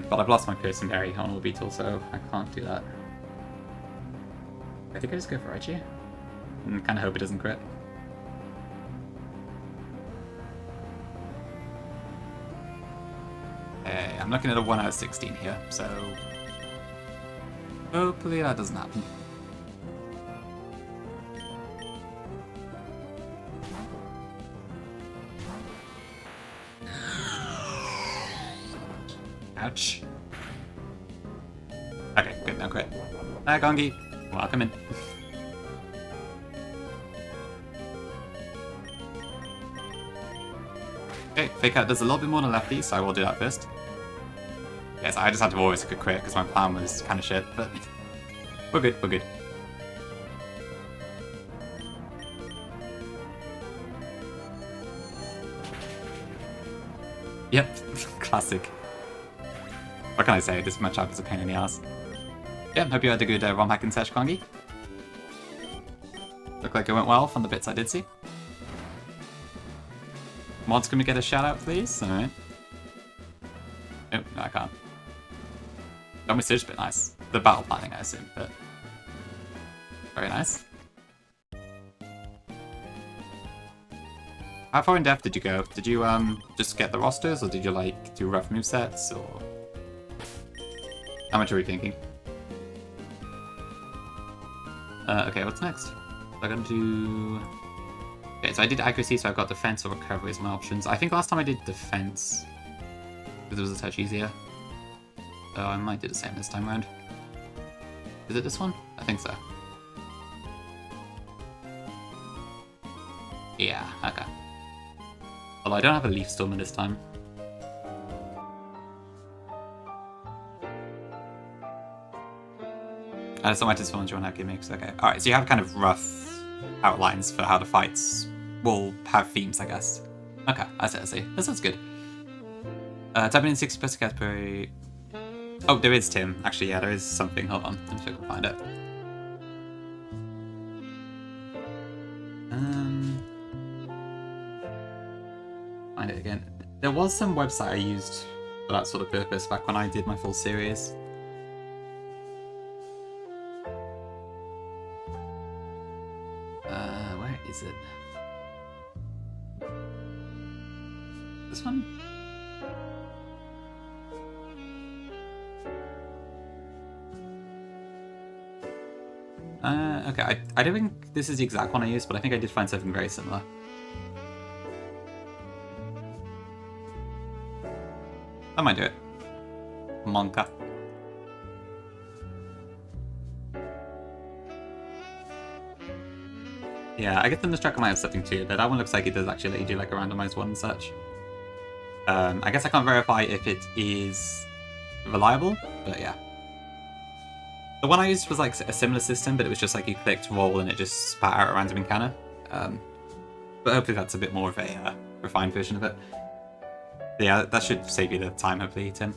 But I've lost my Piercing Berry on Orbital, so I can't do that. I think I just go for Raichu. And kind of hope it doesn't crit. Hey, I'm looking at a 1 out of 16 here, so hopefully that doesn't happen. Ouch. Okay, good, no crit. Hi, Gongi. Welcome in. Okay, Fake Out does a little bit more than Lefty, so I will do that first. Yes, I just had to always a good crit because my plan was kind of shit, but we're good, we're good. Yep, classic. What can I say? This matchup is a pain in the ass. Yeah, hope you had a good ROM hacking sesh, Kongi. Looked like it went well from the bits I did see. Mods, can we get a shout out, please? Alright. Oh, no, I can't. That was a bit nice. The battle planning, I assume, but very nice. How far in depth did you go? Did you just get the rosters, or did you like do rough movesets, or how much are we thinking? Okay, what's next? I'm gonna do... Okay, so I did accuracy, so I've got defense or recovery as my options. I think last time I did defense, because it was a touch easier. So I might do the same this time around. Is it this one? I think so. Yeah, okay. Although I don't have a Leaf Storm this time. So much as fun as you want to have gimmicks. Okay. Alright, so you have kind of rough outlines for how the fights will have themes, I guess. Okay, I see. That sounds good. Typing in 60 plus category. Oh, there is Tim. Actually, yeah, there is something. Hold on. Let me see if I can find it. Find it again. There was some website I used for that sort of purpose back when I did my full series. Where is it? This one? Okay, I don't think this is the exact one I used, but I think I did find something very similar. I might do it. Monka. Yeah, I guess the Nuzlocke might have something too, but that one looks like it does actually let you do like a randomized one and such. I guess I can't verify if it is reliable, but yeah. The one I used was like a similar system, but it was just like you clicked roll and it just spat out a random encounter. But hopefully that's a bit more of a refined version of it. Yeah, that should save you the time, hopefully, Tim.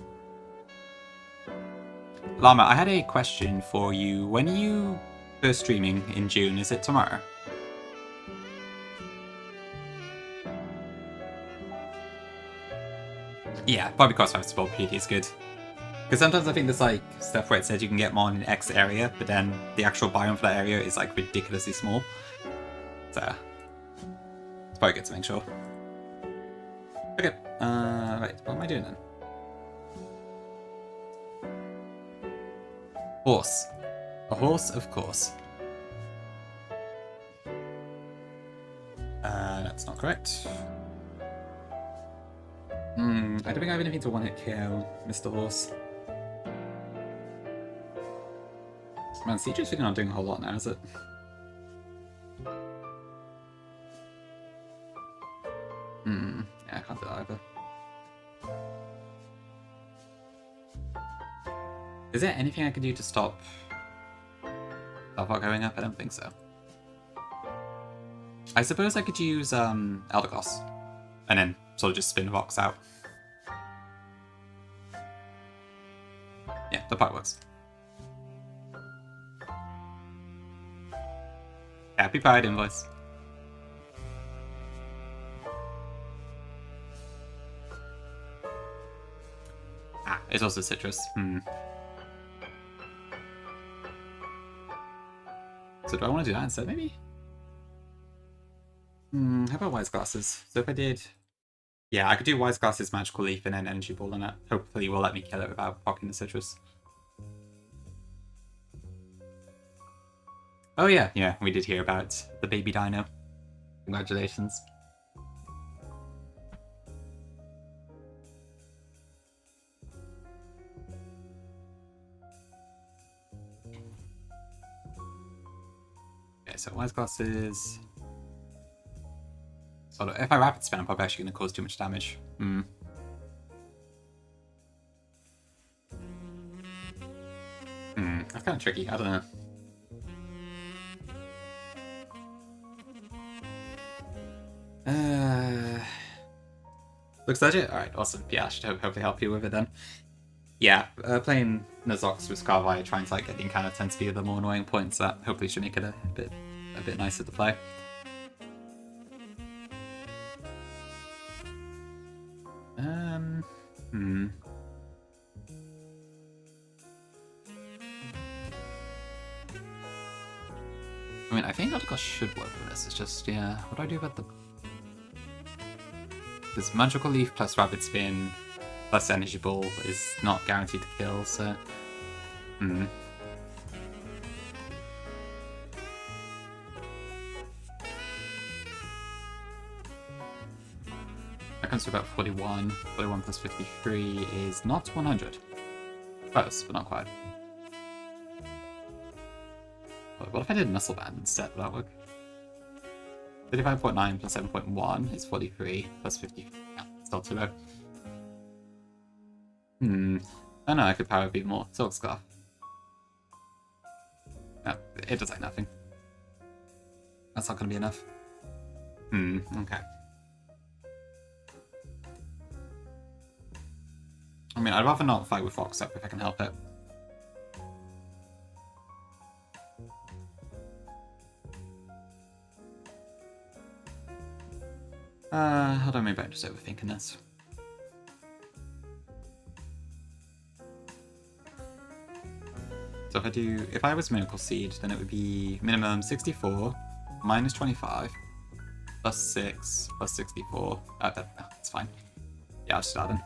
Llama, I had a question for you. When are you first streaming in June? Is it tomorrow? Yeah, probably crossfire support PD is good. Because sometimes I think there's like stuff where it says you can get more in an X area, but then the actual biome for that area is like ridiculously small. So it's probably good to make sure. Okay, right, what am I doing then? Horse. A horse, of course. That's not correct. I don't think I have anything to one-hit KO Mr. Horse. Man, Siege is really not doing a whole lot now, is it? Yeah, I can't do that either. Is there anything I can do to stop Starfall going up? I don't think so. I suppose I could use Eldergoss and then sort of just spin Vox out. Yeah, that part works. Happy Pride invoice. Ah, it's also citrus. So do I want to do that instead, maybe? How about Wise Glasses? So if I did... Yeah, I could do Wise Glasses, Magical Leaf, and then Energy Ball on it. Hopefully it will let me kill it without popping the citrus. Oh yeah, we did hear about the baby dino. Congratulations. Okay, so Wise Glasses... So if I rapid spin, I'm probably actually going to cause too much damage. That's kind of tricky, I don't know. Looks legit? Alright, awesome. Yeah, I should hopefully help you with it then. Yeah, playing Nuzlocke with Scarvire, trying to like get the encounter tends to be the more annoying points. That hopefully should make it a bit nicer to play. I mean, I think Eldergoss should work with this. It's just, yeah, what do I do about the... This Magical Leaf plus Rapid Spin plus Energy Ball is not guaranteed to kill, so... That comes to about 41. 41 plus 53 is not 100. Close, but not quite. What if I did Muscle Band instead? Would that work? 35.9 plus 7.1 is 43 plus 50. Yeah, still too low. Oh no, I could power beat more. Silk Scarf. No, it does like nothing. That's not going to be enough. Okay. I mean, I'd rather not fight with Fox up if I can help it. Hold on, maybe I'm just overthinking this. So if I was Miracle Seed, then it would be minimum 64, minus 25, plus 6, plus 64. That's fine. Yeah, I'll just start in.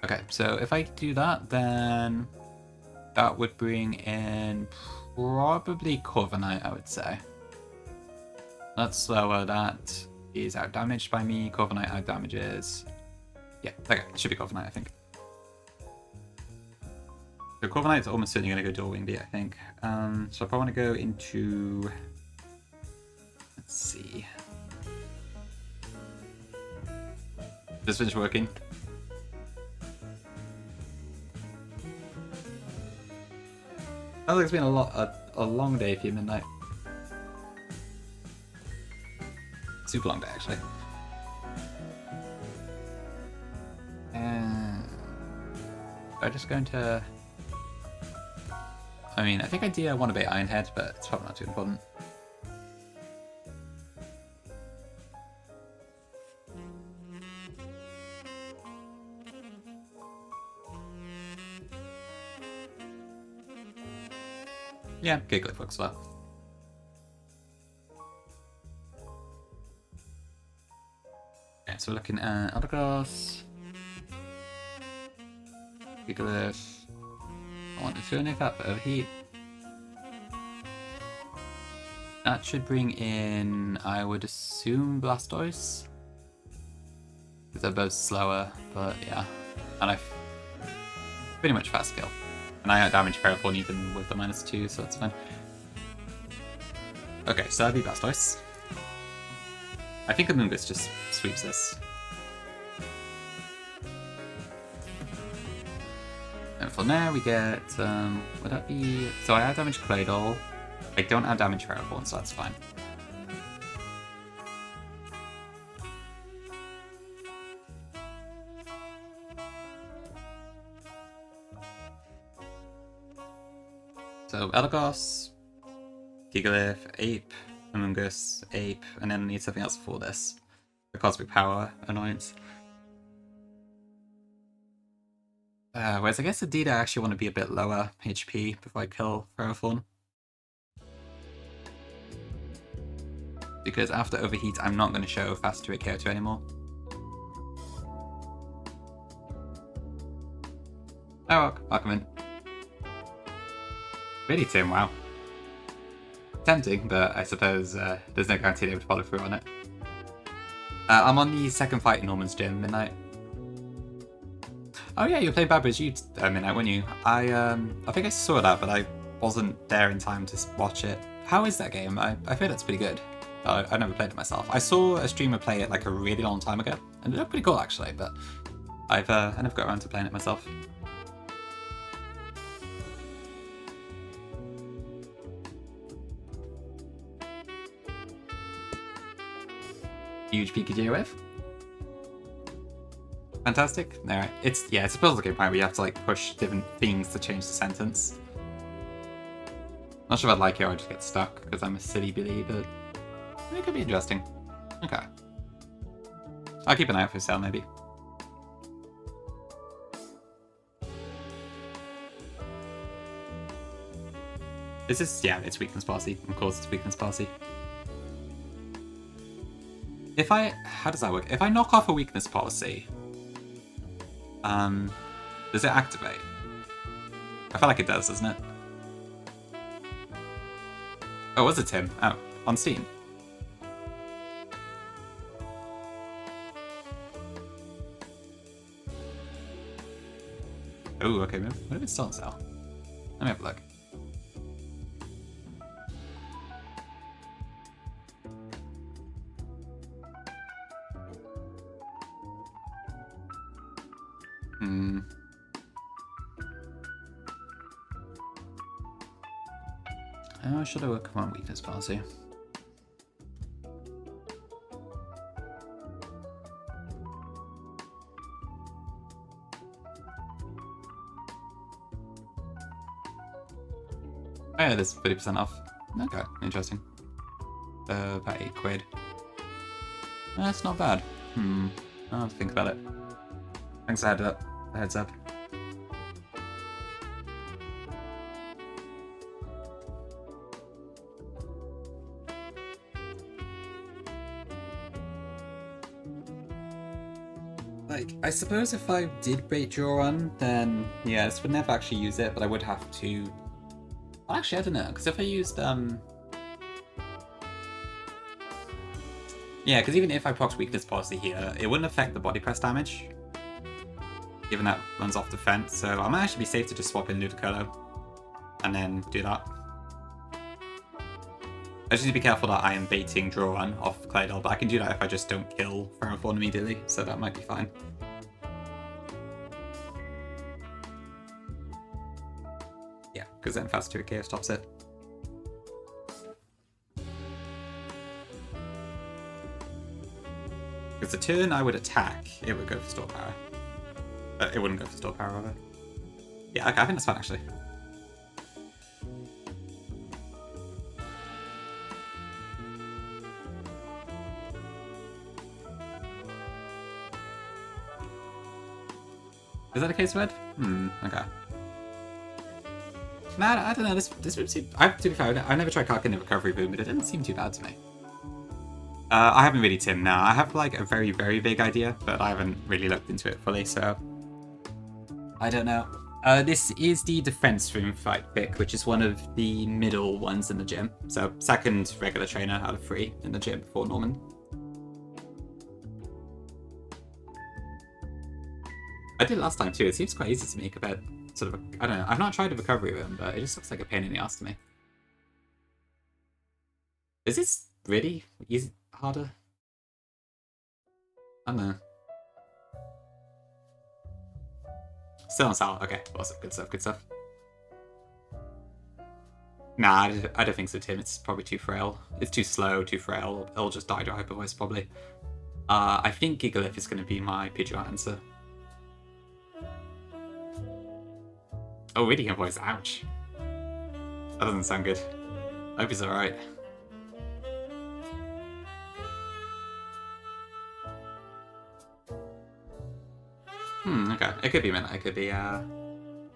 Okay, so if I do that, then that would bring in Probably Corviknight, I would say. That's slower. That is outdamaged by me. Corviknight outdamages. Yeah, okay. It should be Corviknight, I think. So Corviknight's almost certainly going to go Dual Wing Beat, I think. So I probably want to go into... Let's see. Just finished working. Sounds like it's been a long day for you, Midnight. Super long day, actually. And I'm just going to... I mean, I think I want to bait Ironhead, but it's probably not too important. Yeah, Gigglyff works well. Okay, so we're looking at Eldegoss, Gigglyph. I want to Furnic up for Overheat. That should bring in, I would assume, Blastoise. Because they're both slower, but yeah. And I've pretty much fast skill. And I outdamage Paraforn even with the -2, so that's fine. Okay, so that'd be Blastoise. I think the Moongus just sweeps this. And for now we get, would that be... So I outdamage Claydol. I don't outdamage Paraforn, so that's fine. So Eldegoss, Gigglyph, Ape, Amoonguss, Ape, and then I need something else for this. The Cosmic Power annoyance. Whereas I guess Adida I actually want to be a bit lower HP before I kill Paraforn. Because after Overheat I'm not going to show Fast 2 KO2 anymore. Oh, I'll come in. Really, Tim, wow. Tempting, but I suppose there's no guarantee they would follow through on it. I'm on the second fight in Norman's gym, Midnight. Oh yeah, you were playing Bad Bridge Midnight, weren't you? I think I saw that, but I wasn't there in time to watch it. How is that game? I feel it's pretty good. I never played it myself. I saw a streamer play it like a really long time ago, and it looked pretty cool actually, but I never got around to playing it myself. Huge Pikachu wave. Fantastic. Alright. It's a puzzle game, right? Where you have to like push different things to change the sentence. Not sure if I'd like it or I'd just get stuck because I'm a silly Billy, but it could be interesting. Okay. I'll keep an eye out for sale maybe. Is this it's weakness policy. Of course it's weakness policy. How does that work? If I knock off a weakness policy, does it activate? I feel like it does, doesn't it? Oh, was it Tim? Oh, on Steam. Oh, okay, what if it's still on sale? Let me have a look. How should I work on weakness policy? Oh yeah, there's 30% off. Okay, interesting. About £8. That's not bad. I'll have to think about it. Thanks for the heads up. Like, I suppose if I did bait draw on, then yeah, this would never actually use it, but I would have to Well, actually, I don't know, because if I used, yeah, because even if I proc weakness policy here, it wouldn't affect the body press damage, given that runs off defense, so I might actually be safe to just swap in Ludicolo, and then do that. I just need to be careful that I am baiting draw run off Claydol, but I can do that if I just don't kill Ferrothorn immediately, so that might be fine. Yeah, because then Fast 2 Chaos stops it. Because the turn I would attack, it would go for Store Power. It wouldn't go for Store Power, rather. Yeah, okay, I think that's fine, actually. Is that a case, Red? Okay. Nah, I don't know, this room seems... to be fair, I've never tried Karkin in Recovery Boom, but it didn't seem too bad to me. I haven't really Tim now. I have like a very, very big idea, but I haven't really looked into it fully, so... I don't know. This is the defense room fight pick, which is one of the middle ones in the gym. So second regular trainer out of 3 in the gym before Norman. I did last time too. It seems quite easy to make about sort of a, I don't know. I've not tried a recovery room, but it just looks like a pain in the ass to me. Is this really easy, harder? I don't know. Still on Sal. Okay, awesome. Good stuff, good stuff. Nah, I don't think so, Tim. It's probably too frail. It's too slow, too frail. It'll just die to Hyper Voice, probably. I think Gigalith is going to be my Pidgeot answer. Oh, Radiant Voice, ouch. That doesn't sound good. I hope he's alright. Okay. It could be Mint, it could be, I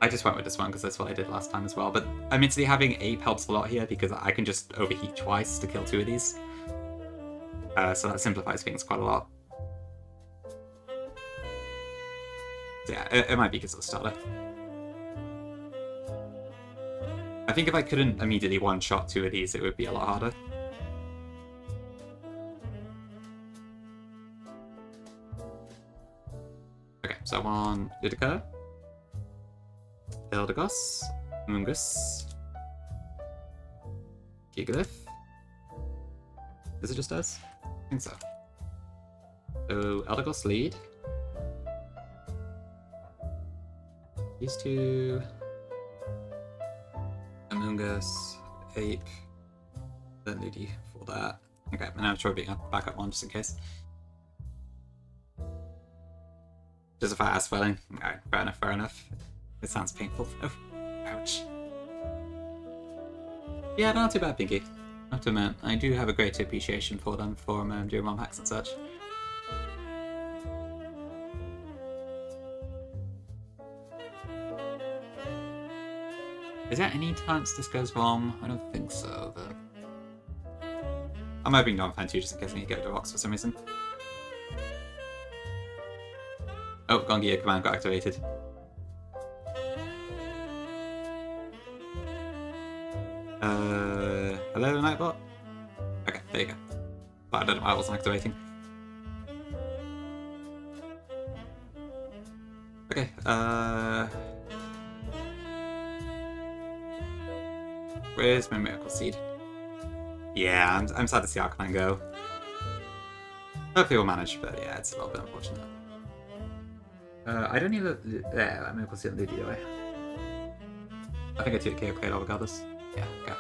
just went with this one because that's what I did last time as well. But admittedly, having Ape helps a lot here because I can just overheat twice to kill 2 of these. So that simplifies things quite a lot. So yeah, it might be because of the starter. I think if I couldn't immediately one-shot 2 of these, it would be a lot harder. Okay, so I want Ludicolo, Eldegoss, Mungus, Gigalith. Is it just us? I think so. So Eldegoss lead. These 2. Amoonguss, Ape, then Ludi for that. Okay, and I'll try being a backup one just in case. Just a fat-ass spelling. Alright, fair enough, fair enough. It sounds painful. Oh, ouch. Yeah, not too bad, Pinky. Not too bad. I do have a great appreciation for them for doing ROM hacks and such. Is there any chance this goes wrong? I don't think so, but... I'm hoping non-fan too, just in case I need to go to rocks for some reason. Oh, Gongia command got activated. Hello, Nightbot? Okay, there you go. But I don't know why it wasn't activating. Okay, where's my Miracle Seed? Yeah, I'm sad to see Arcanine go. Hopefully we'll manage, but yeah, it's a little bit unfortunate. I don't need a... There, that Miracle Seed on Ludi, do I? I think I took KO Claydol regardless. Yeah, okay.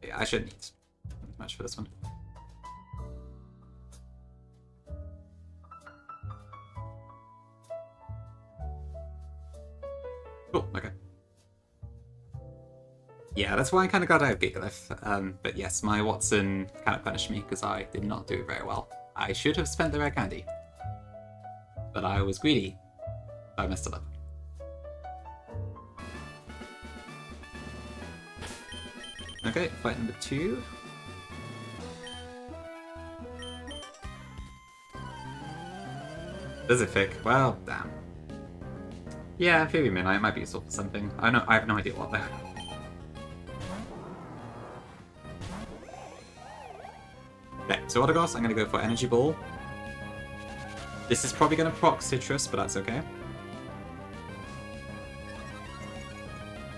Yeah, I shouldn't need much for this one. Cool, okay. Yeah, that's why I kind of got out of Gigalith. But yes, my Watson kind of punished me because I did not do it very well. I should have spent the rare candy. But I was greedy. I messed it up. Okay, fight number 2. Does it thick? Well, damn. Yeah, Fury Midnight might be useful for something. I have no idea what though. Okay, so Autogos, I'm gonna go for Energy Ball. This is probably gonna proc Citrus, but that's okay.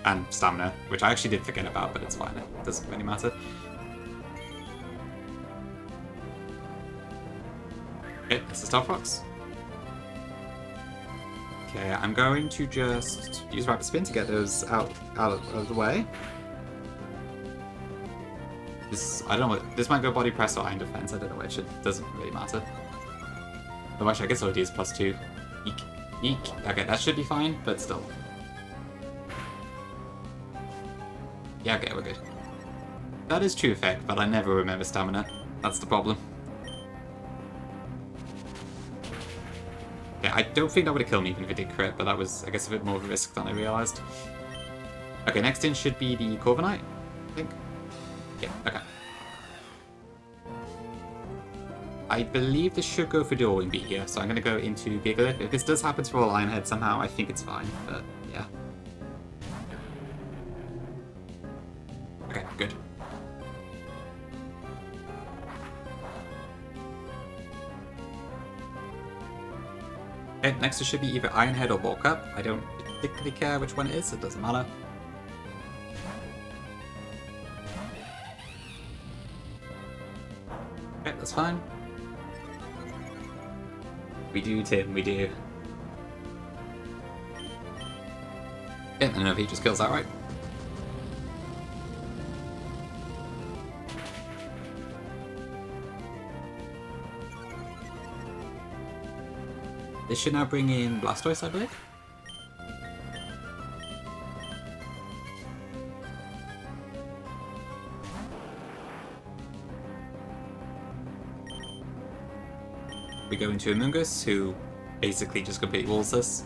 And Stamina, which I actually did forget about, but it's fine. It doesn't really matter. Okay, this is Star Fox. Okay, I'm going to just use Rapid Spin to get those out of the way. I don't know what, this might go Body Press or Iron Defense, I don't know which, it doesn't really matter. Oh, actually, I guess OD is +2. Eek. Eek. Okay, that should be fine, but still. Yeah, okay, we're good. That is true effect, but I never remember Stamina. That's the problem. Yeah, I don't think that would have killed me even if it did crit, but that was, I guess, a bit more of a risk than I realised. Okay, next in should be the Corviknight, I think. Yeah, okay. I believe this should go for Dual Wing Beat here, so I'm going to go into Gigalith. If this does happen to roll Ironhead somehow, I think it's fine, but yeah. Okay, good. Okay, next it should be either Ironhead or Bulk Up. I don't particularly care which one it is, it doesn't matter. Okay, that's fine. We do, Tim, we do. Yeah, I don't know if he just kills that right. This should now bring in Blastoise, I believe. We go into Amoonguss, who basically just completely walls us.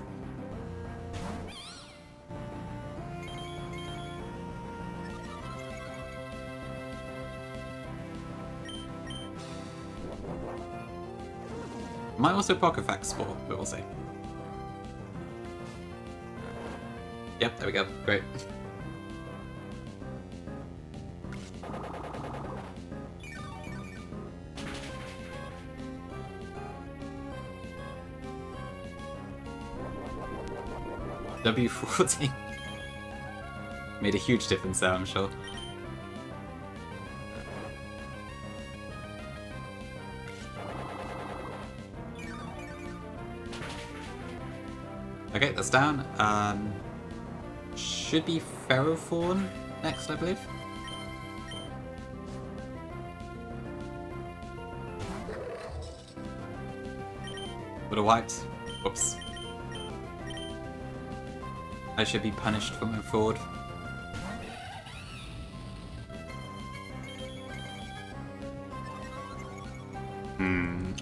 Might also proc effect Spore, but we'll see. Yep, there we go. Great. W14 made a huge difference there, I'm sure. Okay, that's down. Should be Ferrothorn next, I believe. Would have wiped. Whoops. I should be punished for my fraud.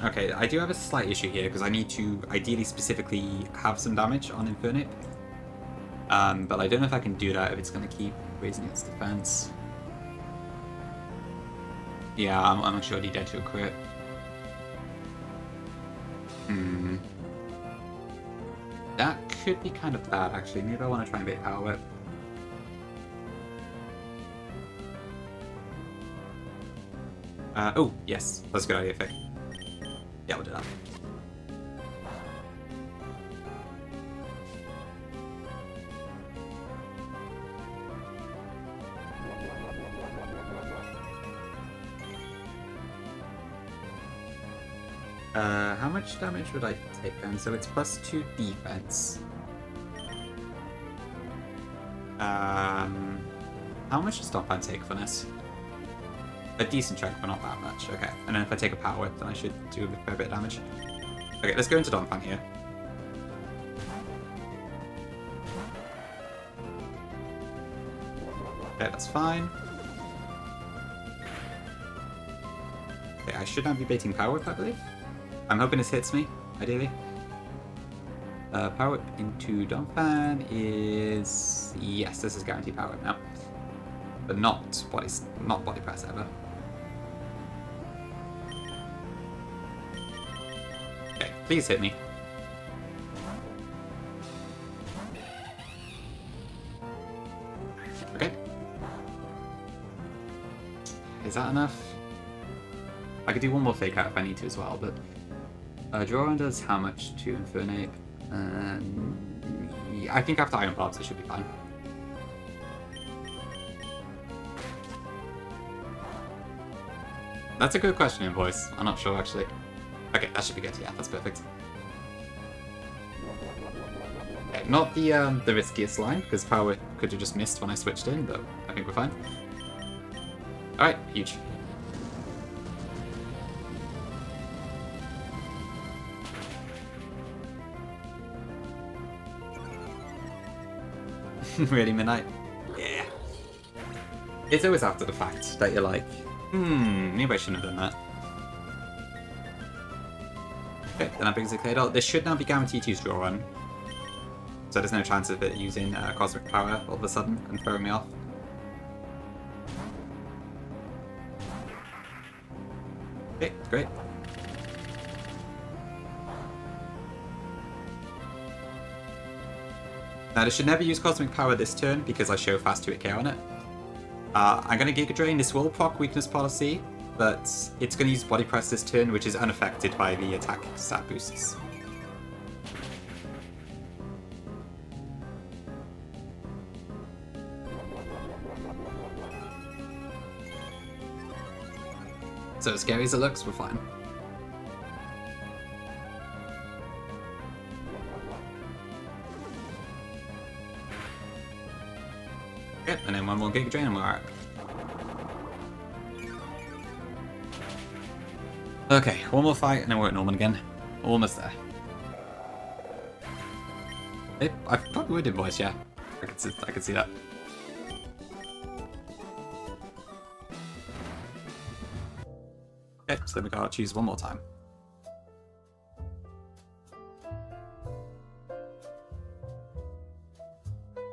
Okay, I do have a slight issue here because I need to ideally specifically have some damage on Infernape. But I don't know if I can do that if it's going to keep raising its defense. Yeah, I'm not sure dead to a crit. That could be kind of bad, actually. Maybe I want to try and bait Power Whip. Oh, yes. That's a good idea, Faye. Yeah, we'll do that. How much damage would I take then? So it's +2 defense. How much does Stompine take for this? A decent chunk, but not that much. Okay, and then if I take a Power Whip, then I should do a fair bit of damage. Okay, let's go into Donphan here. Okay, that's fine. Okay, I should now be baiting Power Whip, I believe. I'm hoping this hits me, ideally. Power Whip into Donphan is... Yes, this is guaranteed Power Whip now. But not body press ever. Okay, please hit me. Okay. Is that enough? I could do one more fake out if I need to as well, but drawing does how much to Infernape? Yeah, I think after Iron Barbs it should be fine. That's a good question, Invoice. I'm not sure actually. Okay, that should be good. Yeah, that's perfect. Okay, not the riskiest line because power could have just missed when I switched in, but I think we're fine. All right, huge. Really, Midnight? Yeah. It's always after the fact that you're like, maybe I shouldn't have done that. Okay, then that brings it cleared out. This should now be guaranteed to use draw run. So there's no chance of it using Cosmic Power all of a sudden and throwing me off. Okay, great. Now this should never use Cosmic Power this turn because I show fast 2-hit on it. I'm going to Giga Drain. This will proc Weakness Policy, but it's going to use Body Press this turn, which is unaffected by the attack stat boosts. So as scary as it looks, we're fine. Yep, and then one more Giga Drain and we're alright. Okay, one more fight and then we're at Norman again. Almost there. I probably would Invoice, yeah. I could see that. Okay, so then we gotta choose one more time.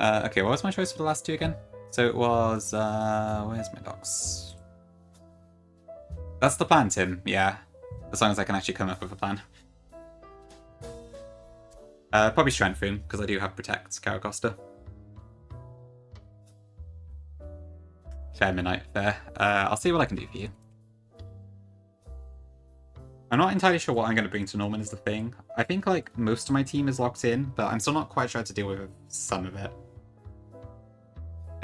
Okay, what was my choice for the last two again? So it was, where's my docs? That's the plan, Tim, yeah. As long as I can actually come up with a plan. Probably Strength Room, because I do have Protect, Caracosta. Fair, Midnight, fair. I'll see what I can do for you. I'm not entirely sure what I'm going to bring to Norman is the thing. I think, like, most of my team is locked in, but I'm still not quite sure how to deal with some of it.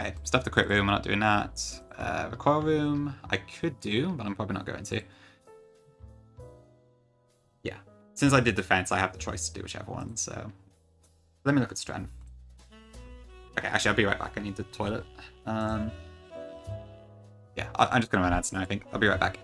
Okay, stuff the Crit Room, we're not doing that. Recoil Room, I could do, but I'm probably not going to. Yeah, since I did Defense, I have the choice to do whichever one, so... Let me look at Strength. Okay, actually, I'll be right back. I need the toilet. Yeah, I'm just going to run ads now, I think. I'll be right back.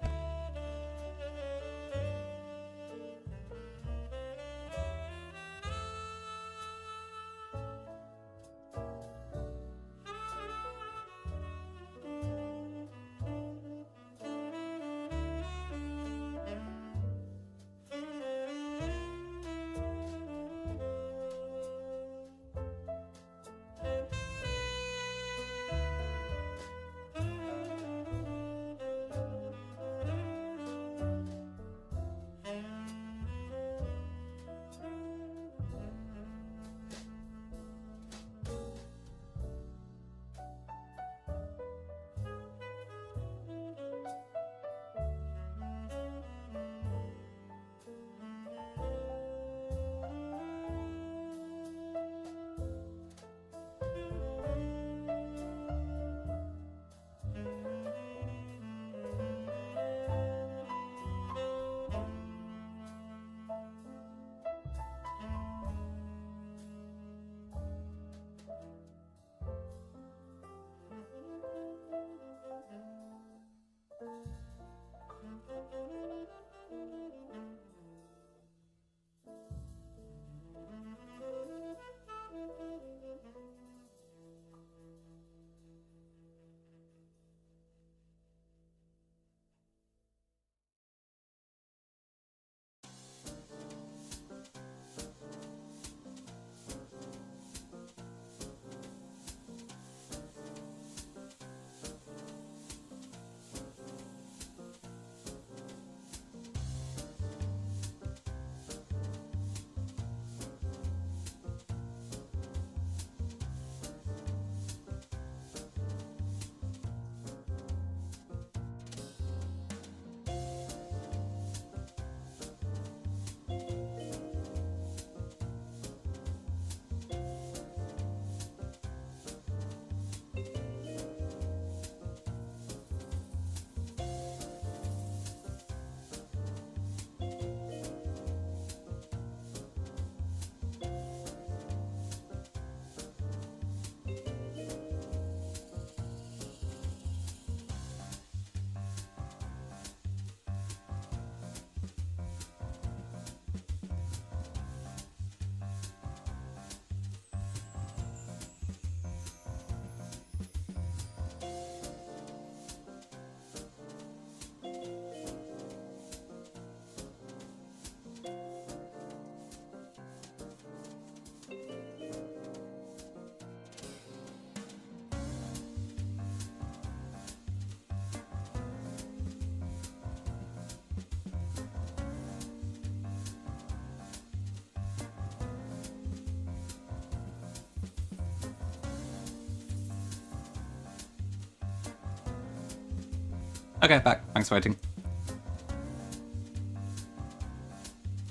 Okay, back. Thanks for waiting.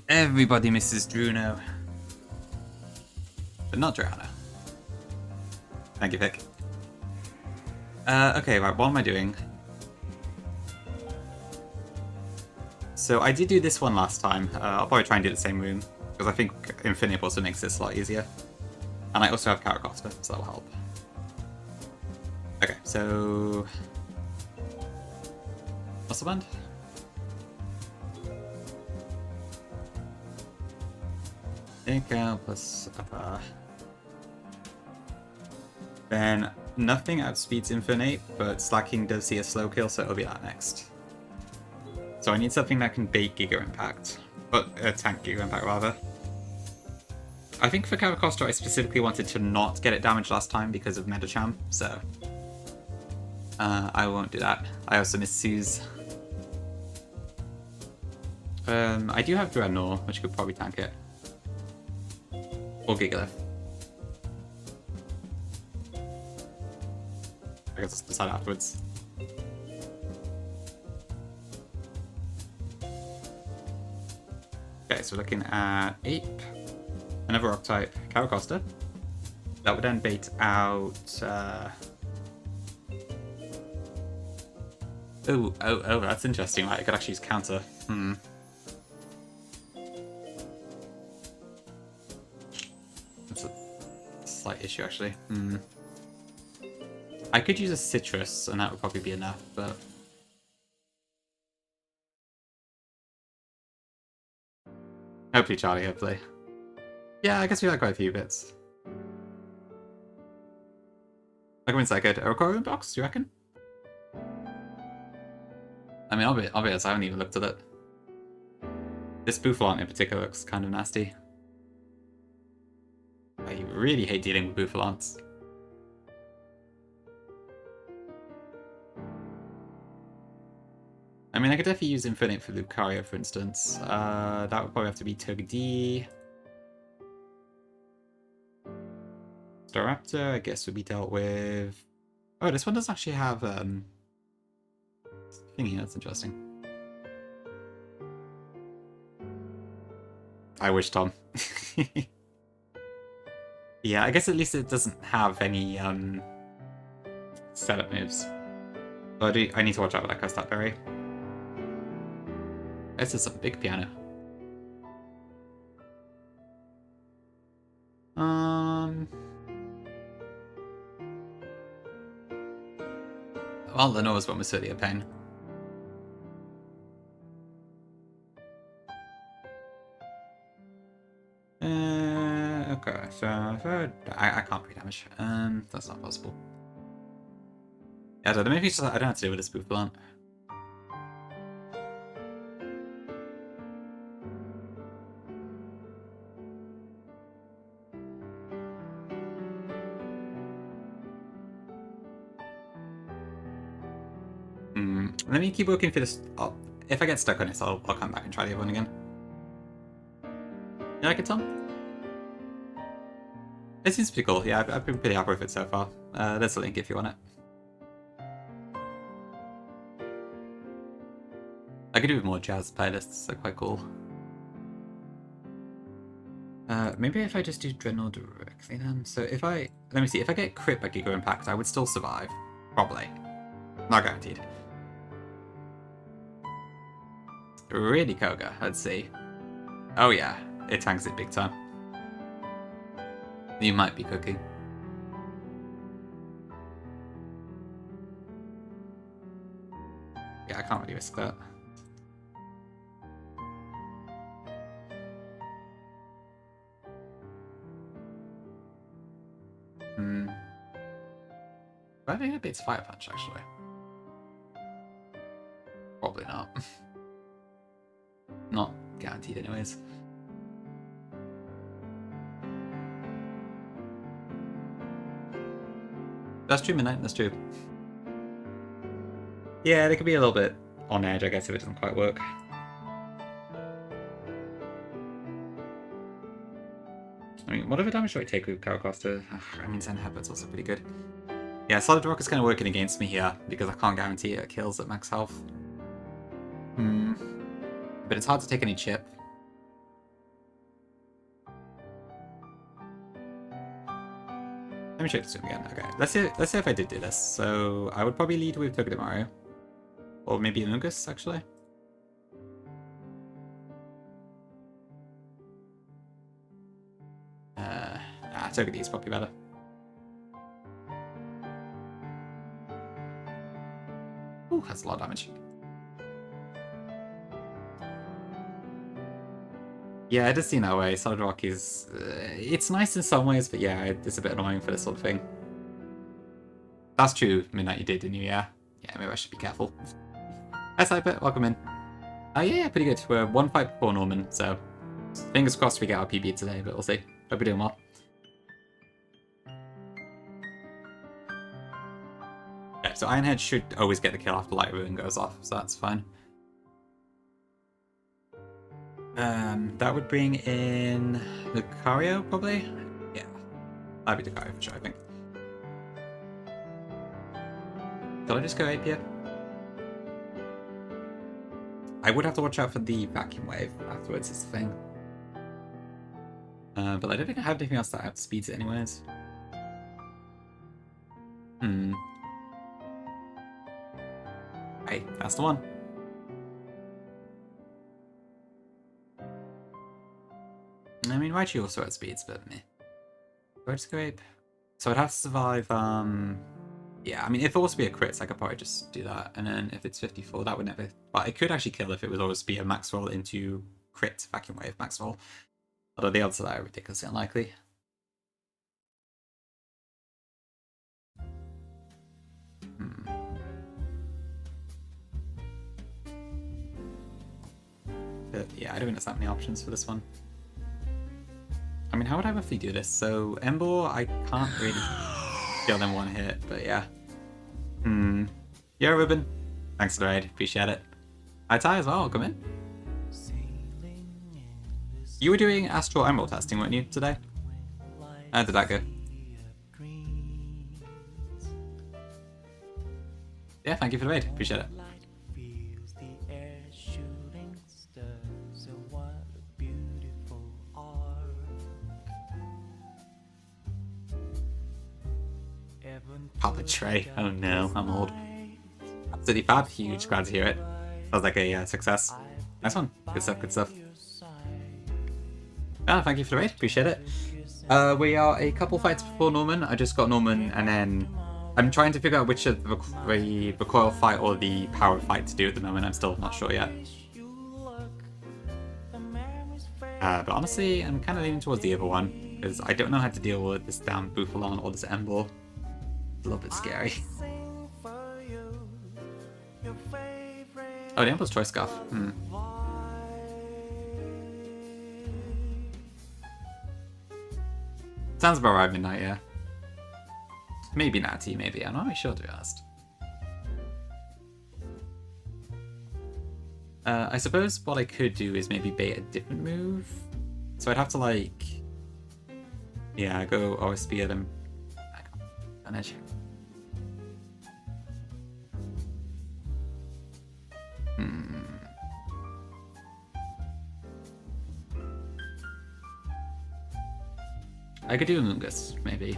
Everybody misses Druno. But not Drowner. Thank you, Vic. Okay, right, what am I doing? So I did do this one last time. I'll probably try and do the same room, because I think Infinity also makes this a lot easier. And I also have Caracosta, so that'll help. Okay, so... Muscle Band? Take out plus upper. Then nothing outspeeds Infinite, but Slacking does see a slow kill, so it'll be that next. So I need something that can bait Giga Impact. But tank Giga Impact, rather. I think for Caracosta I specifically wanted to not get it damaged last time because of Metacham, so... I won't do that. I also miss Suze. I do have Dreadnought, which could probably tank it. Or Gigalith. I guess I'll decide afterwards. Okay, so we're looking at Ape, another Rock type, Caracosta. That would then bait out. Oh, that's interesting. Right, I could actually use counter. That's a slight issue, actually. I could use a Citrus, and that would probably be enough, but... Hopefully Charlie, hopefully. Yeah, I guess we have quite a few bits. Like a Psychic, a Aquarium box, do you reckon? I mean, I'll be honest, I haven't even looked at it. This Boufflant in particular looks kind of nasty. I really hate dealing with Bouffalants. I mean, I could definitely use Infinite for Lucario, for instance. That would probably have to be Togedee. Staraptor, I guess, would be dealt with... Oh, this one doesn't actually have, thingy, that's interesting. I wish, Tom. Yeah, I guess at least it doesn't have any, setup moves. But I need to watch out with that Custap Berry. This is some big piano. Well, Lenore's one was certainly a pain. Okay, so I can't pre-damage. That's not possible. Yeah, I don't know, maybe it's just, I don't have to deal with this Spoof Plant. Let me keep working for this. If I get stuck on this, I'll come back and try the other one again. You like it, Tom? It seems pretty cool. Yeah, I've been pretty happy with it so far. There's a link if you want it. I could do more jazz playlists. They're quite cool. Maybe if I just do Dreadnought directly then. So if I... Let me see. If I get crit by Giga Impact, I would still survive. Probably. Not guaranteed. Really, Koga? Let's see. Oh yeah, it tanks it big time. You might be cooking. Yeah, I can't really risk that. I think it beats Fire Punch, actually. Probably not. Not guaranteed, anyways. That's true, Midnight, that's true. Yeah, they could be a little bit on edge, I guess, if it doesn't quite work. I mean, whatever damage do I take with Caracosta? I mean, Zen Headbutt's also pretty good. Yeah, Solid Rock is kind of working against me here, because I can't guarantee it kills at max health. But it's hard to take any chip. Let me check this one again. Okay, let's see if I did do this. So I would probably lead with Togedemaru. Or maybe Anungus, actually. Togedemaru is probably better. Ooh, that's a lot of damage. Yeah, it does seem that way. Solid Rock is... it's nice in some ways, but yeah, it's a bit annoying for this sort of thing. That's true, Midnight, you did, didn't you? Yeah, maybe I should be careful. Hi, Cypher, welcome in. Yeah, pretty good. We're one fight before Norman, so fingers crossed we get our PB today, but we'll see. Hope we're doing well. Okay, so Ironhead should always get the kill after Light Ruin goes off, so that's fine. That would bring in Lucario, probably? Yeah, that'd be Lucario for sure, I think. Did I just go 8 here? I would have to watch out for the Vacuum Wave afterwards, is the thing. But I don't think I have anything else that outspeeds it anyways. Hey, that's the one. I mean, Raichu also outspeeds, but meh. Do I just go 8? So I'd have to survive, yeah, I mean, if it was to be a crit, I could probably just do that. And then if it's 54, that would never... But it could actually kill if it was always be a max roll into crit Vacuum Wave max roll. Although the odds of that are ridiculously unlikely. But yeah, I don't think there's that many options for this one. I mean, how would I roughly do this? So, Ember, I can't really kill them one hit, but yeah. Yeah, Ruben. Thanks for the raid. Appreciate it. Hi, Ty as well. Come in. You were doing Astral Emerald testing, weren't you, today? How did that go? Yeah, thank you for the raid. Appreciate it. Papa Trey. Oh no, I'm old. Absolutely fab. Huge. Glad to hear it. Sounds like a success. Nice one. Good stuff, good stuff. Thank you for the raid. Appreciate it. We are a couple fights before Norman. I just got Norman, and then I'm trying to figure out which of the recoil fight or the power fight to do at the moment. I'm still not sure yet. But honestly, I'm kind of leaning towards the other one, because I don't know how to deal with this damn Bouffalon or this Ember. It's a little bit scary. Oh, the Ember's Choice Scarf. Sounds about right, Midnight, yeah. Maybe Natty, maybe. I'm not really sure, to be honest. I suppose what I could do is maybe bait a different move. So I'd have to, like... Yeah, go OSP at him. Manage. I could do Mungus, maybe.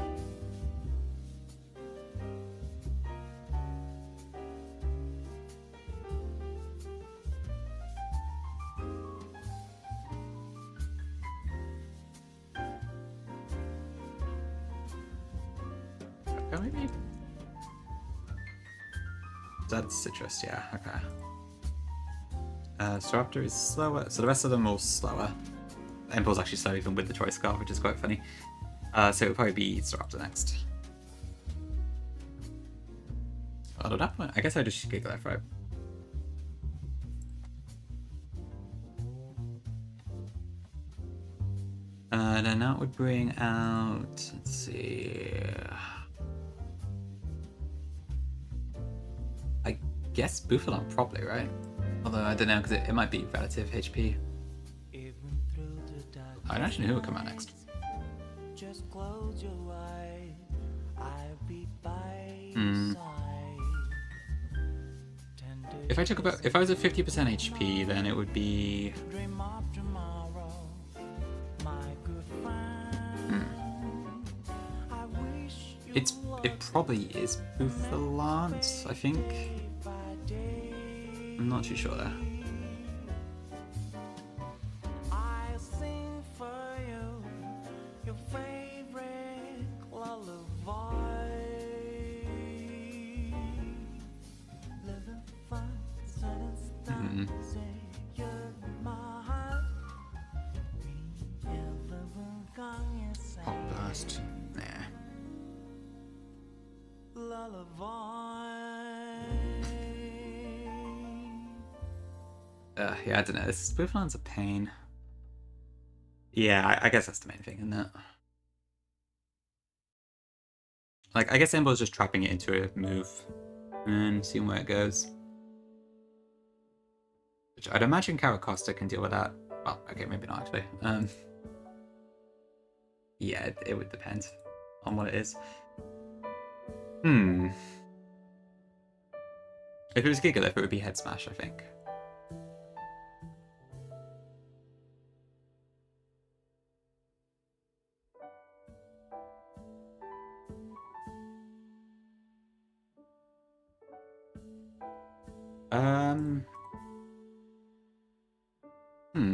Okay, maybe. That's citrus, yeah, okay. Staraptor is slower, so the rest of them are all slower. Impul's actually slow even with the Choice Scarf, which is quite funny. So it would probably be Staraptor next. Although at that point, I guess I just Giga Life, right? Then that would bring out, let's see... I guess Bouffalon probably, right? Although I don't know, because it might be relative HP. I don't actually know who will come out next. Just close your eyes, I'll be by If I was at 50% HP, then it would be. It probably is Bouffalance, I think. I'm not too sure there. Hot burst. Nah. Yeah, I don't know. This Bouffalance a pain. Yeah, I guess that's the main thing, isn't it? Like, I guess Embo's just trapping it into a move and seeing where it goes. Which I'd imagine Caracosta can deal with that. Well, okay, maybe not actually. Yeah, it would depend on what it is. If it was Gigalith, it would be Head Smash, I think.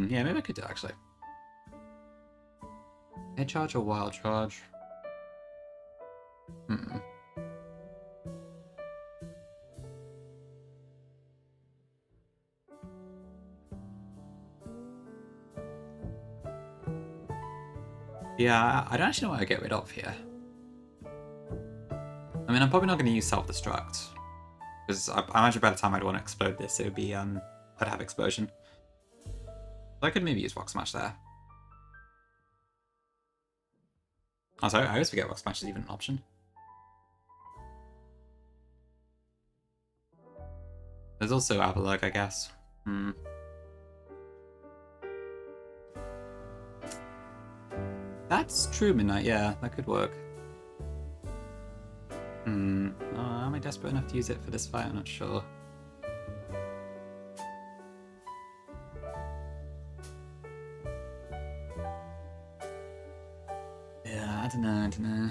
Yeah, maybe I could do it, actually. Head Charge or Wild Charge? Yeah, I don't actually know what I get rid of here. I mean, I'm probably not going to use Self-Destruct. Because I imagine by the time I'd want to explode this, it would be, I'd have Explosion. So I could maybe use Rock Smash there. Oh, sorry, I always forget Rock Smash is even an option. There's also Avalugg, I guess. That's true, Midnight, yeah, that could work. Oh, am I desperate enough to use it for this fight? I'm not sure. Yeah, I don't know.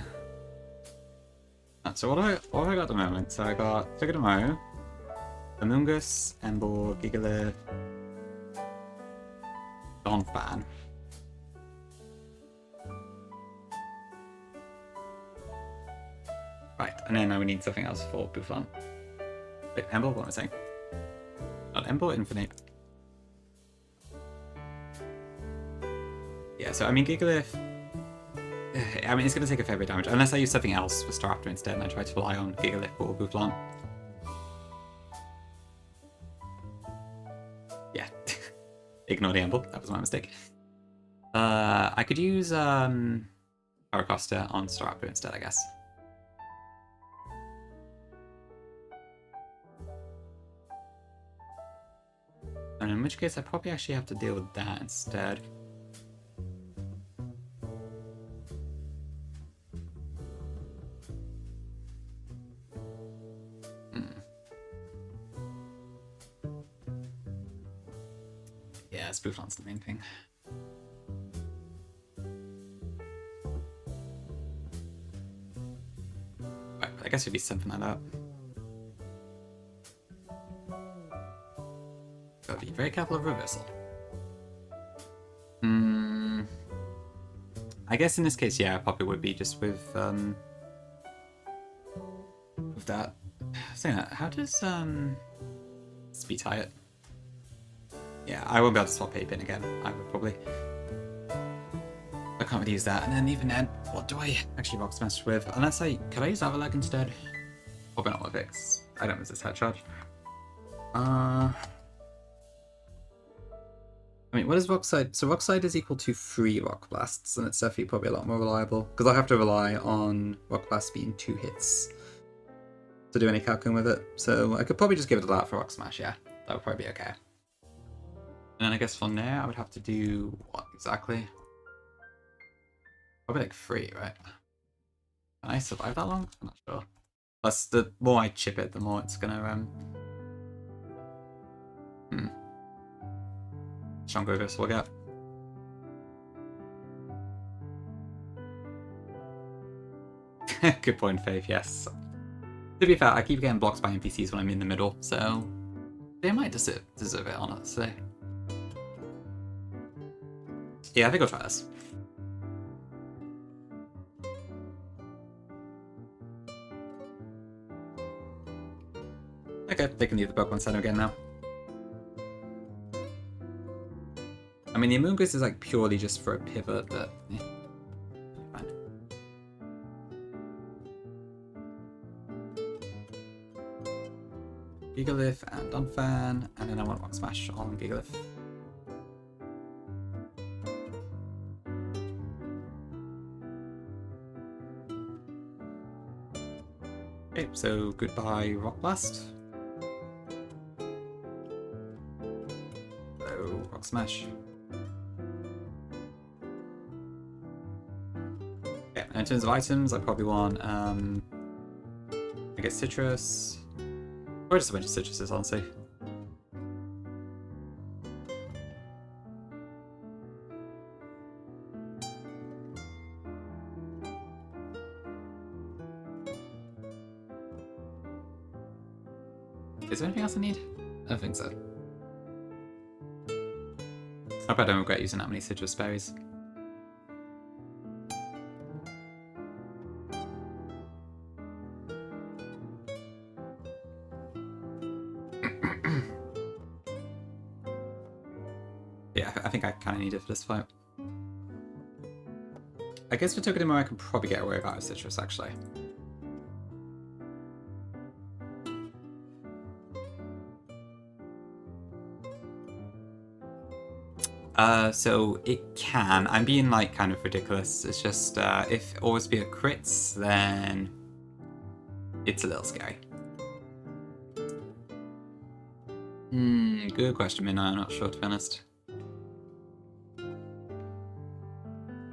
Right, so what have I got at the moment? So I got Togedemaru, Amoonguss, Emboar, Gigalith, Donphan. Right, and then we need something else for Bouffalance. Wait, Emboar, what am I saying? Not Emboar, Infinite. Yeah, so I mean Gigalith, I mean it's going to take a fair bit of damage, unless I use something else for Staraptor instead and I try to rely on Gigalith or Bouffalance. Yeah, ignore the Emboar, that was my mistake. I could use Caracosta on Staraptor instead, I guess. And in which case I probably actually have to deal with that instead. Yeah, Bouffalance the main thing. Right, I guess it'd be something like that. Gotta be very careful of reversal. I guess in this case, yeah, probably would be just with that. Saying that, how does speed tie it? Yeah, I won't be able to swap Apin again. I would probably. I can't really use that. And then even then, what do I actually Rock Smash with? Unless could I use Avalugg instead? Probably not with it. I don't resist Head Charge. I mean, what is Rock Slide? So Rock Slide is equal to 3 Rock Blasts, and it's definitely probably a lot more reliable. Because I have to rely on Rock Blast being 2 hits to do any calculating with it. So I could probably just give it a that for Rock Smash, yeah. That would probably be okay. And then I guess from there, I would have to do what exactly? Probably like 3, right? Can I survive that long? I'm not sure. Plus, the more I chip it, the more it's gonna stronger this will get. Good point, Faith, yes. To be fair, I keep getting blocked by NPCs when I'm in the middle, so they might deserve it, honestly. Yeah, I think I'll try this. Okay, they can leave the Pokemon Center again now. I mean, the Amoonguss is like purely just for a pivot, but yeah. Fine. Gigalith and Donphan, and then I want Rock Smash on Gigalith. Okay, so goodbye Rock Blast. So Rock Smash. Okay, and in terms of items, I probably want I guess Citrus. Or just a bunch of citruses, honestly. Is there anything else I need? I don't think so. I hope I don't regret using that many citrus berries. Yeah, I think I kind of need it for this fight. I guess for Togedemaru I can probably get away without a citrus, actually. So it can. I'm being like kind of ridiculous. It's just if always be a crits, then it's a little scary. Good question, Minna. I'm not sure, to be honest.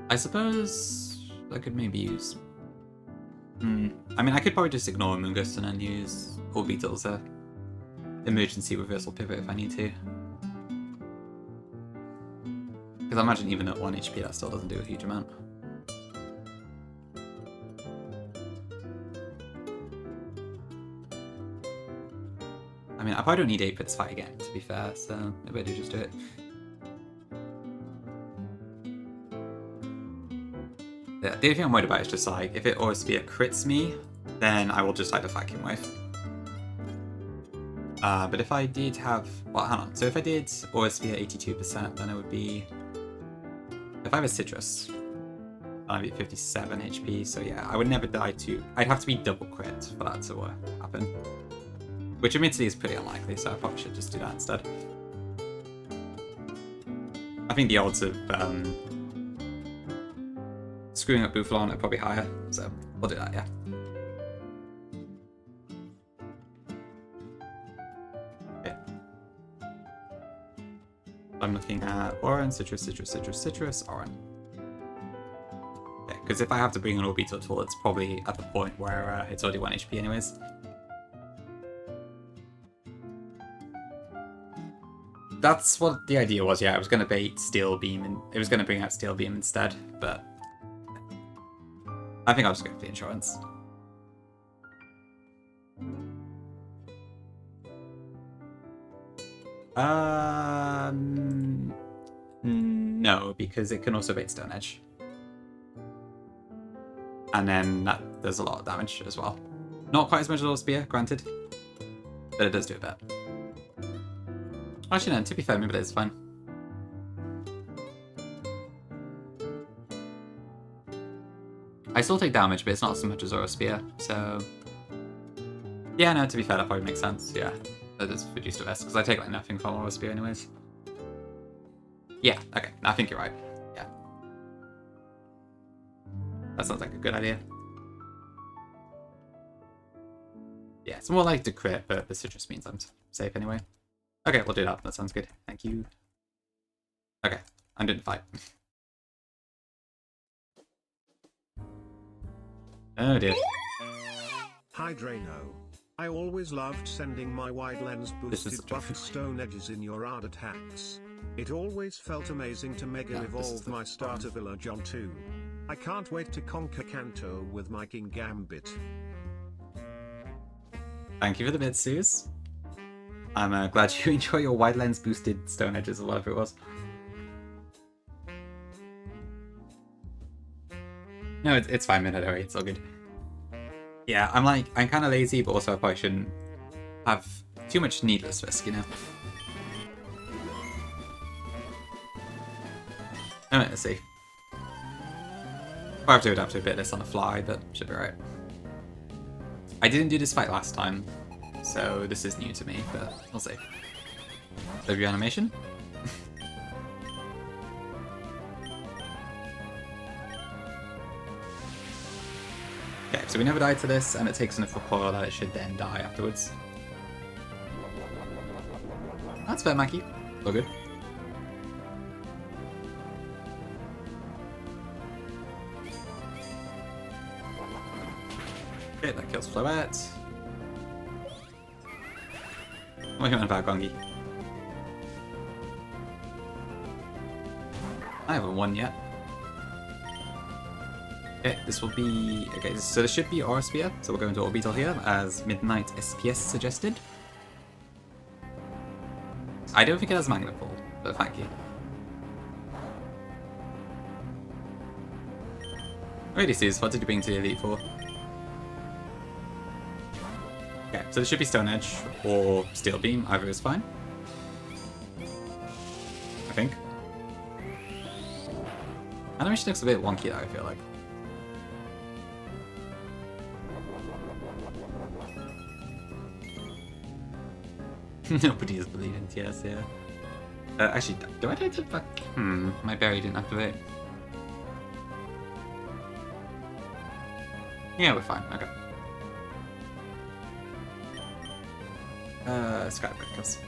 I suppose I could maybe use. I mean, I could probably just ignore Amoonguss and then use Orbeetle as a emergency reversal pivot if I need to. Because I imagine even at 1 HP that still doesn't do a huge amount. I mean, I probably don't need 8 for this fight again, to be fair, so maybe I do just do it. Yeah, the only thing I'm worried about is just like, if it Orsphere crits me, then I will just like the Vacuum Wave. But if I did have, well, hang on, so if I did Orsphere 82%, then it would be, if I have a Citrus, I'd be 57 HP, so yeah, I would never die to, I'd have to be double crit for that to happen. Which admittedly is pretty unlikely, so I probably should just do that instead. I think the odds of screwing up Bouffalon are probably higher, so we'll do that, yeah. Okay. I'm looking at Oran, Citrus, Citrus, Citrus, Citrus, Oran. Okay, because if I have to bring an Orbeetle at all, it's probably at the point where it's already 1 HP anyways. That's what the idea was, yeah. I was going to bait Steel Beam, and it was going to bring out Steel Beam instead, but I think I'll just go for the insurance. No, because it can also bait Stone Edge. And then that does a lot of damage as well. Not quite as much as Lord Spear, granted, but it does do a bit. Actually, no, to be fair, maybe that's fine. I still take damage, but it's not so much as Aura Spear, so... Yeah, no, to be fair, that probably makes sense, yeah. That is reduced to S, because I take like nothing from Aura Spear anyways. Yeah, okay, I think you're right, yeah. That sounds like a good idea. Yeah, it's more like to crit, but the Citrus means I'm safe anyway. Okay, we'll do that. That sounds good. Thank you. Okay, I'm doing the fight. Oh dear. Hi Drano. I always loved sending my wide lens This is boosted buffed stone edges in your ardent hacks. It always felt amazing to mega Yeah, evolve my starter village on 2. I can't wait to conquer Kanto with my King Gambit. Thank you for the bid, Suze. I'm glad you enjoy your wide lens boosted stone edges or whatever it was. No, it's fine, Minadori. It's all good. Yeah, I'm kind of lazy, but also I probably shouldn't have too much needless risk, you know? Let's see. I'll have to adapt to a bit of this on the fly, but should be right. I didn't do this fight last time, so this is new to me, but we'll see. Debut animation. Okay, so we never died to this, and it takes enough recoil that it should then die afterwards. That's fair, Mackie. All good. Okay, that kills Floette. What are you on about, Gongi? I haven't won yet. Okay, this will be... Okay, so this should be Aura Spear, so we'll go into Orbital here, as Midnight SPS suggested. I don't think it has Magniful, but thank you. Alrighty, Suze, what did you bring to the Elite for? Okay, so this should be Stone Edge or Steel Beam, either is fine. I think. Animation looks a bit wonky though, I feel like. Nobody is believing in TS, yeah. Actually, do I need to fuck? My berry didn't activate. Yeah, we're fine, okay. Skybreakers.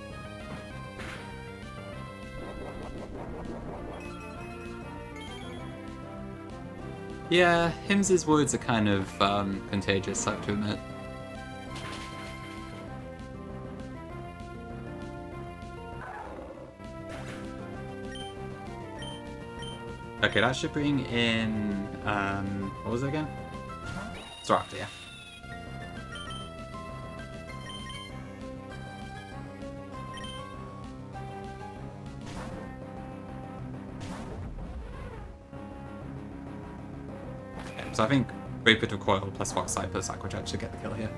Yeah, Him's words are kind of contagious, I have to admit. Okay, that should bring in, what was it again? Soraptor, yeah. Okay, so I think Great Bit of Coil plus Fox Side plus Aquajet should get the kill here.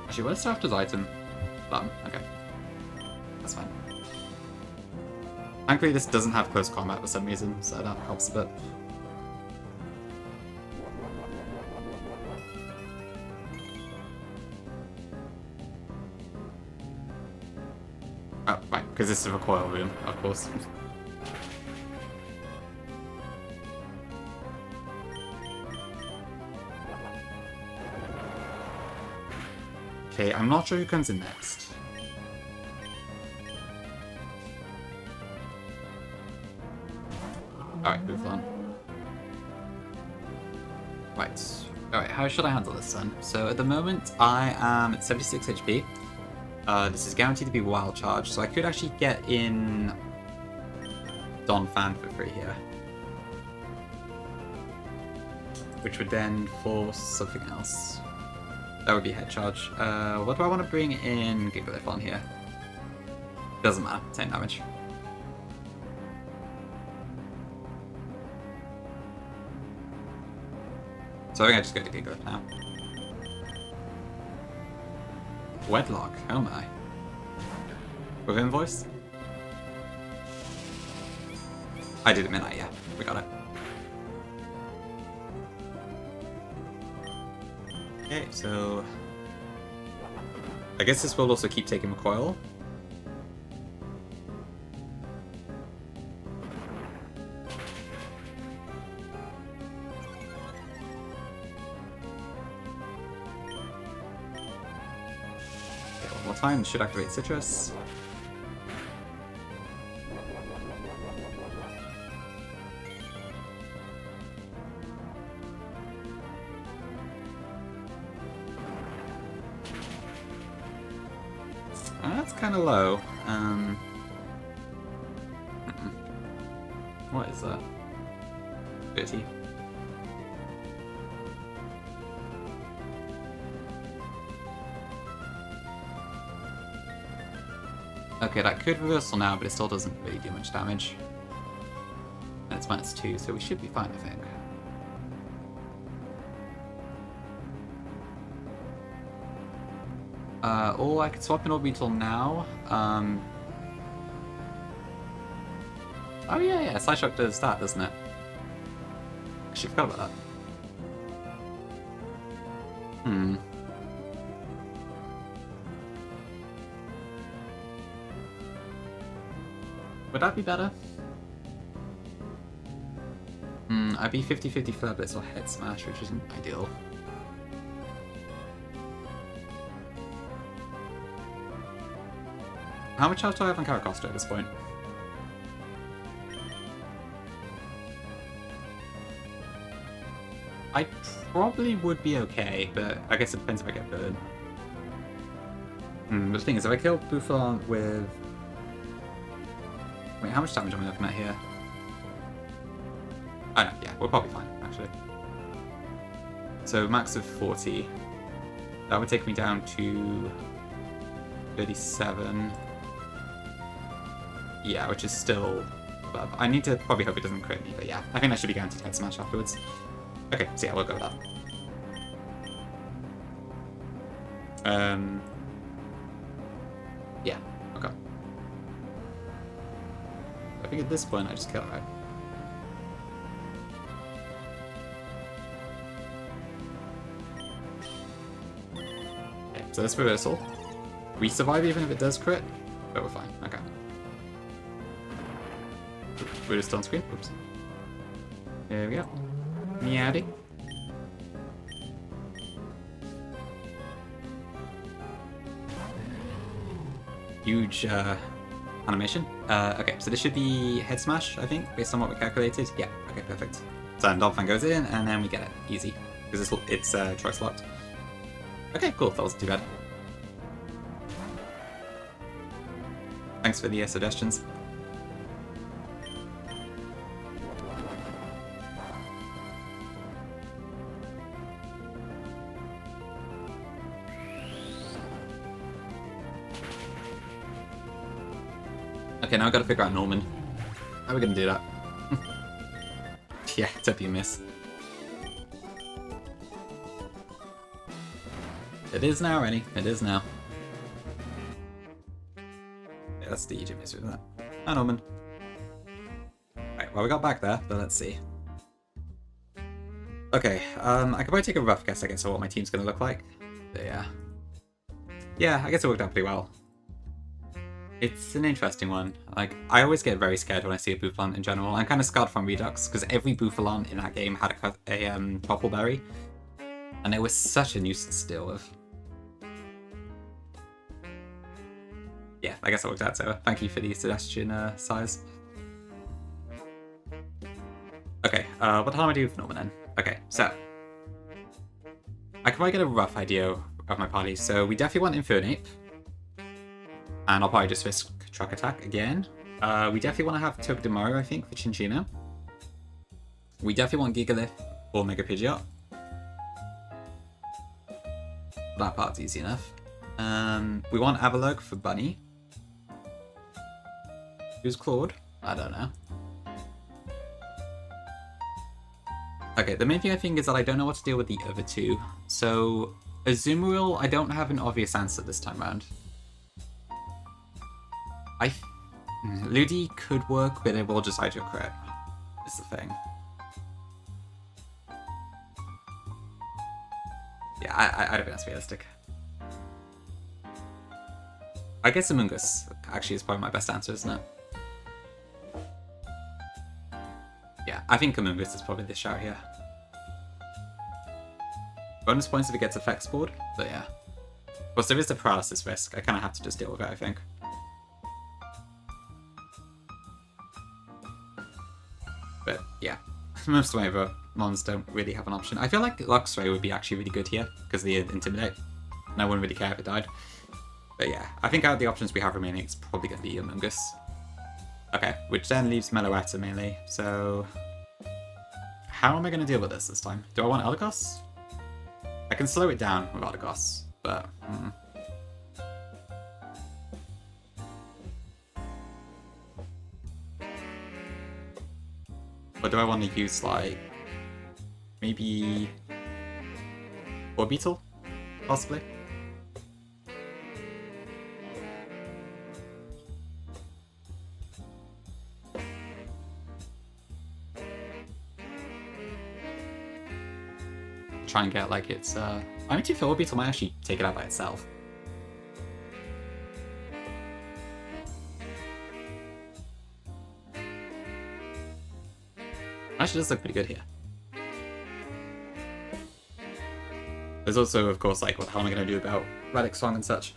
Actually, where's Raptor's item? Button, okay. That's fine. Thankfully, this doesn't have close combat for some reason, so that helps a bit. Oh, right, because this is a recoil room, of course. Okay, I'm not sure who comes in next. Alright, move on. Right. Alright, how should I handle this then? So at the moment, I am at 76 HP. This is guaranteed to be wild charge, so I could actually get in Don Fan for free here. Which would then force something else. That would be head charge. What do I want to bring in Gigalith on here? Doesn't matter, same damage. So I think I just go to Gigalith now. Wedlock, oh my. With invoice? I did at midnight, yeah. We got it. Okay, so... I guess this will also keep taking recoil. Time should activate Citrus. kind of low. What is that? 30. Okay, that could reversal now, but it still doesn't really do much damage. And it's -2, so we should be fine, I think. Or I could swap an orbital now. Oh yeah, Psyshock does that, doesn't it? Actually, forgot about that. Would that be better? I'd be 50-50 Flare Blitz or Head Smash, which isn't ideal. How much health do I have on Caracosta at this point? I probably would be okay, but I guess it depends if I get burned. But the thing is, if I kill Buffon with... Wait, how much damage am I looking at here? Oh no, yeah, we're probably fine, actually. So max of 40. That would take me down to 37. Yeah, which is still above. I need to probably hope it doesn't crit me, but yeah, I think I should be guaranteed Head Smash afterwards. Okay, so yeah, we'll go with that. Yeah, okay. I think at this point I just kill her. Okay, so this reversal. We survive even if it does crit, but we're fine. Okay. We're just on screen. Oops. There we go. Meowdy. Huge animation. Okay, so this should be Head Smash, I think, based on what we calculated. Yeah, okay, perfect. So then Dolphin goes in, and then we get it. Easy. Because it's choice locked. Okay, cool. That wasn't too bad. Thanks for the suggestions. Okay, now I've got to figure out Norman. How are we going to do that? Yeah, it's a miss. It is now, Rennie. It is now. Yeah, that's the Egypt miss, isn't it? Hi, Norman. Right, well, we got back there, but let's see. Okay, I could probably take a rough guess, I guess, of what my team's going to look like. But yeah. Yeah, I guess it worked out pretty well. It's an interesting one. Like, I always get very scared when I see a Bouffalon in general. I'm kind of scarred from Redux, because every Bouffalon in that game had a Topple Berry. And it was such a nuisance to deal with. Yeah, I guess it worked out, so thank you for the suggestion, Size. Okay, what the hell am I doing for Norman then? Okay, so... I can probably get a rough idea of my party. So we definitely want Infernape. And I'll probably just risk Truck Attack again. We definitely want to have Togedemaru, I think, for Chinchino. We definitely want Gigalith or Mega Pidgeot. That part's easy enough. We want Avalugg for Bunny. Who's Claude? I don't know. Okay, the main thing I think is that I don't know what to deal with the other two. So, Azumarill, I don't have an obvious answer this time around. Ludi could work, but it will just hide your crit. Is the thing. Yeah, I don't think that's realistic. I guess Amoonguss actually is probably my best answer, isn't it? Yeah, I think Amoonguss is probably the shout here. Bonus points if it gets effects board, but yeah. Of course, there is the paralysis risk. I kind of have to just deal with it, I think. But yeah, most of my other mons don't really have an option. I feel like Luxray would be actually really good here because of the Intimidate, and I wouldn't really care if it died. But yeah, I think out of the options we have remaining, it's probably going to be Amoongus. Okay, which then leaves Meloetta mainly. So how am I going to deal with this time? Do I want Eldegoss? I can slow it down with Eldegoss, but... Or do I want to use, like, maybe Orbeetle, possibly? Try and get, like, its, I mean, to feel Orbeetle might actually take it out by itself. Actually does look pretty good here. There's also, of course, like, what the hell am I going to do about Relic Song and such?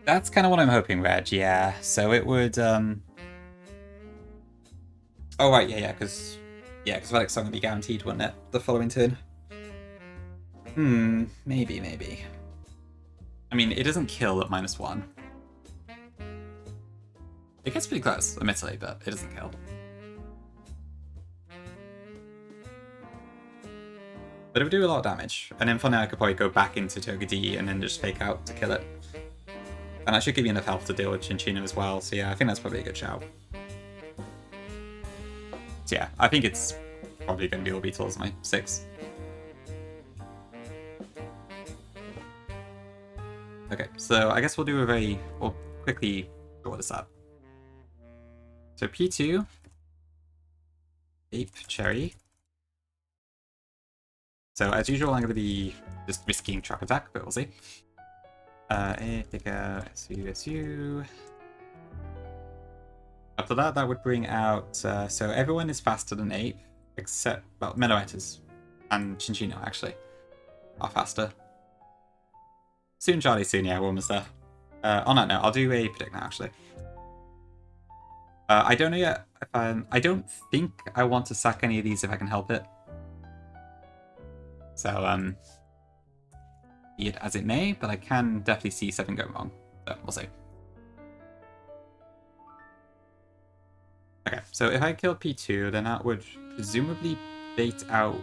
That's kind of what I'm hoping, Reg, yeah. So it would, Oh, right, yeah, because Relic Song would be guaranteed, wouldn't it? The following turn. Maybe. I mean, it doesn't kill at -1. It gets pretty close, admittedly, but it doesn't kill. But it would do a lot of damage, and then from there I could probably go back into Togedemae and then just fake out to kill it. And I should give you enough health to deal with Chinchino as well, so yeah, I think that's probably a good shout. So yeah, I think it's probably going to be Orbeetle as my 6. Okay, so I guess we'll do we'll quickly draw this up. So P2, Ape, Cherry. So as usual, I'm going to be just risking Trap Attack, but we'll see. SU. After that, that would bring out... so everyone is faster than Ape, except... Well, Meloetta's and Chinchino, actually, are faster. Soon, Charlie, soon, yeah, we're almost there. On that note, I'll do a predict now, actually. I don't know yet if I don't think I want to sack any of these if I can help it. So, be it as it may, but I can definitely see something going wrong. So, we'll see. Okay, so if I kill P2, then that would presumably bait out...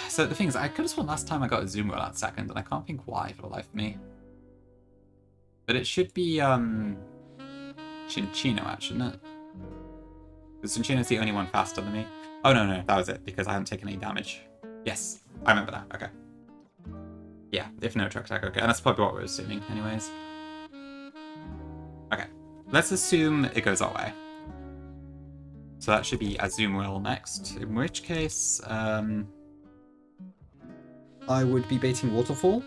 So the thing is, I could have sworn last time I got a Azumarill that second, and I can't think why for the life of me. But it should be, Chinchino, actually, shouldn't it? Because Chinchino's the only one faster than me. Oh, no, that was it, because I haven't taken any damage. Yes, I remember that, okay. Yeah, if no track attack, okay. And that's probably what we're assuming, anyways. Okay, let's assume it goes our way. So that should be Azumarill next, in which case, I would be baiting Waterfall.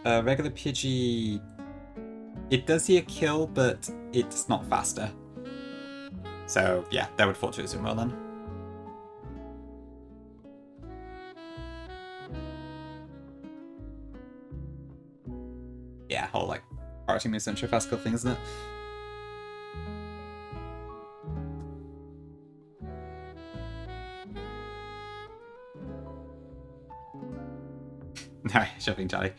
Regular Pidgey... It does see a kill, but it's not faster. So, yeah, that would fall to Azumarill then. Yeah, whole, like, priority moves intro fast kill thing, isn't it? No, shoving Charlie.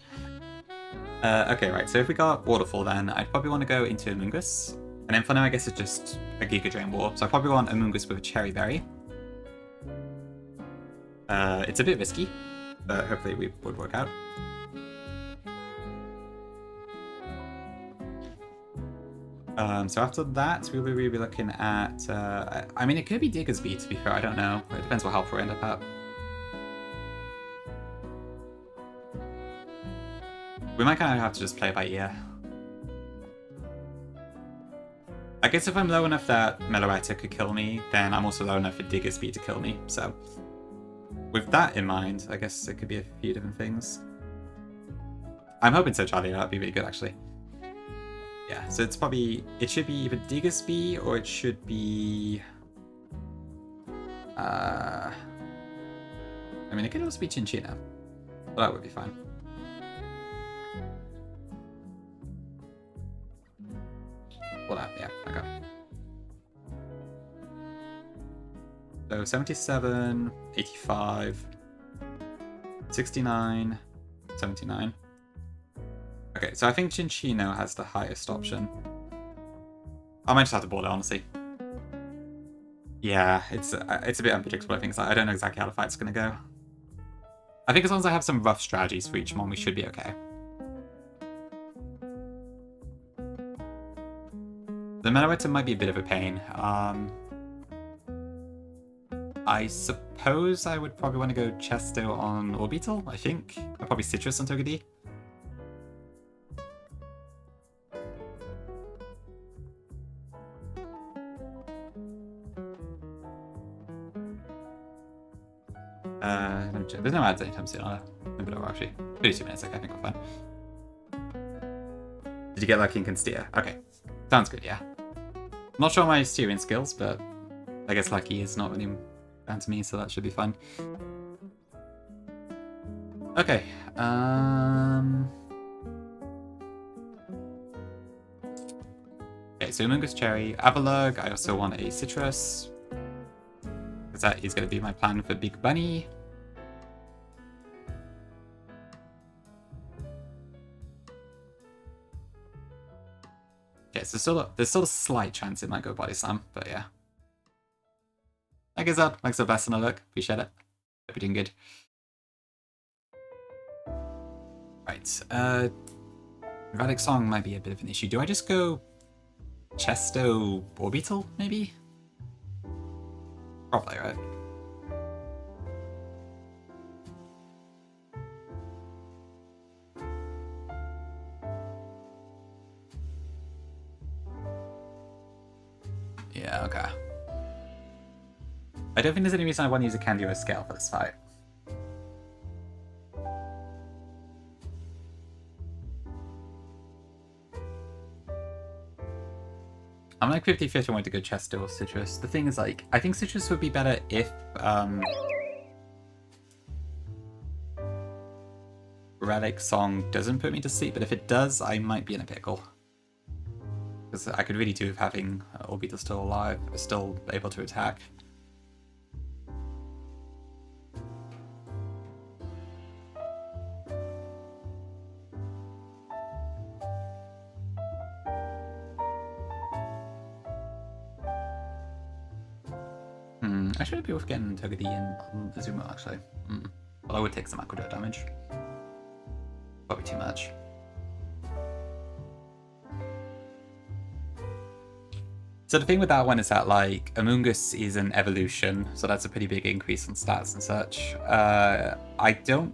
Okay, right, so if we got Waterfall then, I'd probably want to go into Amoongus. And then for now, I guess it's just a Giga Drain Warp. So I probably want Amoongus with a Cherry Berry. It's a bit risky, but hopefully we would work out. So after that, we will be looking at... I mean, it could be Diggersby, to be fair, I don't know. It depends what health we end up at. We might kind of have to just play by ear. I guess if I'm low enough that Meloetta could kill me, then I'm also low enough for Diggersby to kill me, so... With that in mind, I guess it could be a few different things. I'm hoping so, Charlie, that'd be really good, actually. Yeah, so it's probably... It should be either Diggersby, or it should be... I mean, it could also be Chinchino. But that would be fine. Well, yeah, okay. So 77, 85, 69, 79. Okay, so I think Cinchino has the highest option. I might just have to board it, honestly. Yeah, it's a bit unpredictable, I think. So I don't know exactly how the fight's going to go. I think as long as I have some rough strategies for each one, we should be okay. The Meteorite might be a bit of a pain. I suppose I would probably want to go Chesto on Orbital, I think. Or probably Citrus on Togedie. Let me check. There's no ads anytime soon, are there? Maybe there are, actually. 32 minutes, okay, I think we're fine. Did you get lucky in Constia? Okay. Sounds good, yeah. I'm not sure my steering skills, but I guess lucky is not really down to me, so that should be fun. Okay. Okay, so Mungus Cherry, Avalugg. I also want a Citrus, because that is going to be my plan for Big Bunny. Okay, so there's still a slight chance it might go Body Slam, but yeah. Thank you, Zod. Thanks for the best on a look. Appreciate it. Hope you're doing good. Right. Erratic Song might be a bit of an issue. Do I just go Chesto Orbital, maybe? Probably, right? Yeah, okay. I don't think there's any reason I want to use a Candy or a Scale for this fight. I'm like 50-50 wanting to go Chesto or Citrus. The thing is, like, I think Citrus would be better if, Relic Song doesn't put me to sleep, but if it does, I might be in a pickle. Because I could really do with having Orbital still alive, still able to attack. I should be worth getting Togedie in Azuma, actually. But I would take some Aqueduct damage. Probably too much. So the thing with that one is that, like, Amoongus is an evolution, so that's a pretty big increase on stats and such. I don't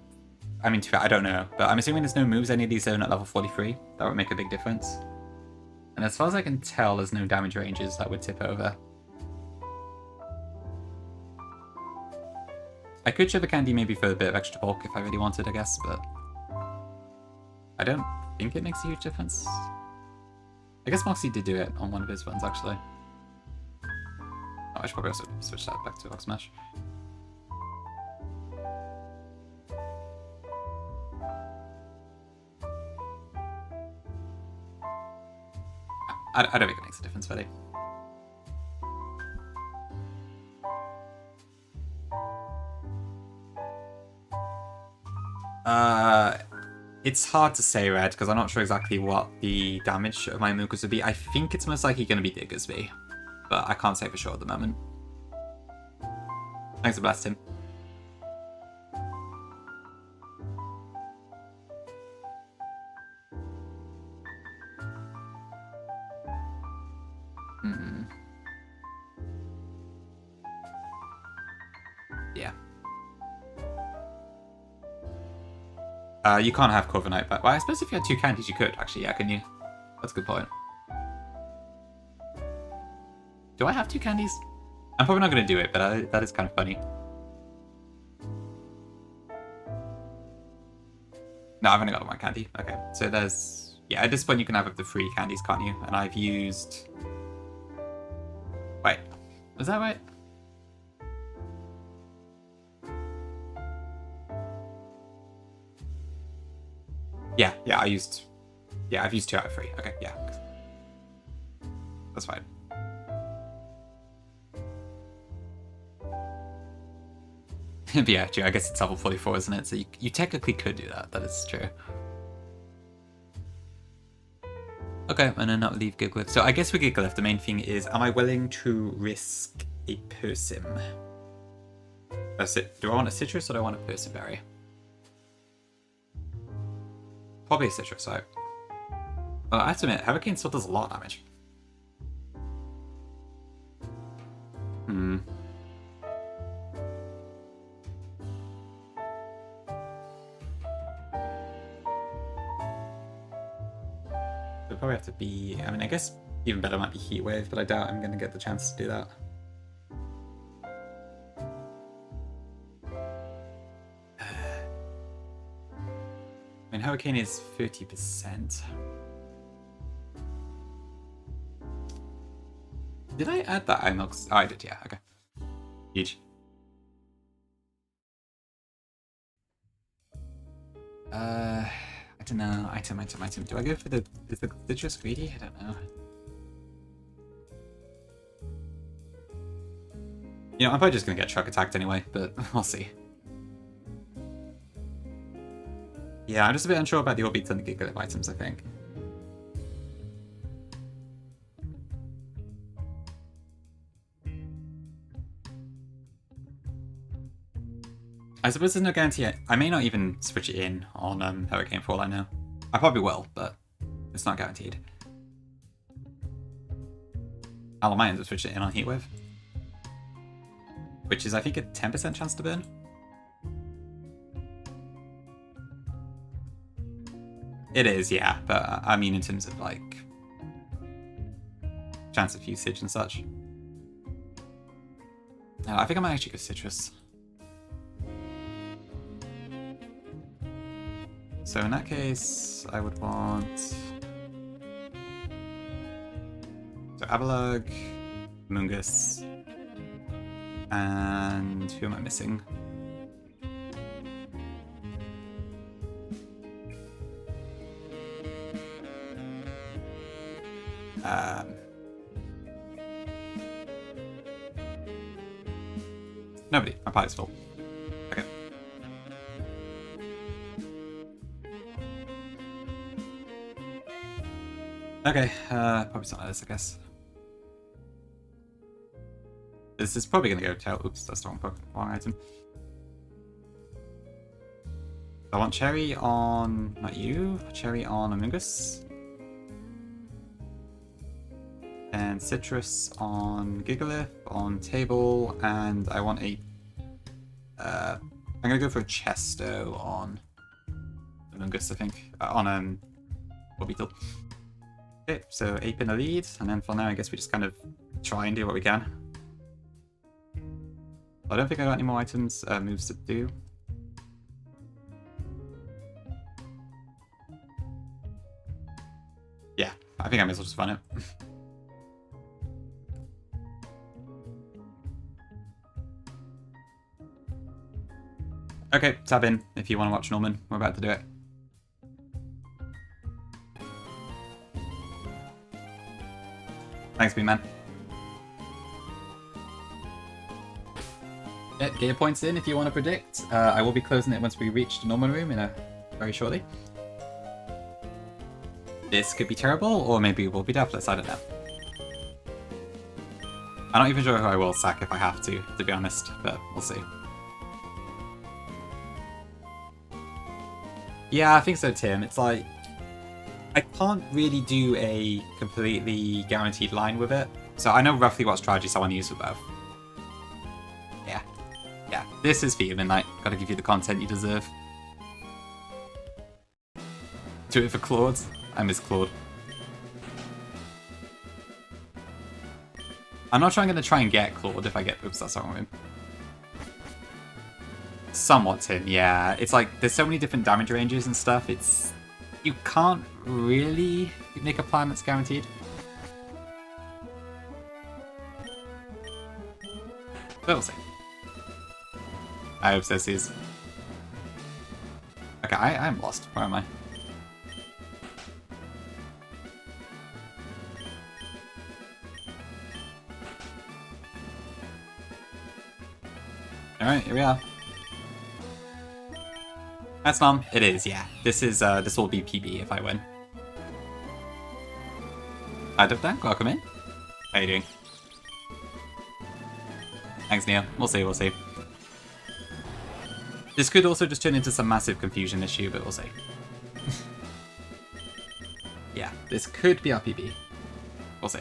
know, but I'm assuming there's no moves any of these zone at level 43. That would make a big difference. And as far as I can tell, there's no damage ranges that would tip over. I could shove a Candy maybe for a bit of extra bulk if I really wanted, I guess, but I don't think it makes a huge difference. I guess Moxie did do it on one of his runs, actually. Oh, I should probably also switch that back to Rock Smash. I don't think it makes a difference, really. It's hard to say, Red, because I'm not sure exactly what the damage of my Amoongus would be. I think it's most likely going to be Diggersby, but I can't say for sure at the moment. Thanks for bless, Tim. Yeah. You can't have Corviknight back. Well, I suppose if you had two candies, you could, actually. Yeah, can you? That's a good point. Do I have two candies? I'm probably not going to do it, but that is kind of funny. No, I've only got one candy. Okay, so there's... Yeah, at this point you can have up to 3 candies, can't you? And I've used... Wait, was that right? Yeah, I've used 2 out of 3. Okay, yeah. That's fine. But yeah, true, I guess it's level 44, isn't it? So you technically could do that. That is true. Okay, and then not leave Gigglyph. So I guess with Gigglyph, the main thing is, am I willing to risk a Persim? Do I want a citrus or do I want a Persimberry? Probably a citrus, right? Well, I have to admit, Hurricane still does a lot of damage. It'll probably have to be... I mean, I guess even better might be Heat Wave, but I doubt I'm going to get the chance to do that. I mean, Hurricane is 30%. Did I add that Inox? Oh, I did, yeah, okay. Huge. I don't know. Item. Do I go for the... Is the citrus greedy? I don't know. You know, I'm probably just going to get truck attacked anyway, but we'll see. Yeah, I'm just a bit unsure about the Orbeez and the Gigalith items, I think. I suppose there's no guarantee. I may not even switch it in on Hurricane for all I know. I probably will, but it's not guaranteed. I might end up switching it in on Heatwave. Which is, I think, a 10% chance to burn. It is, yeah, but I mean in terms of, like, chance of usage and such. No, I think I might actually go Citrus. So in that case, I would want... So Avalugg, Mungus, and who am I missing? Nobody. My party's full. Okay. Okay, probably something like this, I guess. This is probably going to go tail. Oops, that's the wrong item. I want Cherry on... not you. Cherry on Amoonguss. And Citrus on Gigalith, on Table, and I want a... I'm going to go for a Chesto on Amoonguss, I think. On Orbeetle. Okay, so Ape in the lead, and then for now I guess we just kind of try and do what we can. I don't think I got any more items, moves to do. Yeah, I think I may as well just run it. Okay, tab in if you want to watch Norman. We're about to do it. Thanks, B-Man. Yeah, get your points in if you want to predict. I will be closing it once we reach the Norman room in very shortly. This could be terrible, or maybe we'll be deathless, I don't know. I'm not even sure who I will sack if I have to be honest, but we'll see. Yeah, I think so, Tim. It's like, I can't really do a completely guaranteed line with it. So I know roughly what strategies I want to use for both. Yeah, this is for you, Midnight. Gotta give you the content you deserve. Do it for Claude. I miss Claude. I'm not sure I'm gonna try and get Claude if I get... Oops, that's the wrong room. Somewhat, Tim, yeah. It's like, there's so many different damage ranges and stuff, it's... You can't really make a plan that's guaranteed. But we'll see. I hope so, sees. Okay, I'm lost. Where am I? Alright, here we are. That's Nom. It is, yeah. This will be PB if I win. Hi, Dunk. Welcome in. How you doing? Thanks, Neo. We'll see, we'll see. This could also just turn into some massive confusion issue, but we'll see. Yeah, this could be our PB. We'll see.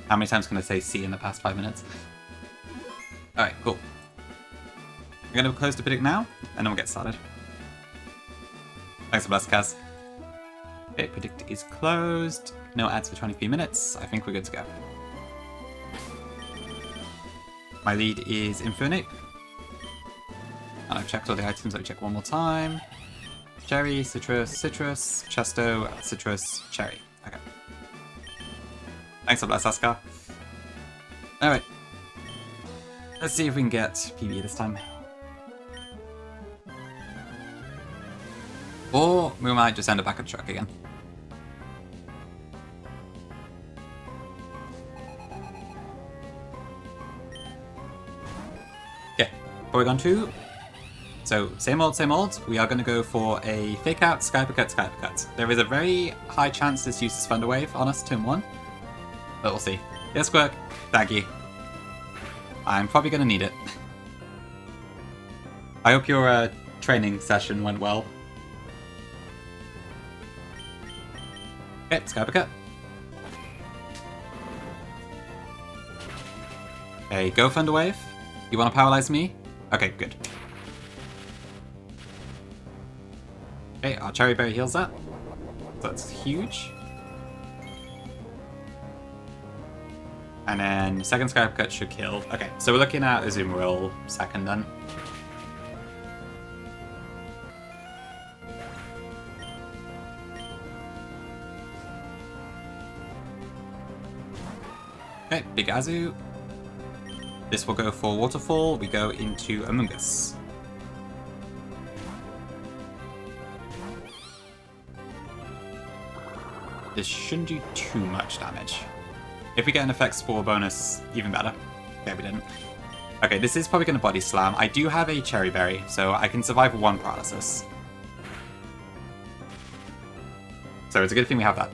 How many times can I say C in the past 5 minutes? Alright, cool. I'm going to close the predict now, and then we'll get started. Thanks for blessed, Kaz. Okay, predict is closed. No ads for 23 minutes. I think we're good to go. My lead is Infernape. And I've checked all the items. Let me check one more time. Cherry, citrus, citrus, chesto, citrus, cherry. Okay. Thanks for blessed, Askar. Alright. Let's see if we can get PB this time. Or we might just end up back at the truck again. Okay, Porygon 2. So, same old, we are going to go for a Fake Out, Sky Uppercut. There is a very high chance this uses Thunder Wave on us turn 1. But we'll see. Yes, Quirk. Thank you. I'm probably going to need it. I hope your training session went well. Okay, Sky Uppercut. Okay, go Thunder Wave. You want to paralyze me? Okay, good. Okay, our Cherry Berry heals that. That's huge. And then second Sky Uppercut should kill. Okay, so we're looking at Azumarill second then. Okay, Big Azu. This will go for Waterfall. We go into Amoonguss. This shouldn't do too much damage. If we get an effect Spore bonus, even better. Okay, we didn't. Okay, this is probably going to Body Slam. I do have a Cherry Berry, so I can survive 1 paralysis. So it's a good thing we have that.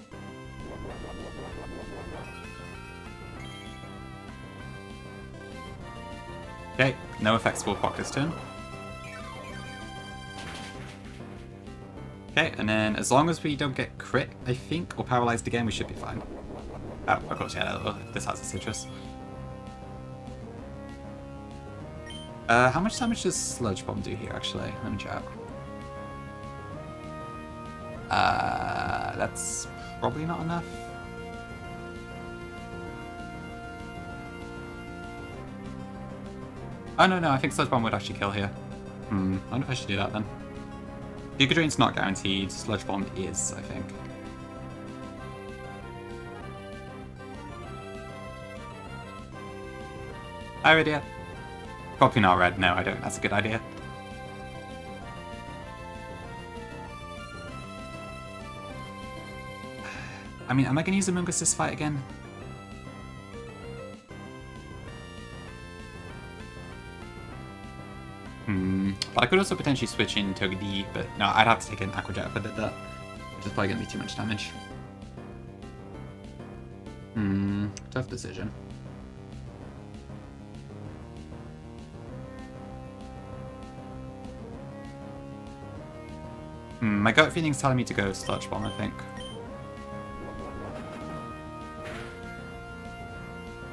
Okay, no effect Spore Pock this turn. Okay, and then as long as we don't get crit, I think, or paralyzed again, we should be fine. Oh, of course, yeah, this has a citrus. How much damage does Sludge Bomb do here, actually? Let me check. That's probably not enough. Oh, no, I think Sludge Bomb would actually kill here. I wonder if I should do that then. Giga Drain's not guaranteed, Sludge Bomb is, I think. Idea. Probably not red, no, I don't. That's a good idea. I mean, am I going to use Amoonguss this fight again? But I could also potentially switch in Togepi, but no, I'd have to take an Aqua Jet if I did that. Which is probably going to be too much damage. Tough decision. My gut feeling's telling me to go Sludge Bomb, I think.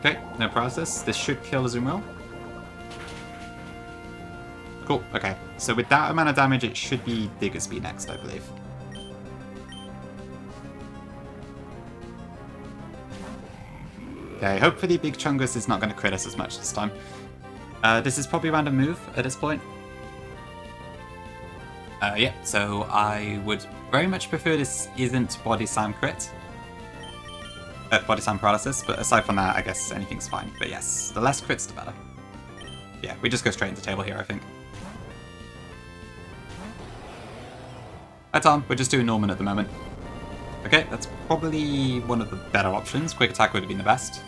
Okay, no paralysis. This should kill the Azumarill. Cool, okay. So with that amount of damage, it should be Diggersby next, I believe. Okay, hopefully Big Chungus is not going to crit us as much this time. This is probably a random move at this point. Yeah, so I would very much prefer this isn't Body Slam crit. Body Slam paralysis, but aside from that, I guess anything's fine. But yes, the less crits, the better. Yeah, we just go straight into table here, I think. Hi Tom, we're just doing Norman at the moment. Okay, that's probably one of the better options. Quick Attack would have been the best.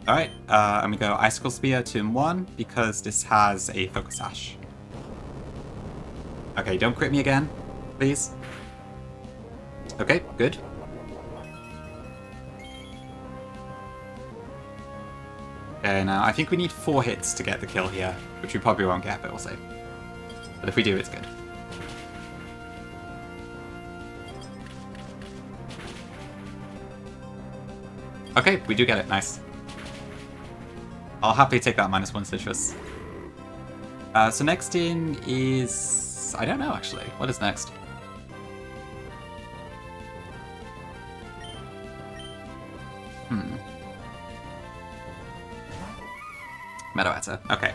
Alright, and we go Icicle Spear turn 1, because this has a Focus Sash. Okay, don't crit me again, please. Okay, good. Okay, now I think we need 4 hits to get the kill here, which we probably won't get, but we'll see. But if we do, it's good. Okay, we do get it. Nice. I'll happily take that -1 citrus. So next in is... I don't know, actually. What is next? Meadowatter. Okay.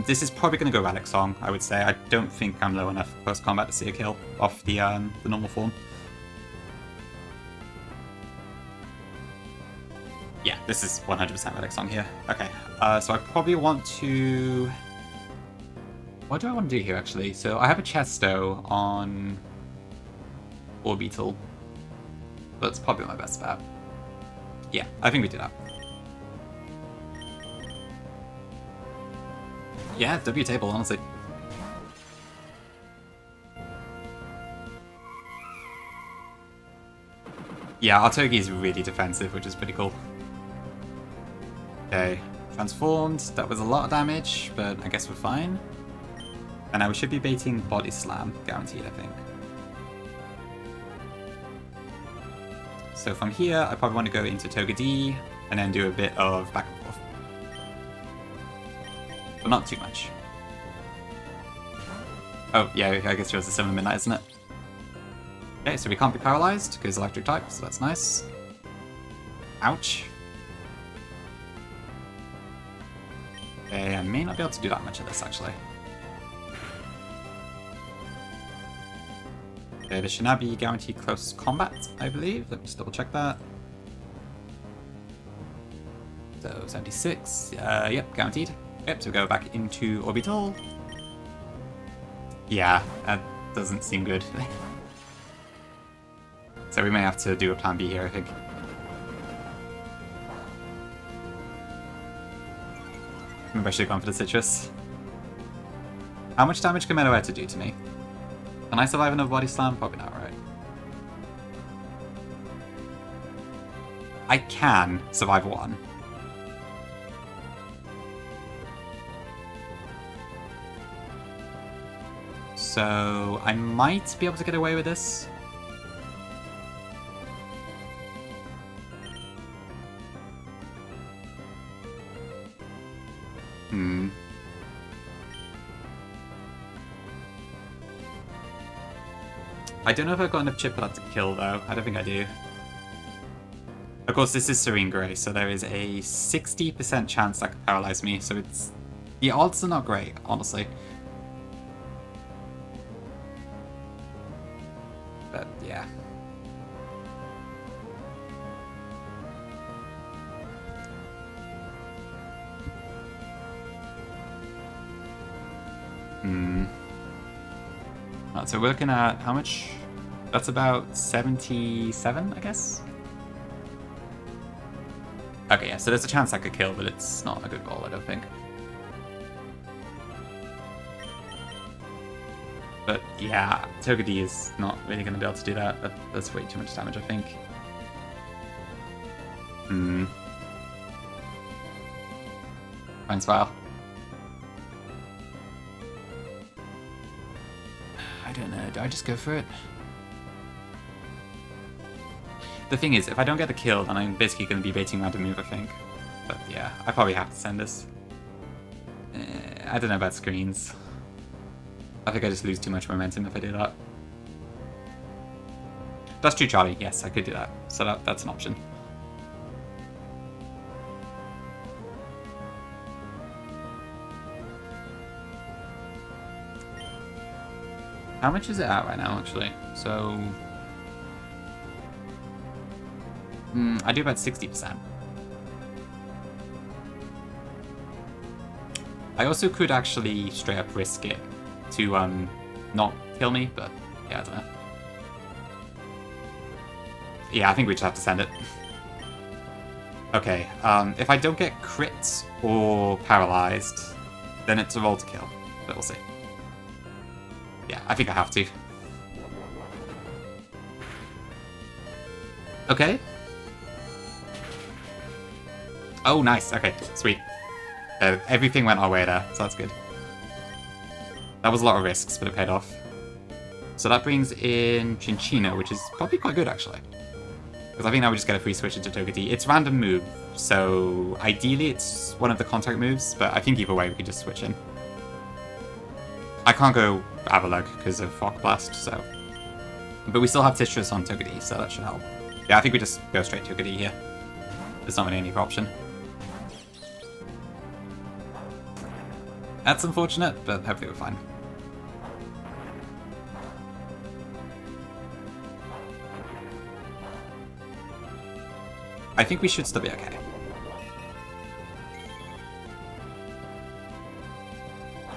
This is probably going to go Relic Song, I would say. I don't think I'm low enough close combat to see a kill off the normal form. Yeah, this is 100% Relic Song here. Okay, so I probably want to... What do I want to do here, actually? So I have a Chesto on Orbital. That's probably my best bet. Yeah, I think we do that. Yeah, W table, honestly. Yeah, our Togi is really defensive, which is pretty cool. Okay, transformed. That was a lot of damage, but I guess we're fine. And now we should be baiting Body Slam, guaranteed, I think. So from here, I probably want to go into Togedee, and then do a bit of back and forth. But not too much. Oh, yeah, I guess yours is 7 midnight, isn't it? Okay, so we can't be paralyzed, because electric type, so that's nice. Ouch. Okay, I may not be able to do that much of this, actually. Okay, this should now be guaranteed close combat, I believe. Let me just double check that. So, 76. Yep, guaranteed. Yep, so we go back into Orbital. Yeah, that doesn't seem good. So we may have to do a plan B here, I think. Maybe I should have gone for the citrus. How much damage can Meadowatter do to me? Can I survive another body slam? Probably not, right? I can survive one. So I might be able to get away with this. I don't know if I've got enough chip for that to kill, though. I don't think I do. Of course, this is Serene Grey, so there is a 60% chance that could paralyze me, so it's... The odds are not great, honestly. But, yeah. So we're looking at how much? That's about 77, I guess? Okay, yeah, so there's a chance I could kill, but it's not a good roll, I don't think. But yeah, Togedee is not really going to be able to do that. That's way too much damage, I think. Fine Smile. I don't know, do I just go for it? The thing is, if I don't get the kill, then I'm basically going to be baiting random move, I think. But yeah, I probably have to send this. I don't know about screens. I think I just lose too much momentum if I do that. That's true, Charlie. Yes, I could do that. So that's an option. How much is it at right now, actually? So... I do about 60%. I also could actually straight up risk it to not kill me, but yeah, I don't know. Yeah, I think we just have to send it. Okay, if I don't get crit or paralyzed, then it's a roll to kill, but we'll see. Yeah, I think I have to. Okay. Oh, nice. Okay, sweet. Everything went our way there, so that's good. That was a lot of risks, but it paid off. So that brings in Chinchino, which is probably quite good, actually. Because I think now we just get a free switch into Togepi. It's random move, so ideally it's one of the contact moves, but I think either way we can just switch in. I can't go Avalugg because of Fog Blast, so... But we still have Citrus on Togepi, so that should help. Yeah, I think we just go straight Togepi here. There's not really any other option. That's unfortunate, but hopefully we're fine. I think we should still be okay.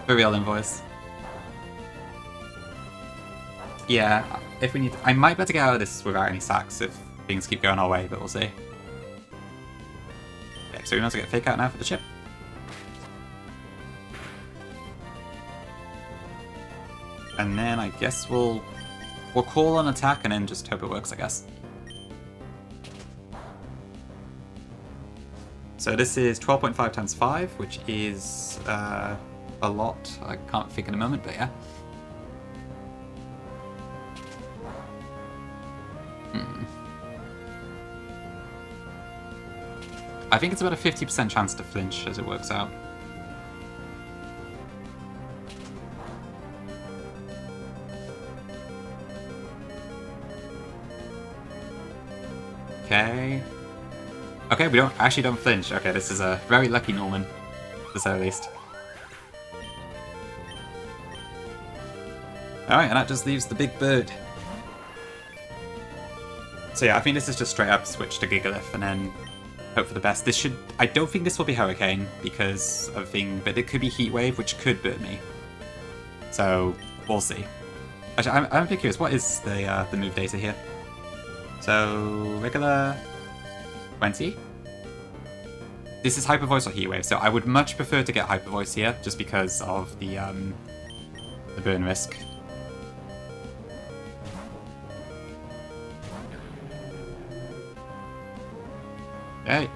For real, invoice. Yeah, if we need... I might be able to get out of this without any sacks if things keep going our way, but we'll see. Okay, so we might as well get Fake Out now for the chip. And then I guess we'll call on attack and then just hope it works, I guess. So this is 12.5 times 5, which is a lot. I can't think in a moment, but yeah. I think it's about a 50% chance to flinch as it works out. Okay. Okay, we actually don't flinch. Okay, this is a very lucky Norman, to say the least. Alright, and that just leaves the big bird. So yeah, I think this is just straight up switch to Gigalith and then hope for the best. This should... I don't think this will be Hurricane because of thing, but it could be Heat Wave, which could burn me. So, we'll see. Actually, I'm a bit curious, what is the move data here? So, regular... 20? This is Hyper Voice or Heat Wave, so I would much prefer to get Hyper Voice here, just because of the burn risk. Okay,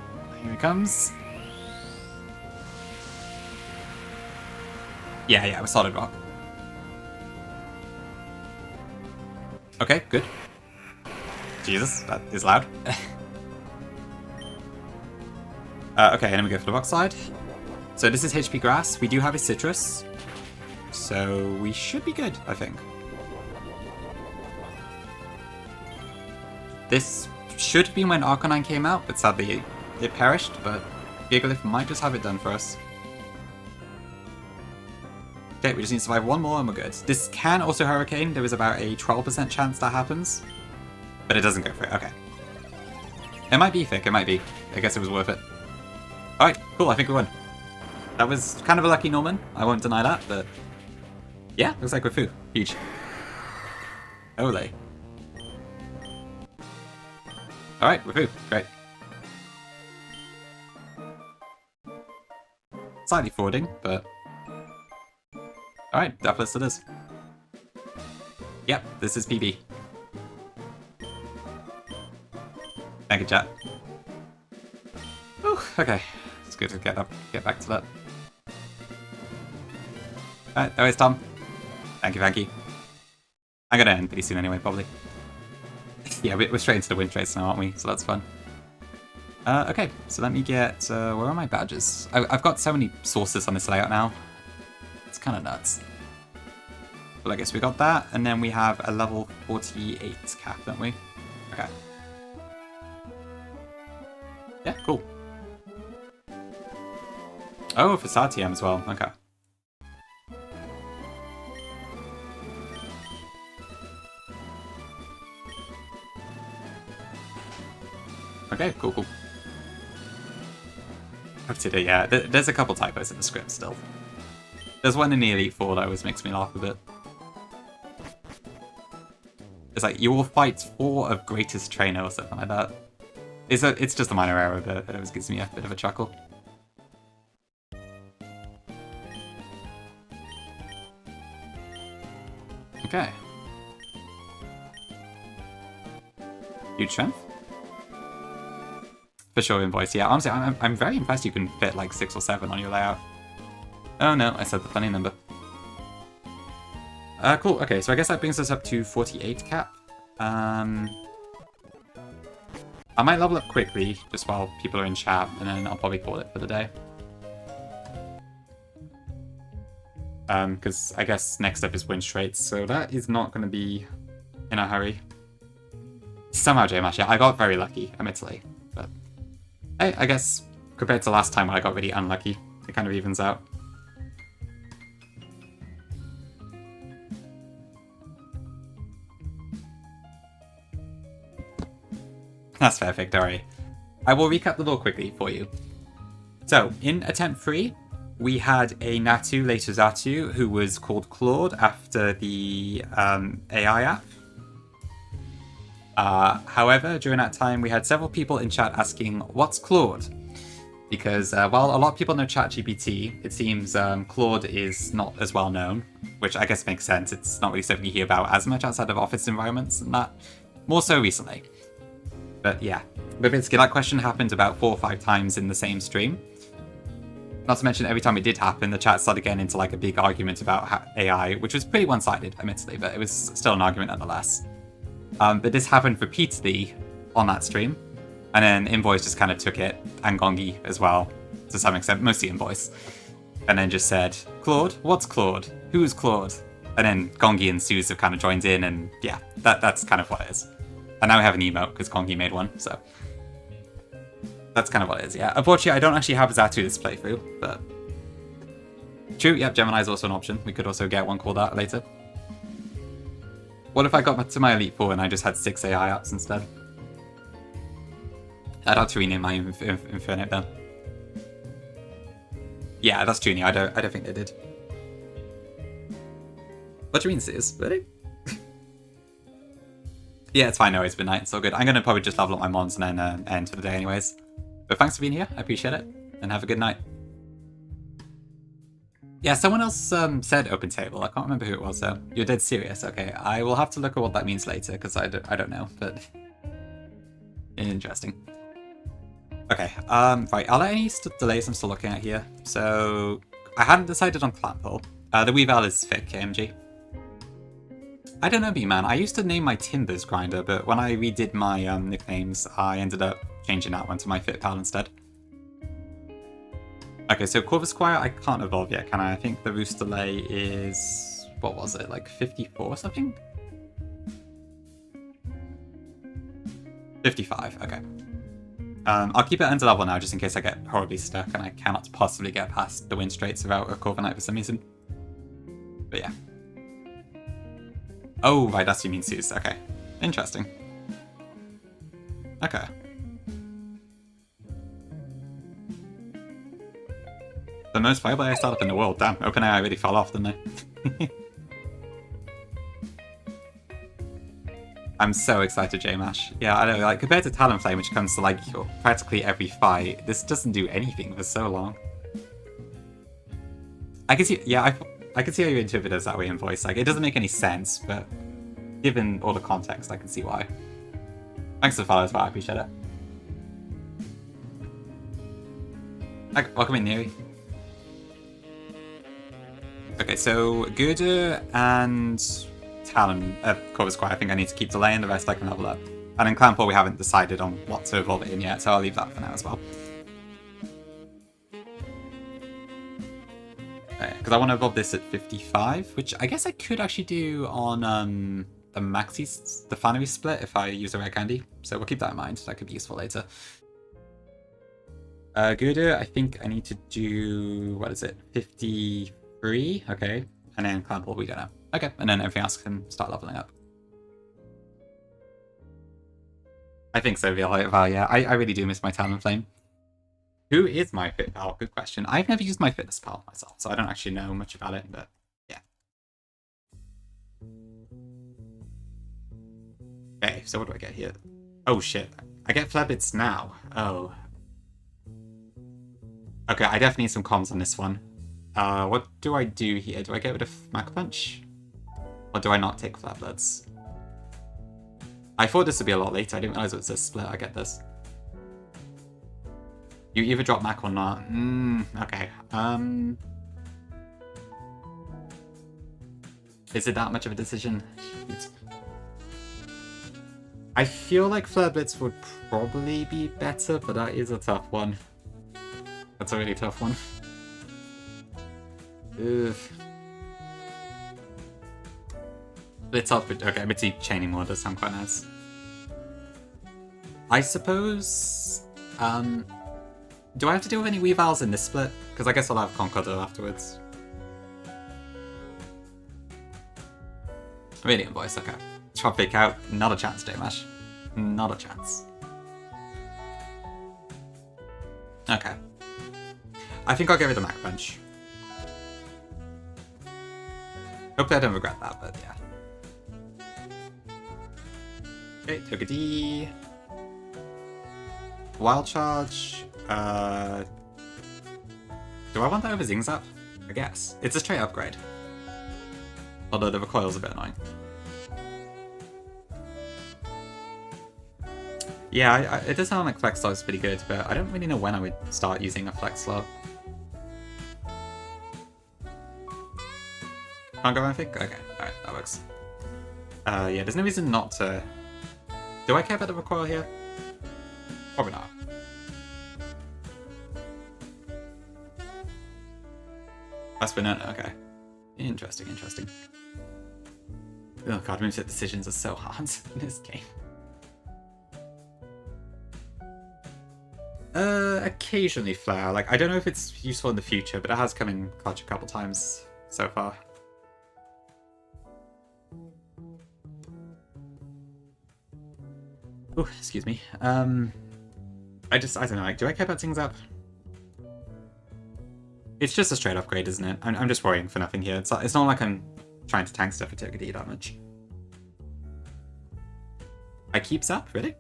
here he comes. Yeah, it was Solid Rock. Okay, good. Jesus, that is loud. Okay, and then we go for the rock side. So this is HP Grass. We do have a Citrus. So we should be good, I think. This should have been when Arcanine came out, but sadly it perished, but Gigalith might just have it done for us. Okay, we just need to survive one more and we're good. This can also Hurricane. There is about a 12% chance that happens, but it doesn't go for it. Okay. It might be thick, it might be. I guess it was worth it. Alright, cool, I think we won. That was kind of a lucky Norman, I won't deny that, but yeah, looks like we're through. Huge. Ole. Alright, we're through. Great. Slightly forwarding, but... Alright, Deathless it is. Yep, this is PB. Thank you, chat. Ooh, okay. It's good to get back to that. Alright, there is Tom. Thank you. I'm gonna end pretty soon anyway, probably. Yeah, we're straight into the win traits now, aren't we? So that's fun. Okay, so let me get... where are my badges? I've got so many sources on this layout now. It's kind of nuts. Well, I guess we got that, and then we have a level 48 cap, don't we? Okay. Yeah, cool. Oh, for Satiem as well. Okay. Okay, cool. Yeah, there's a couple typos in the script still. There's one in the Elite Four that always makes me laugh a bit. It's like, you will fight 4 of greatest trainer or something like that. It's just a minor error, but it always gives me a bit of a chuckle. strength. For sure, Invoice. Yeah, honestly, I'm very impressed you can fit like 6 or 7 on your layout. Oh no, I said the funny number. Cool, okay, so I guess that brings us up to 48 cap. I might level up quickly, just while people are in chat, and then I'll probably call it for the day. Because I guess next up is win straight, so that is not going to be in a hurry. Somehow, JMash, yeah, I got very lucky, admittedly, but hey, I guess compared to last time when I got really unlucky, it kind of evens out. That's fair, Victory. I will recap the lore quickly for you. So, in attempt 3, we had a Natu, later Zatu, who was called Claude after the AI app. However, during that time, we had several people in chat asking, what's Claude? Because while a lot of people know ChatGPT, it seems Claude is not as well known, which I guess makes sense. It's not really something you hear about as much outside of office environments and that. More so recently. But yeah, Babinski, that question happened about 4 or 5 times in the same stream. Not to mention, every time it did happen, the chat started getting into like a big argument about AI, which was pretty one-sided, admittedly, but it was still an argument nonetheless. But this happened repeatedly on that stream, and then Invoice just kind of took it, and Gongi as well, to some extent, mostly Invoice, and then just said, Claude? What's Claude? Who's Claude? And then Gongi and Suze have kind of joined in, and yeah, that's kind of what it is. And now we have an emote, because Gongi made one, so that's kind of what it is, yeah. Unfortunately, I don't actually have Zatu this playthrough, but true, yep, Gemini is also an option. We could also get one called that later. What if I got to my Elite 4 and I just had 6 AI apps instead? I'd have to rename my Infinite then. Yeah, that's Junior. I don't think they did. What do you mean, Sis? Really? Yeah, it's fine. No, it's been night. It's all good. I'm going to probably just level up my mons and then end for the day anyways. But thanks for being here. I appreciate it. And have a good night. Yeah, someone else said open table. I can't remember who it was though. You're dead serious. Okay, I will have to look at what that means later because I don't know. But interesting. Okay, right. Are there any delays I'm still looking at here? So I hadn't decided on Clapple. The Weavile is thick, KMG. I don't know, B-Man. I used to name my Timbers Grinder, but when I redid my nicknames, I ended up changing that one to my Fitpal instead. Okay, so Corvus Squire, I can't evolve yet, can I? I think the Roost delay is... what was it? Like 54 or something? 55, okay. I'll keep it under level now, just in case I get horribly stuck and I cannot possibly get past the wind straights without a Corviknight for some reason. But yeah. Oh, right, that's what you mean, Suze. Okay. Interesting. Okay. The most viable AI startup in the world. Damn, OpenAI really fell off, didn't they? I'm so excited, JMash. Yeah, I know, like, compared to Talonflame, which comes to, like, practically every fight, this doesn't do anything for so long. I can see, yeah, I can see how you interpret it that way in voice. Like, it doesn't make any sense, but given all the context, I can see why. Thanks for the follow as well, I appreciate it. Welcome in, Neri. Okay, so Gurda and Talon, Corvus Squire, I think I need to keep delaying, the rest I can level up. And in Clanpool we haven't decided on what to evolve it in yet, so I'll leave that for now as well. Because I want to evolve this at 55, which I guess I could actually do on the Maxi, the Fanary split if I use a rare candy. So we'll keep that in mind, that could be useful later. Gurda, I think I need to do, what is it, 53? Okay, and then Clanpool we don't know. Okay, and then everything else can start leveling up. I think so, Val, yeah. I really do miss my Talonflame. Who is my Fit Pal? Good question. I've never used my Fitness Pal myself, so I don't actually know much about it, but yeah. Okay, so what do I get here? Oh shit. I get Flebits now. Oh. Okay, I definitely need some comms on this one. What do I do here? Do I get rid of Mach Punch? Or do I not take Flabbloods? I thought this would be a lot later. I didn't realize it was a split. I get this. You either drop Mac or not. Okay. Is it that much of a decision? Shoot. I feel like Flare Blitz would probably be better, but that is a tough one. That's a really tough one. Ugh. Blitz off, but okay, Mitzi chaining more does sound quite nice. I suppose... do I have to deal with any Weavals in this split? Because I guess I'll have Concordo afterwards. Radiant Voice, okay. Tropic out, not a chance, Damash. Not a chance. Okay. I think I'll get rid of Mac Punch. Hopefully I don't regret that, but yeah. Okay, took a D. Wild Charge. Do I want that over Zing Zap? I guess. It's a straight upgrade. Although the recoil's a bit annoying. Yeah, it does sound like Flex Slot is pretty good, but I don't really know when I would start using a Flex Slot. Can't go, I think? Okay, alright, that works. Yeah, there's no reason not to... Do I care about the recoil here? Probably not. That's been it, okay. Interesting, interesting. Oh god, moveset decisions are so hard in this game. Occasionally Flare. Like, I don't know if it's useful in the future, but it has come in clutch a couple times so far. Oh, excuse me. I don't know, like, do I care about Zing Zap? It's just a straight upgrade, isn't it? I'm just worrying for nothing here. It's not like I'm trying to tank stuff for Turkey that much. I keep Zap? Really?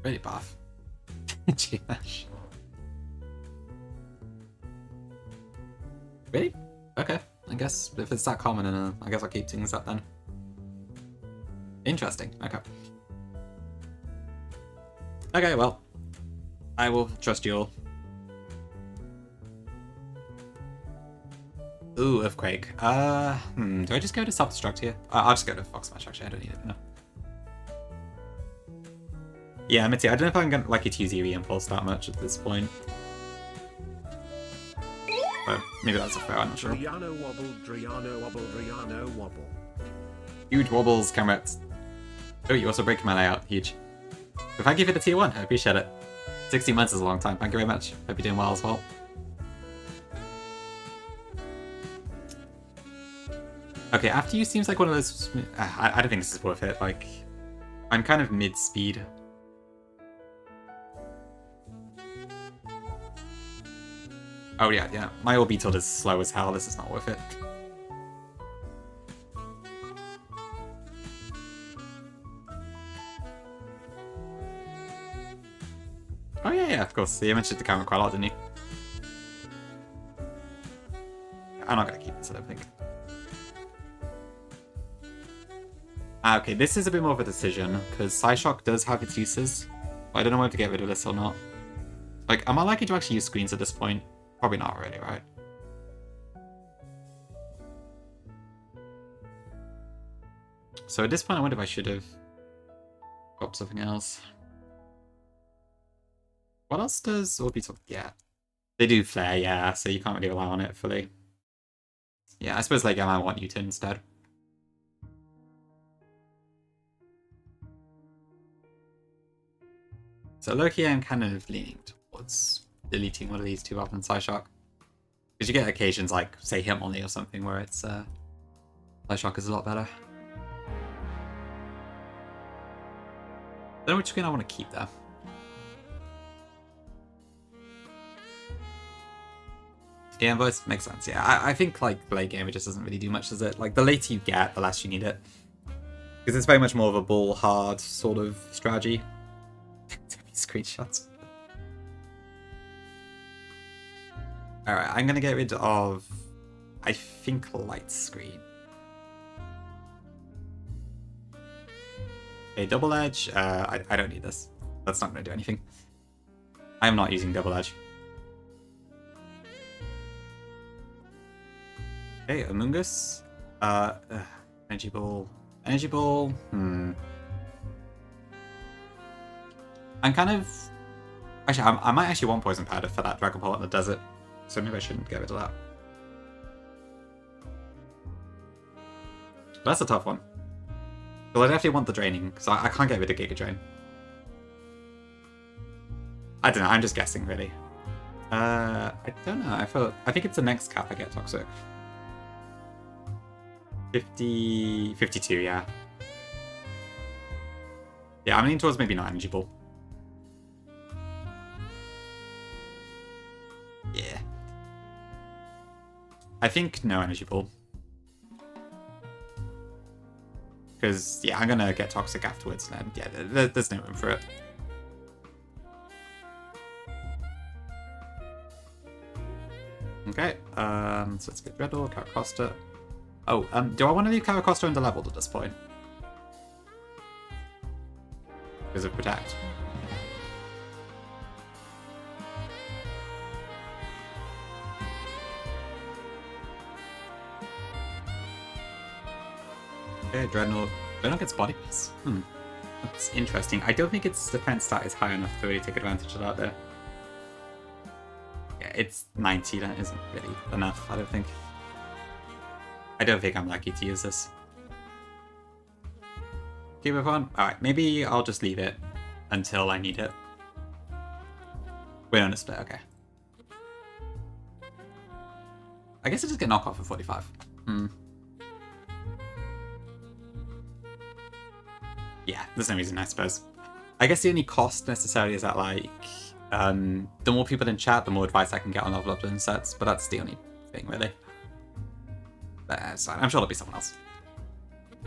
Really buff. G-Mash. Really? Okay. I guess if it's that common, I guess I'll keep things up then. Interesting. Okay. Okay, well. I will trust you all. Ooh, Earthquake. Do I just go to Self-Destruct here? I'll just go to Fox Smash, actually. I don't need it. No. Yeah, Mitzi, I don't know if I'm gonna like to use EV Impulse that much at this point. But maybe that's a fair, I'm not sure. Driano wobble, Driano wobble, Driano wobble. Huge wobbles, Camrets. Oh, you also break my layout. Huge. But thank you for the tier 1. I appreciate it. 16 months is a long time. Thank you very much. Hope you're doing well as well. Okay, after you seems like one of those... I don't think this is worth it. Like, I'm kind of mid-speed. Oh yeah. My orbital is slow as hell. This is not worth it. Oh yeah, of course. You mentioned the camera quite a lot, didn't you? I'm not gonna keep this, I don't think. Okay, this is a bit more of a decision, because Psyshock does have its uses. But I don't know whether to get rid of this or not. Like, am I likely to actually use screens at this point? Probably not really, right? So at this point, I wonder if I should have dropped something else. What else does Orbital get? They do Flare, yeah, so you can't really rely on it fully. Yeah, I suppose like I want Newton instead. So low-key, I'm kind of leaning towards deleting one of these two rather than Psyshock. Because you get occasions like, say, Hitmonlee or something where it's Psyshock is a lot better. Don't know which screen I want to keep there. Yeah, voice makes sense. Yeah, I think like late game it just doesn't really do much, does it? Like the later you get, the less you need it. Because it's very much more of a bull hard sort of strategy. Screenshots. Alright, I'm gonna get rid of, I think, light screen. Okay, double edge. I don't need this. That's not gonna do anything. I am not using double edge. Okay, Among Us. Energy ball. Energy ball. I'm kind of... Actually, I might actually want poison powder for that Dragon Ball in the desert. So maybe I shouldn't get rid of that. But that's a tough one. Well, I definitely want the draining, because I can't get rid of Giga Drain. I don't know, I'm just guessing, really. I don't know, I think it's the next cap I get Toxic. 52, yeah. Yeah, I'm leaning towards maybe not Energy Ball. Yeah. I think no Energy Ball. Because, yeah, I'm gonna get Toxic afterwards, and yeah, there's no room for it. Okay, so let's get Dreadnought, Caracosta. Oh, do I want to leave Caracosta underleveled at this point? Because of Protect. Okay, Dreadnought. Dreadnought gets body pass. That's interesting. I don't think its defense stat is high enough to really take advantage of that there. Yeah, it's 90, that isn't really enough, I don't think. I don't think I'm lucky to use this. Keep it on. Alright, maybe I'll just leave it until I need it. Wait on a split, okay. I guess I just get knockoff for 45. Yeah, there's no reason, I suppose. I guess the only cost necessarily is that, like, the more people in chat, the more advice I can get on level up and sets, but that's the only thing, really. But it's fine. I'm sure there'll be someone else.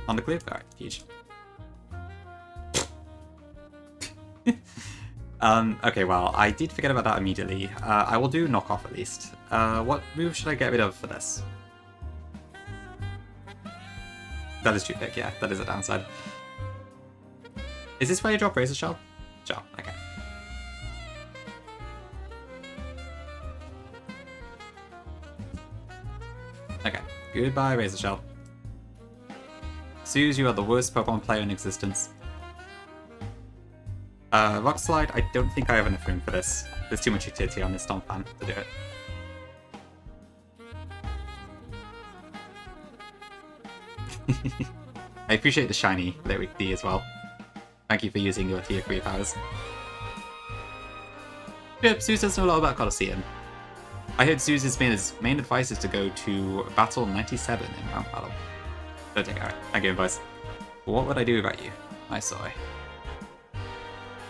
On the clear? Alright, huge. Okay, well, I did forget about that immediately. I will do knockoff at least. What move should I get rid of for this? That is too thick, yeah. That is a downside. Is this where you drop Razor Shell? Sure, okay. Okay, goodbye Razor Shell. Suze, you are the worst Pokemon player in existence. Rock Slide, I don't think I have enough room for this. There's too much utility on this Stomp Fan to do it. I appreciate the shiny Lyric D as well. Thank you for using your tier 3 powers. Yep, Zeus does know a lot about Colosseum. I heard Zeus's main advice is to go to Battle 97 in Mount Battle. Don't take it, alright. Thank you, advice. What would I do without you? My soy.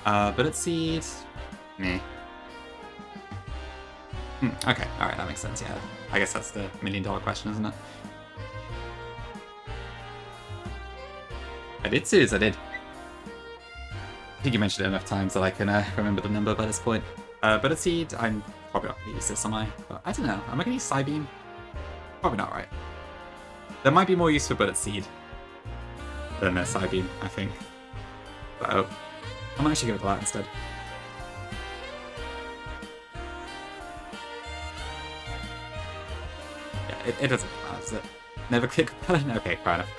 Bullet Seed. Meh. Okay, alright, that makes sense, yeah. I guess that's the $1 million question, isn't it? I did, Suze, I did. I think you mentioned it enough times that I can remember the number by this point. Bullet Seed, I'm probably not going to use this, am I? But I don't know. Am I going to use Psybeam? Probably not, right? There might be more use for Bullet Seed than Psybeam, I think. But I might actually go with that instead. Yeah, it doesn't matter, does it? Never click button? Okay, fair enough.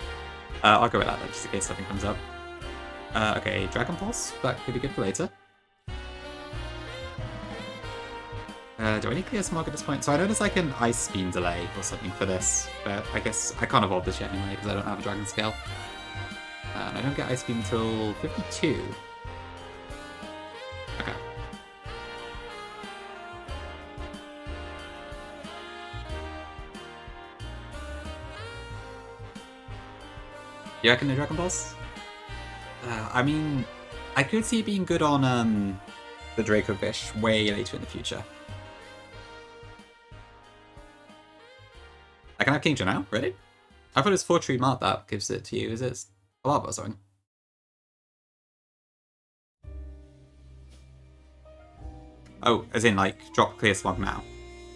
I'll go with that then, just in case something comes up. Okay, Dragon Pulse. That could be good for later. Do I need Clear Smog at this point? So I noticed like an Ice Beam delay or something for this, but I guess I can't evolve this yet anyway because I don't have a Dragon Scale. And I don't get Ice Beam until 52. Okay. You reckon the Dragon Pulse? I mean, I could see it being good on the Draco Fish way later in the future. I can have Kingdra now? Really? I thought it was 4-Tree Mart that gives it to you. Is it a lava or something? Oh, as in like drop Clear Smog now?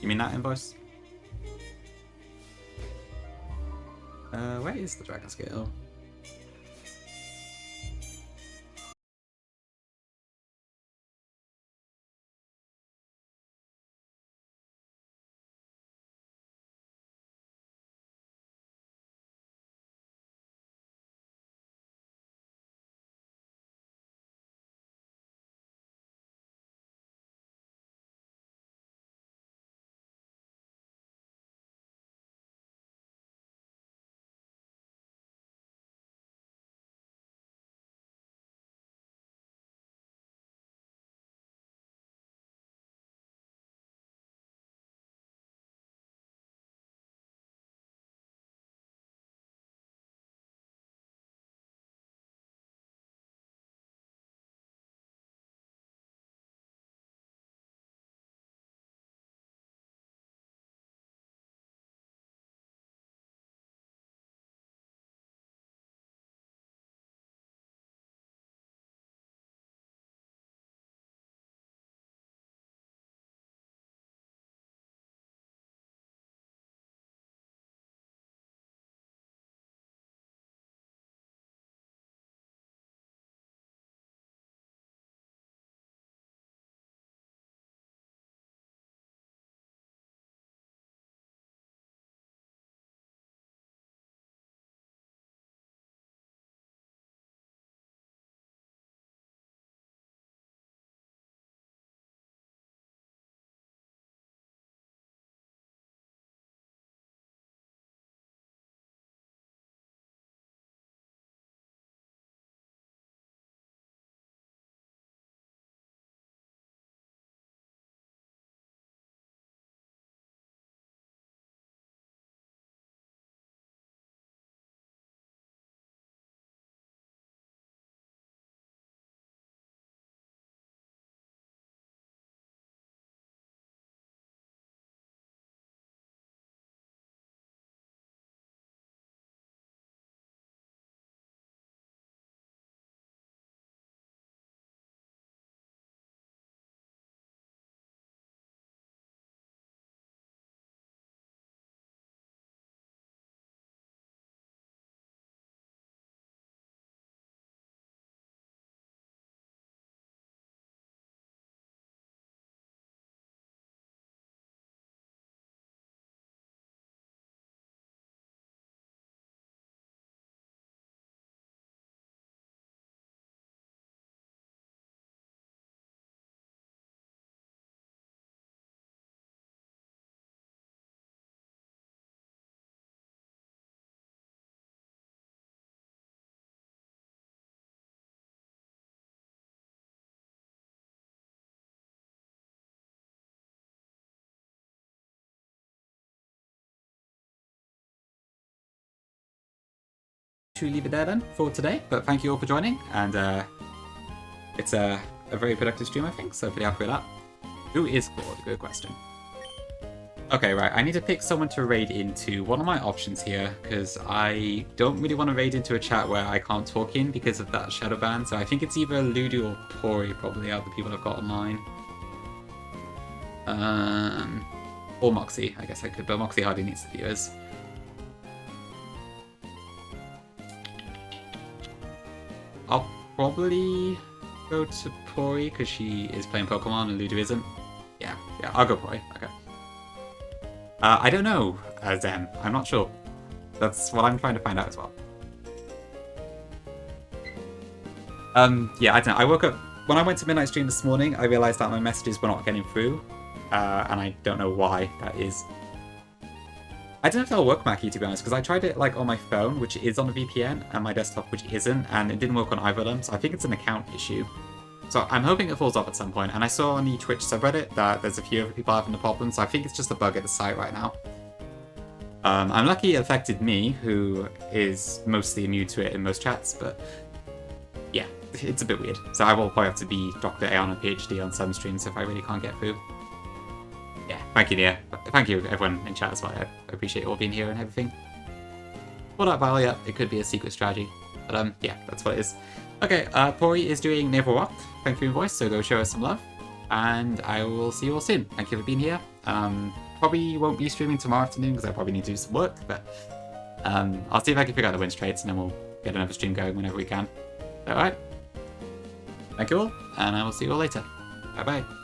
You mean that invoice? Where is the dragon scale? Should we leave it there then for today? But thank you all for joining, and it's a very productive stream, I think, so pretty happy with that. Who is Claude? Good question. Okay, right, I need to pick someone to raid into. One of my options here, because I don't really want to raid into a chat where I can't talk in because of that shadow ban, so I think it's either Ludo or Pori, probably, out of the people I've got online. Or Moxie, I guess I could, but Moxie hardly needs the viewers. I'll probably go to Pori because she is playing Pokemon and Ludo isn't. Yeah, I'll go Pori. Okay. I don't know, Zem. I'm not sure. That's what I'm trying to find out as well. Yeah, I don't know. I woke up when I went to midnight stream this morning. I realized that my messages were not getting through, and I don't know why that is. I don't know if that'll work, Mackie, to be honest, because I tried it like on my phone, which is on a VPN, and my desktop, which isn't, and it didn't work on either of them, so I think it's an account issue. So I'm hoping it falls off at some point, and I saw on the Twitch subreddit that there's a few other people having the problem, so I think it's just a bug at the site right now. I'm lucky it affected me, who is mostly immune to it in most chats, but yeah, it's a bit weird. So I will probably have to be Dr. A on a PhD on some streams if I really can't get through. Yeah, thank you, Nia. Thank you, everyone in chat as well. I appreciate you all being here and everything. For that battle, yeah, it could be a secret strategy. But yeah, that's what it is. Okay, Pori is doing Naval Rock. Thank you, voice, so go show us some love. And I will see you all soon. Thank you for being here. probably won't be streaming tomorrow afternoon because I probably need to do some work, but I'll see if I can figure out the wins trades and then we'll get another stream going whenever we can. Alright. Thank you all, and I will see you all later. Bye bye.